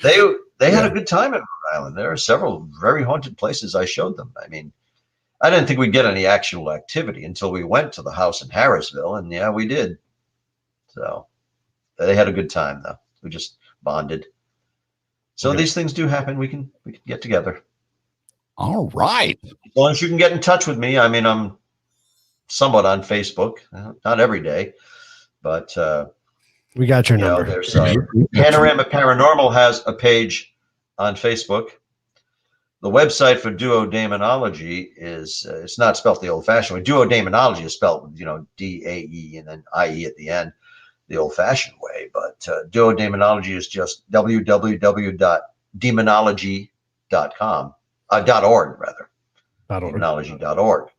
they had a good time in Rhode Island. There are several very haunted places I showed them. I mean, I didn't think we'd get any actual activity until we went to the house in Harrisville, and yeah, we did. So they had a good time, though. We just bonded. So these things do happen. We can get together. All right. As long as you can get in touch with me. I mean, I'm somewhat on Facebook, not every day, but we got your number. There's Panorama Paranormal has a page on Facebook. The website for Duo Demonology is it's not spelled the old-fashioned way. Duo Demonology is spelled DAE and then IE at the end, the old-fashioned way. But Duo Demonology is just www.demonology.com. .org rather. Demonology.org.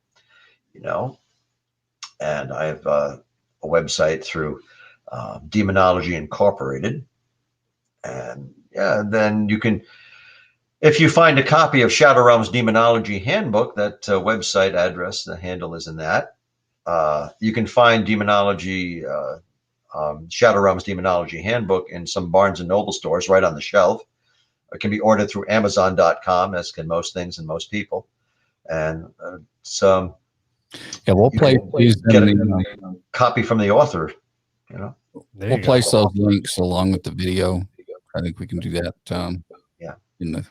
And I have a website through Demonology Incorporated, and then you can, if you find a copy of Shadow Realms Demonology Handbook, that website address, the handle is in that. You can find Demonology, Shadow Realms Demonology Handbook in some Barnes and Noble stores right on the shelf. It can be ordered through Amazon.com, as can most things and most people. And we'll place these. Get a copy from the author. We'll place those links along with the video. I think we can do that. In the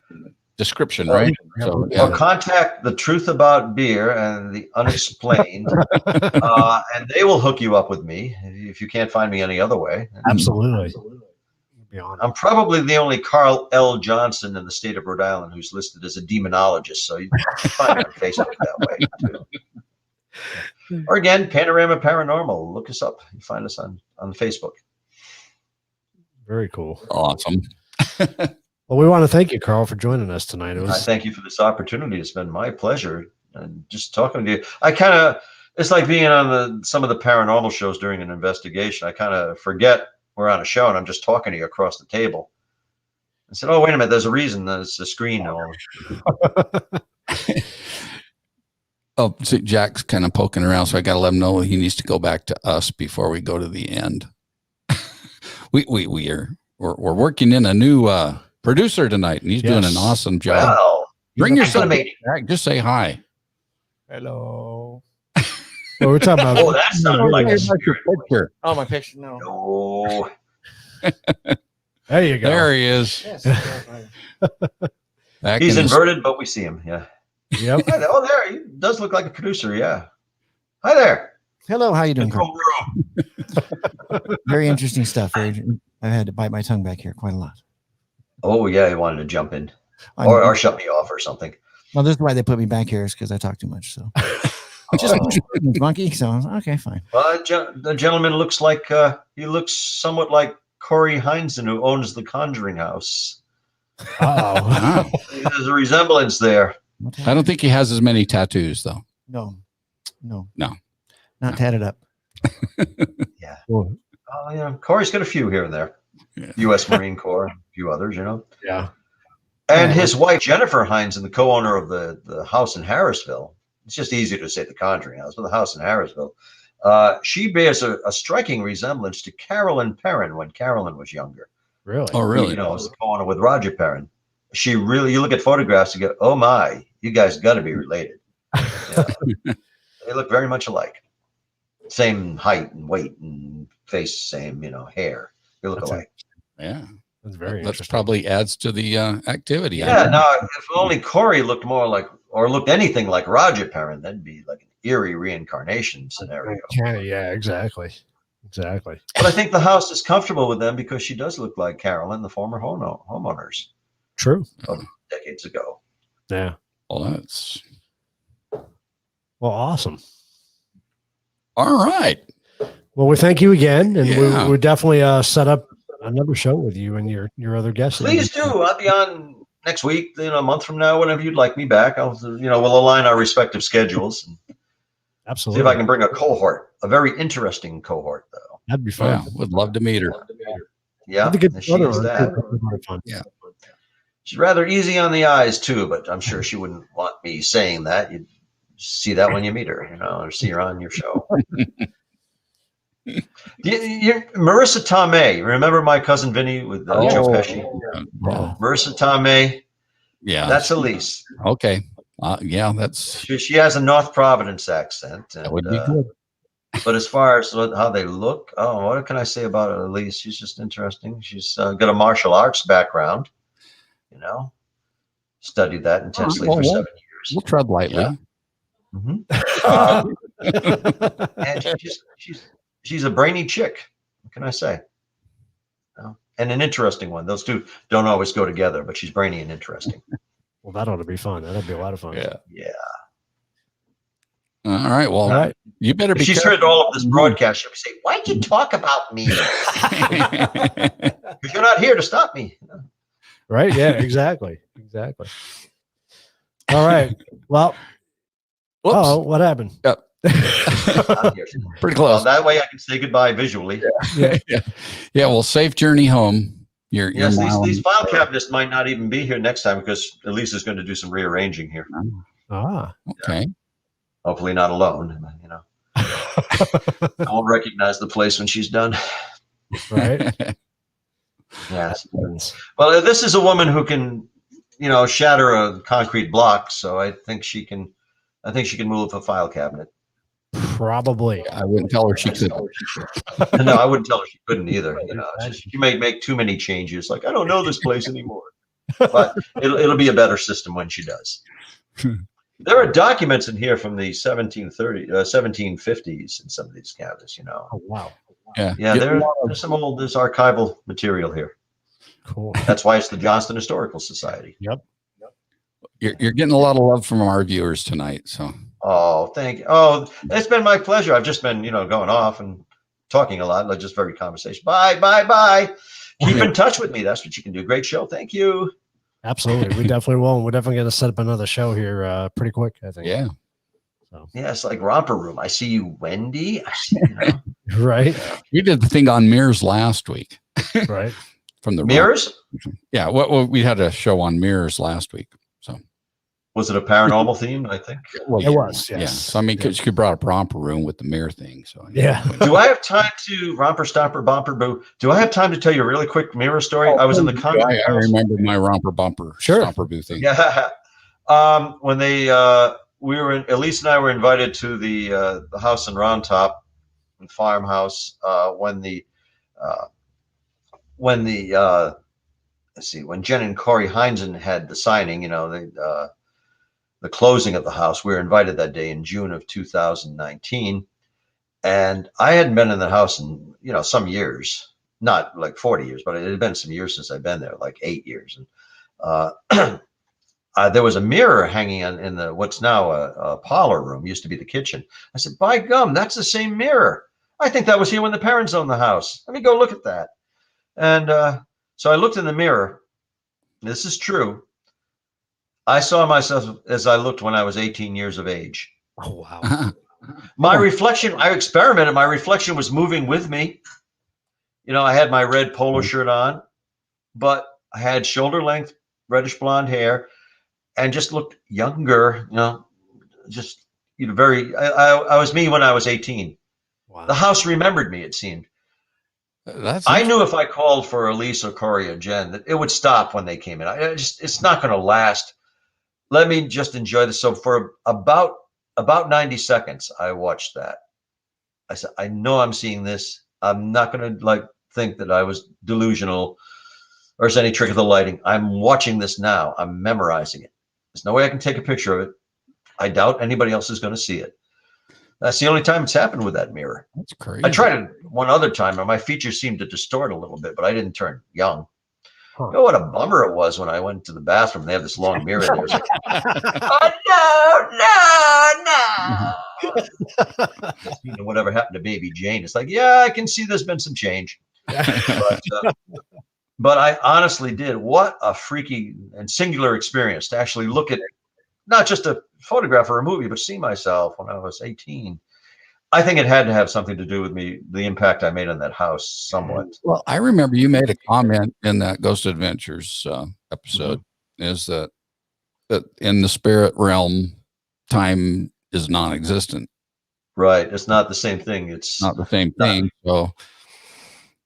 description, right? So, or contact The Truth About Beer and The Unexplained, and they will hook you up with me if you can't find me any other way. Absolutely. beyond. I'm probably the only Carl L. Johnson in the state of Rhode Island who's listed as a demonologist. So you can find me on Facebook that way too. Or again, Panorama Paranormal. Look us up. You find us on Facebook. Very cool. Awesome. Well, we want to thank you, Carl, for joining us tonight. I thank you for this opportunity. It's been my pleasure. And just talking to you, it's like being on some of the paranormal shows during an investigation. I kind of forget we're on a show and I'm just talking to you across the table. I said, oh, wait a minute. There's a reason. There's a screen. Oh, see, Jack's kind of poking around, so I got to let him know he needs to go back to us before we go to the end. We're working in a new producer tonight, and he's doing an awesome job. Well, bring yourself back. Just say hi. Hello. Well, we're talking about. Oh, that sounded like a spirit. Picture. Oh, my picture. No. No. There you go. There he is. Yes. Back He's in his- inverted, but we see him. Yeah. Yep. Oh, there. He does look like a producer. Yeah. Hi there. Hello, how you doing? Control room. Very interesting stuff. I've had to bite my tongue back here quite a lot. Oh, yeah. He wanted to jump in I or know. shut me off or something. Well, this is why they put me back here, is because I talk too much. So just monkey. So okay, fine. Well, the gentleman looks like he looks somewhat like Corey Heinzen, who owns the Conjuring House. Oh. There's a resemblance there. I don't think he has as many tattoos, though. No. No. Not tatted up. Yeah. Cool. Oh, yeah. Corey's got a few here and there. Yeah. U.S. Marine Corps, a few others, you know. Yeah. And his wife, Jennifer Heinzen, the co-owner of the house in Harrisville. It's just easier to say the Conjuring House, but the house in Harrisville. She bears a striking resemblance to Carolyn Perrin when Carolyn was younger. Really? Oh, really? You know, as the co-owner with Roger Perrin. She really, you look at photographs and go, oh my, you guys got to be related. Yeah. They look very much alike. Same height and weight and face, same, hair. They look alike. Yeah. That's very That interesting. probably adds to the activity. Yeah, now if only Corey looked more like, or looked anything like Roger Perrin, that'd be like an eerie reincarnation scenario. Yeah, exactly. Exactly. But I think the house is comfortable with them because she does look like Carolyn, the former homeowners True. of decades ago. Yeah. Well, that's Well, awesome. all right. Well, we thank you again, and Yeah. we definitely set up another show with you and your other guests. Please do. I'll be on next week, a month from now, whenever you'd like me back. We'll align our respective schedules and Absolutely. see if I can bring a cohort, a very interesting cohort, though. That'd be fun. Yeah, would love to meet her. Yeah, That'd be good. she is that. That'd be a lot of fun. Yeah. She's rather easy on the eyes too, but I'm sure she wouldn't want me saying that. You'd see that when you meet her, or see her on your show. Marissa Tomei. Remember my cousin Vinny with Joe Pesci? Yeah. Marissa Tomei. Yeah. That's Elise. Okay. Yeah, that's She has a North Providence accent. And, that would be good. But as far as how they look, what can I say about Elise? She's just interesting. She's got a martial arts background. Studied that intensely for 7 years. We'll tread lightly. Yeah. And she's a brainy chick. What can I say? And an interesting one. Those two don't always go together, but she's brainy and interesting. Well, that ought to be fun. That'll be a lot of fun. Yeah. Yeah. All right. Well, All right. you better be. If she's heard all of this broadcast, she'll say, "Why'd you talk about me? Because you're not here to stop me." Right? Yeah, exactly. Exactly. All right. Well, Whoops. what happened? Yep. I'm here. Pretty Well, close. that way I can say goodbye visually. Yeah. Yeah. Well, safe journey home. Your Yes, mile these and- file cabinets might not even be here next time because Elise is going to do some rearranging here. Ah. Okay. Hopefully not alone. I won't recognize the place when she's done. Right. Yes. Well, this is a woman who can, shatter a concrete block. So I think she can move a file cabinet. Probably. I wouldn't tell her she could. No, I wouldn't tell her she couldn't either. She may make too many changes. Like, I don't know this place anymore. But it'll be a better system when she does. There are documents in here from the 1750s in some of these cabinets, Oh, wow. Yeah. Yeah, there's some there's archival material here. Cool. That's why it's the Johnston Historical Society. Yep. You're getting a lot of love from our viewers tonight. So. Oh, thank you. Oh, it's been my pleasure. I've just been, going off and talking a lot, like just very conversation. Bye. Keep in touch with me. That's what you can do. Great show. Thank you. Absolutely. We definitely will. We're definitely going to set up another show here pretty quick, I think. Yeah. So. Yeah, it's like Romper Room. I see you, Wendy. I see you. Right. We did the thing on mirrors last week. Right. From the mirrors? Yeah. Well, we had a show on mirrors last week. So. Was it a paranormal theme? I think it was. Yes. Yeah. So I mean, because you brought up Romper Room with the mirror thing. So yeah. Do I have time to Romper Stopper Bumper Boo? Do I have time to tell you a really quick mirror story? I was in the convent. I remember my Romper Bumper Stopper Boo thing. Yeah. When they we were Elise and I were invited to the house in Round Top, farmhouse. When Jen and Corey Heinzen had the signing, the closing of the house. We were invited that day in June of 2019. And I hadn't been in the house in, some years, not like 40 years, but it had been some years since I'd been there, like 8 years. And there was a mirror hanging in the what's now a parlor room, used to be the kitchen. I said, by gum, that's the same mirror. I think that was here when the parents owned the house. Let me go look at that. And so I looked in the mirror. This is true. I saw myself as I looked when I was 18 years of age. Oh, wow. My reflection, I experimented. My reflection was moving with me. I had my red polo shirt on, but I had shoulder length, reddish blonde hair and just looked younger, I was me when I was 18. Wow. The house remembered me, it seemed. I knew if I called for Elise or Corey or Jen that it would stop when they came in. It's not going to last. Let me just enjoy this. So for about 90 seconds, I watched that. I said, I know I'm seeing this. I'm not going to think that I was delusional or it's any trick of the lighting. I'm watching this now. I'm memorizing it. There's no way I can take a picture of it. I doubt anybody else is going to see it. That's the only time it's happened with that mirror. That's crazy. I tried it one other time and my features seemed to distort a little bit, but I didn't turn young. Huh. You know what a bummer it was when I went to the bathroom. They have this long mirror there. It's like, oh, no. Whatever happened to Baby Jane? It's like, yeah, I can see there's been some change. But I honestly did. What a freaky and singular experience to actually look at not just a photograph or a movie, but see myself when I was 18. I think it had to have something to do with me, the impact I made on that house somewhat. Well, I remember you made a comment in that Ghost Adventures episode is that in the spirit realm, time is non-existent. Right. It's not the same thing. It's not the same thing. So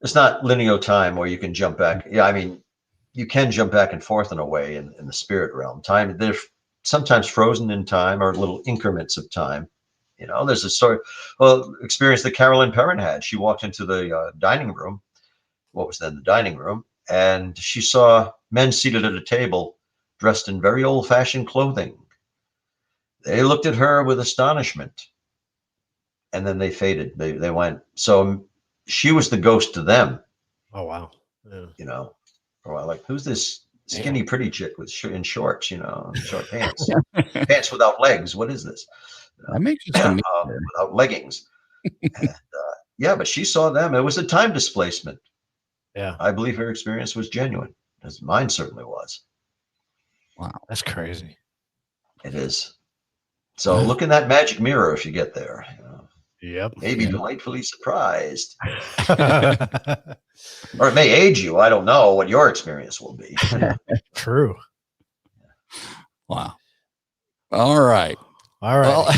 it's not linear time where you can jump back. Yeah. I mean, you can jump back and forth in a way in the spirit realm. Time, they're sometimes frozen in time or little increments of time. There's a sort of experience that Carolyn Perrin had. She walked into the dining room, what was then the dining room, and she saw men seated at a table dressed in very old-fashioned clothing. They looked at her with astonishment, and then they faded. They went. So she was the ghost to them. Oh, wow. Yeah. Like, who's this skinny, pretty chick in shorts, short pants, pants without legs? What is this? That makes it without leggings. And, but she saw them. It was a time displacement. Yeah. I believe her experience was genuine, as mine certainly was. Wow. That's crazy. It is. So look in that magic mirror if you get there. Yep. Maybe delightfully surprised. Or it may age you. I don't know what your experience will be. True. Wow. All right. Well,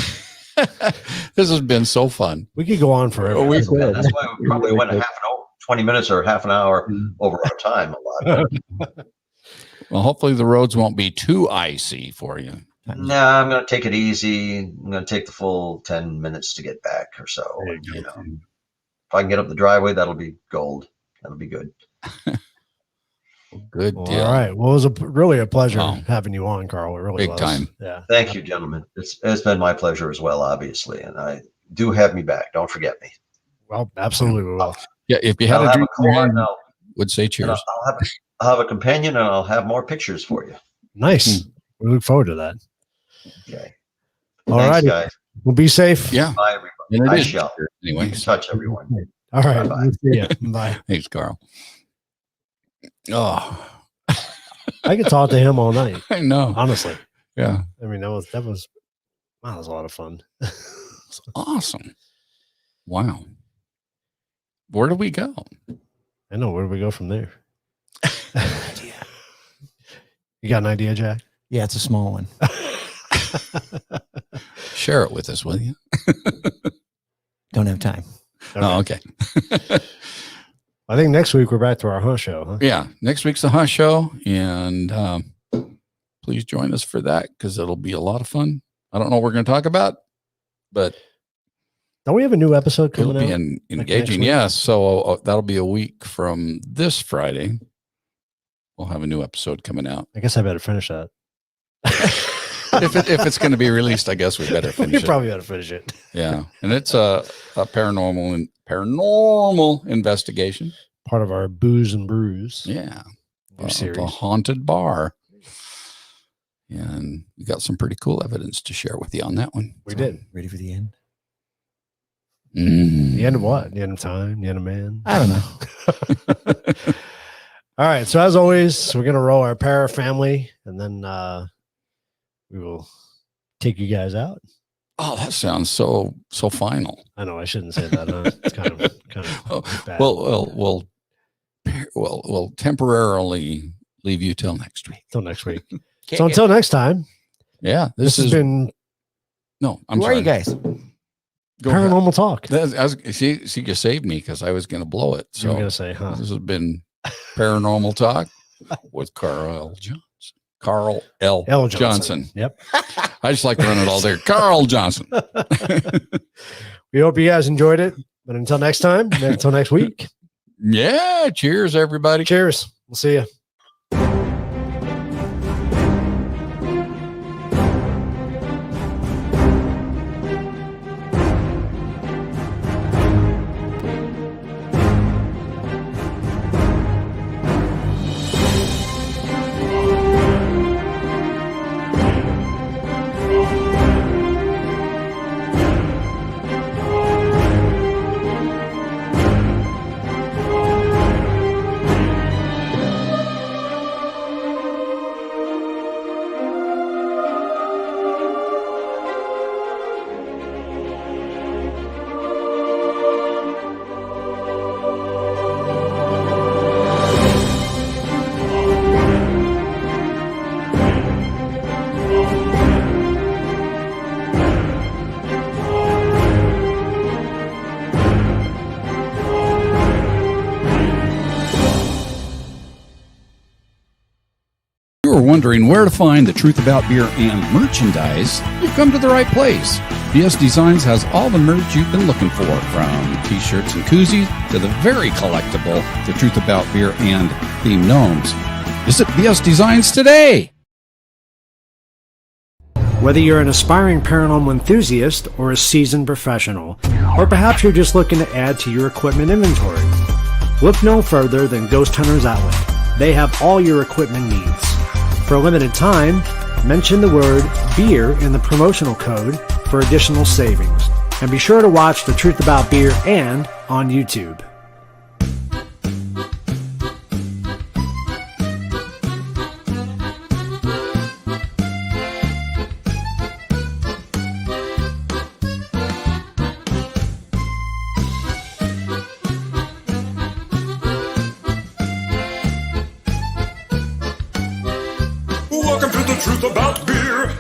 this has been so fun. We could go on forever. That's why we probably went 20 minutes or half an hour over our time a lot. Well, hopefully the roads won't be too icy for you. No, I'm going to take it easy. I'm going to take the full 10 minutes to get back or so. If I can get up the driveway, that'll be gold. That'll be good. Good deal. All right. Well, it was really a pleasure having you on, Carl. It really was. Big time. Yeah. Thank you, gentlemen. It's been my pleasure as well, obviously. And do have me back. Don't forget me. Well, absolutely we will. Yeah. If you had a drink in your hand, would say cheers. I'll have a companion, and I'll have more pictures for you. Nice. We look forward to that. Okay. All Thanks, right, guys. Well, be safe. Yeah. Bye, everybody. And it I is shall. anyway. Keep in touch, everyone. All right. Bye-bye. We'll see ya. Bye. Thanks, Carl. Oh, I could talk to him all night. I know. Honestly. Yeah. I mean, that was wow, that was a lot of fun. Awesome. Wow. Where do we go? I know. Where do we go from there? You got an idea, Jack? Yeah, it's a small one. Share it with us, will you? Don't have time. Oh, okay. I think next week we're back to our Huh Show, huh? Yeah. Next week's the Huh Show. And please join us for that because it'll be a lot of fun. I don't know what we're going to talk about, but don't we have a new episode coming it'll be out? engaging. Yes. So that'll be a week from this Friday. We'll have a new episode coming out. I guess I better finish that. if it's going to be released, I guess we better finish it. Probably better finish it. Yeah. And it's a paranormal investigation. Part of our Booze and Brews. Yeah. Series. The haunted bar. And we got some pretty cool evidence to share with you on that one. We did. Ready for the end? The end of what? The end of time? The end of man? I don't know. All right. So as always, we're going to roll our para family and then we will take you guys out. Oh, that sounds so final. I know I shouldn't say that. Huh? It's kind of bad. We'll temporarily leave you till next week. Till next week. So until next time. Yeah. This has been. No, I'm Who sorry. are you guys? Paranormal Talk. She just saved me because I was going to blow it. So you were going to say, huh? This has been Paranormal Talk with Carl L. Johnson. Carl L. Johnson. Yep. I just like to run it all there. Carl Johnson. We hope you guys enjoyed it. But until next time, until next week. Yeah. Cheers, everybody. Cheers. We'll see you. Wondering where to find the Truth About Beer and merchandise, you've come to the right place. BS Designs has all the merch you've been looking for, from t-shirts and koozies to the very collectible The Truth About Beer and themed gnomes. Visit BS Designs today. Whether you're an aspiring paranormal enthusiast or a seasoned professional, or perhaps you're just looking to add to your equipment inventory, look no further than Ghost Hunters Outlet. They have all your equipment needs. For a limited time, mention the word beer in the promotional code for additional savings. And be sure to watch The Truth About Beer and on YouTube. Welcome to The Truth About Beer.